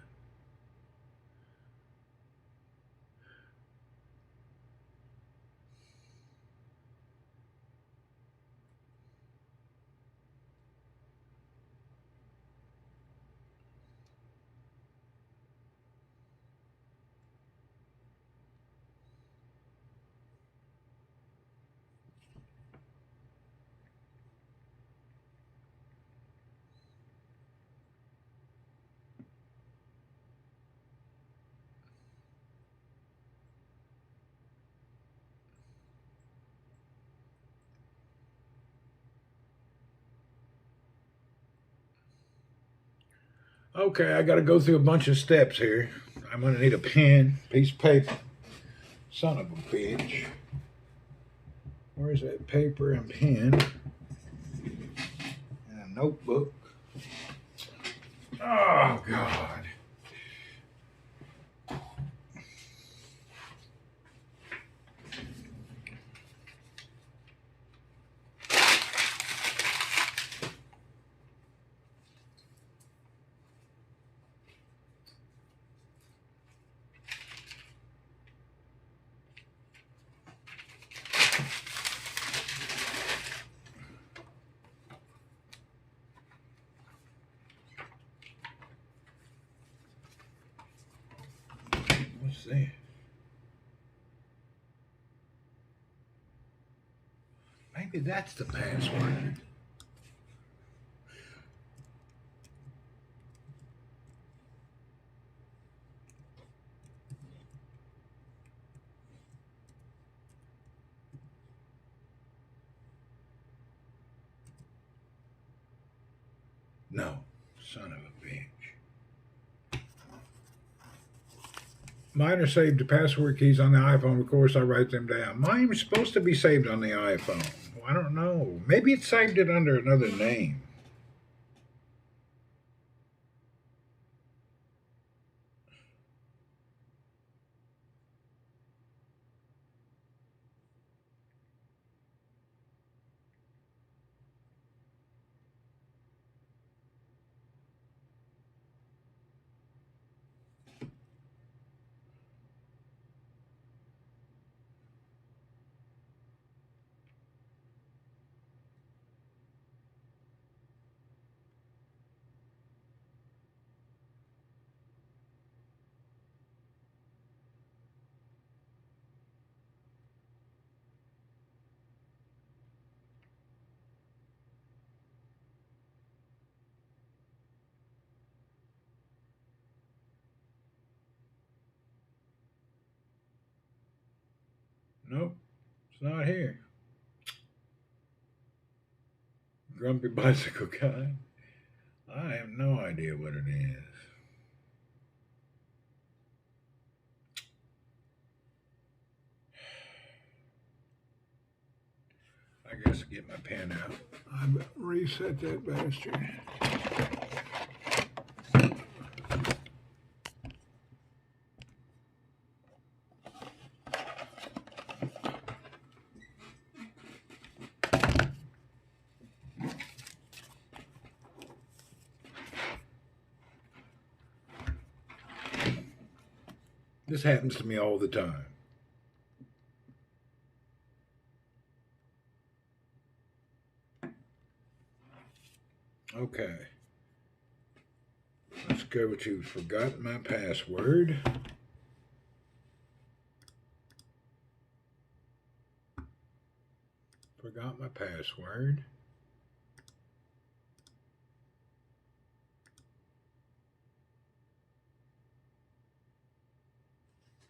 Okay, I got to go through a bunch of steps here. I'm going to need a pen, piece of paper. Son of a bitch. Where's that paper and pen? And a notebook. Oh, God. What's that? Maybe that's the password. No, son of a bitch. Mine are saved to password keys on the iPhone. Of course, I write them down. Mine was supposed to be saved on the iPhone. Well, I don't know. Maybe it saved it under another name. Nope, it's not here. Grumpy bicycle guy. I have no idea what it is. I guess get my pen out. I reset that bastard. This happens to me all the time. Okay. Let's go to forgot my password. Forgot my password.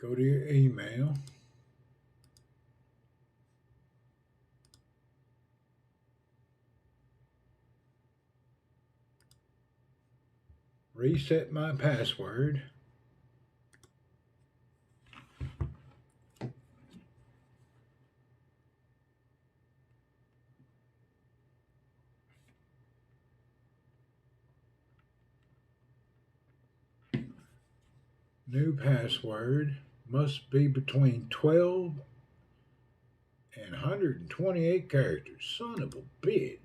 Go to your email. Reset my password. New password must be between 12 and 128 characters. Son of a bitch.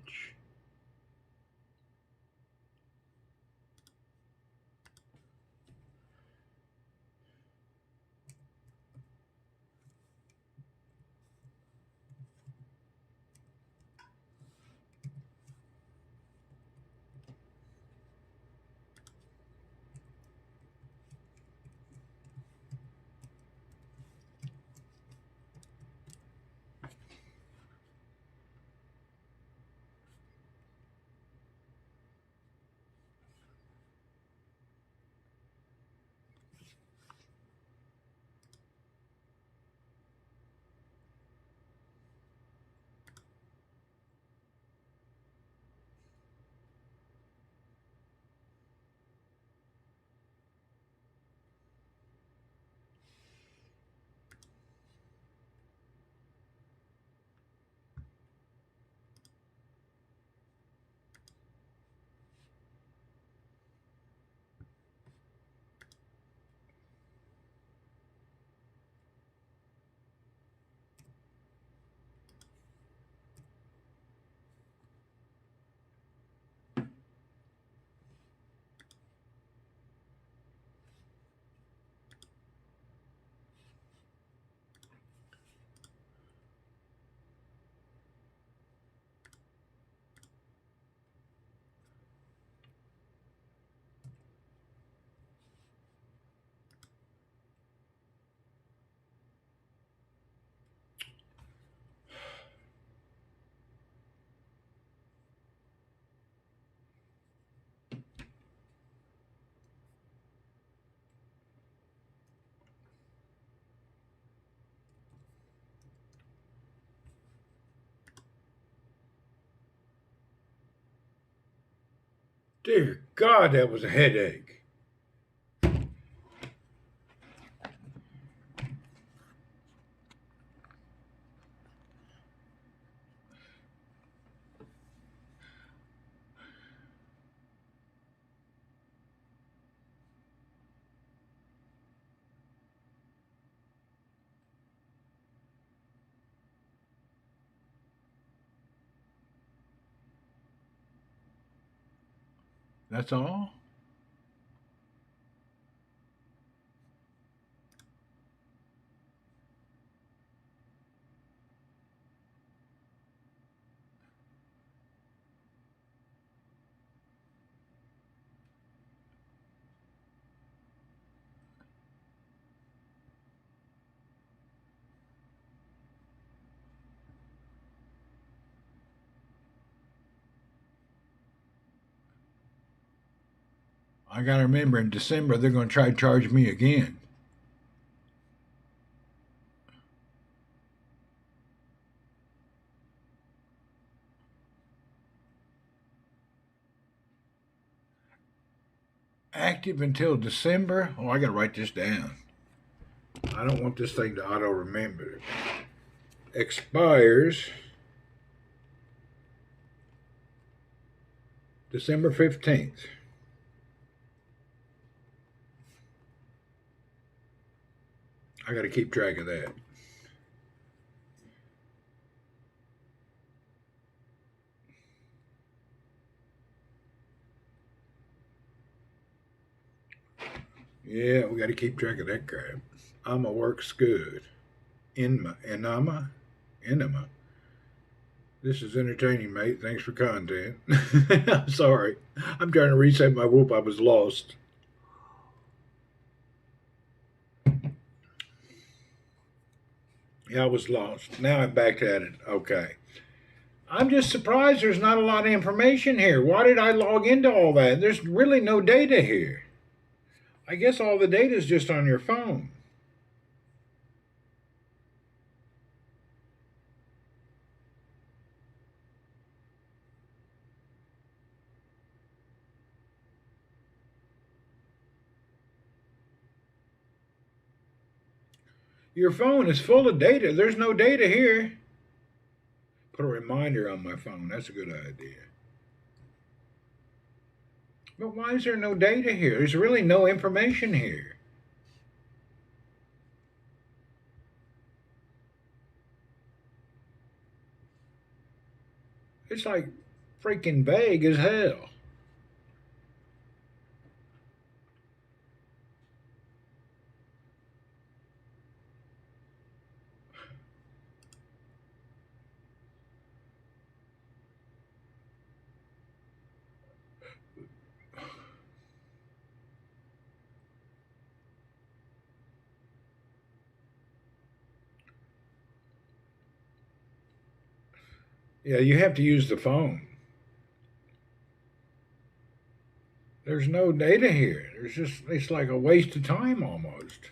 Dear God, that was a headache. That's all? I got to remember in December they're going to try to charge me again. Active until December? Oh, I got to write this down. I don't want this thing to auto-remember. Expires December 15th. I got to keep track of that. Yeah, we got to keep track of that crap. I'ma works good. Enema. This is entertaining, mate. Thanks for content. Sorry. I'm trying to reset my whoop. I was lost. Yeah, I was lost. Now I'm back at it. Okay. I'm just surprised there's not a lot of information here. Why did I log into all that? There's really no data here. I guess all the data is just on your phone. Your phone is full of data. There's no data here. Put a reminder on my phone. That's a good idea. But why is there no data here? There's really no information here. It's like freaking vague as hell. Yeah, you have to use the phone. There's no data here. It's like a waste of time almost.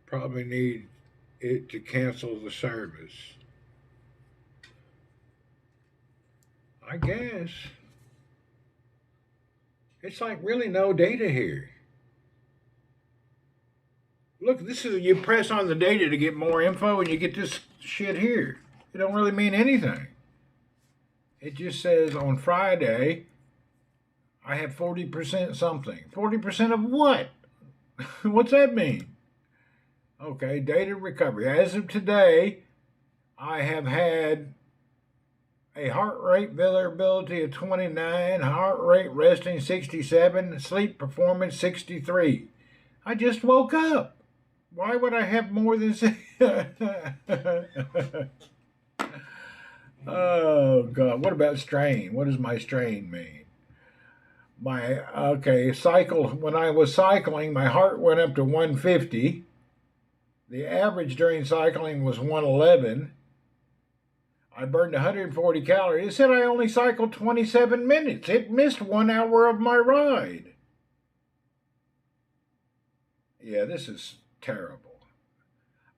Probably need it to cancel the service. I guess. It's like really no data here. Look, this is, you press on the data to get more info and you get this shit here. It don't really mean anything. It just says on Friday, I have 40% something. 40% of what? What's that mean? Okay, data recovery. As of today, I have had a heart rate variability of 29, heart rate resting 67, sleep performance 63. I just woke up. Why would I have more than Oh God, what about strain? What does my strain mean? Cycle. When I was cycling, my heart went up to 150. The average during cycling was 111. I burned 140 calories. It said I only cycled 27 minutes. It missed 1 hour of my ride. Yeah, this is terrible.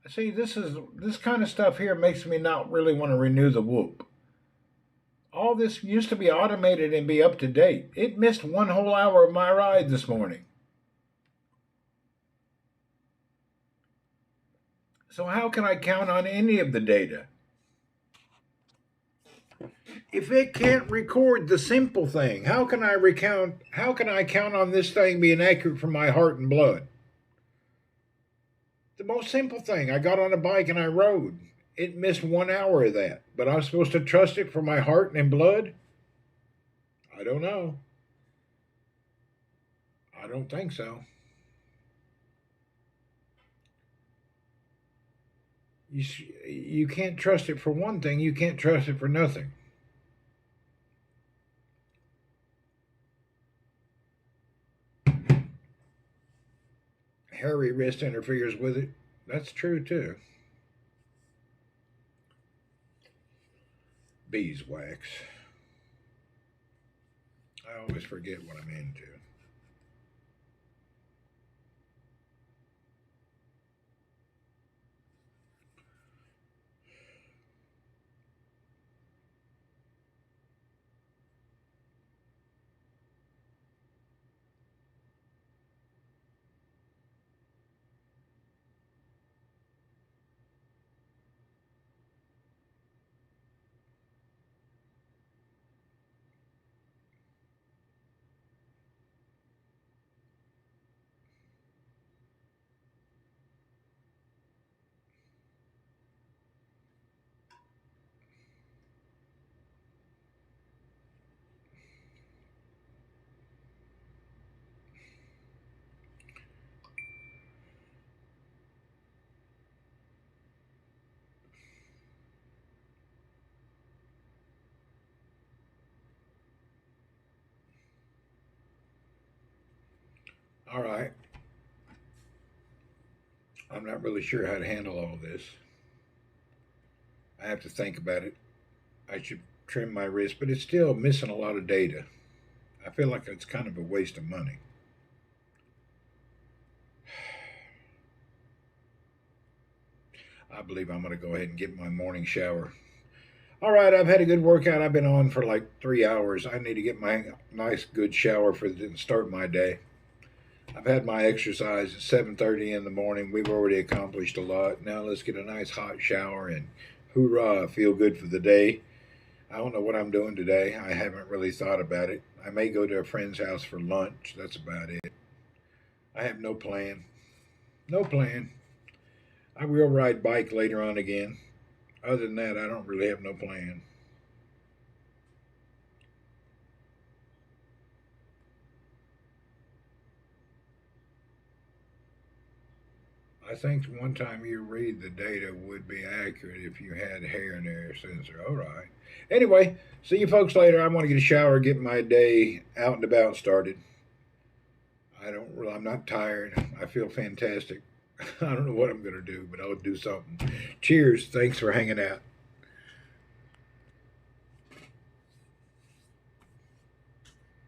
See, this kind of stuff here makes me not really want to renew the Whoop. All this used to be automated and be up to date. It missed 1 whole hour of my ride this morning. So how can I count on any of the data? If it can't record the simple thing, how can I count on this thing being accurate for my heart and blood? The most simple thing, I got on a bike and I rode. It missed 1 hour of that, but I'm supposed to trust it for my heart and blood? I don't know. I don't think so. You can't trust it for one thing, you can't trust it for nothing. Hairy wrist interferes with it. That's true too. Beeswax. I always forget what I'm into. All right. I'm not really sure how to handle all this. I have to think about it. I should trim my wrist, but it's still missing a lot of data. I feel like it's kind of a waste of money. I believe I'm going to go ahead and get my morning shower. All right, I've had a good workout. I've been on for like 3 hours. I need to get my nice good shower for the start my day. I've had my exercise at 7:30 in the morning. We've already accomplished a lot. Now let's get a nice hot shower and hoorah, feel good for the day. I don't know what I'm doing today. I haven't really thought about it. I may go to a friend's house for lunch. That's about it. I have no plan. No plan. I will ride bike later on again. Other than that, I don't really have no plan. I think one time you read the data would be accurate if you had hair and air sensor. All right. Anyway, see you folks later. I want to get a shower, get my day out and about started. I'm not tired. I feel fantastic. I don't know what I'm going to do, but I'll do something. Cheers. Thanks for hanging out.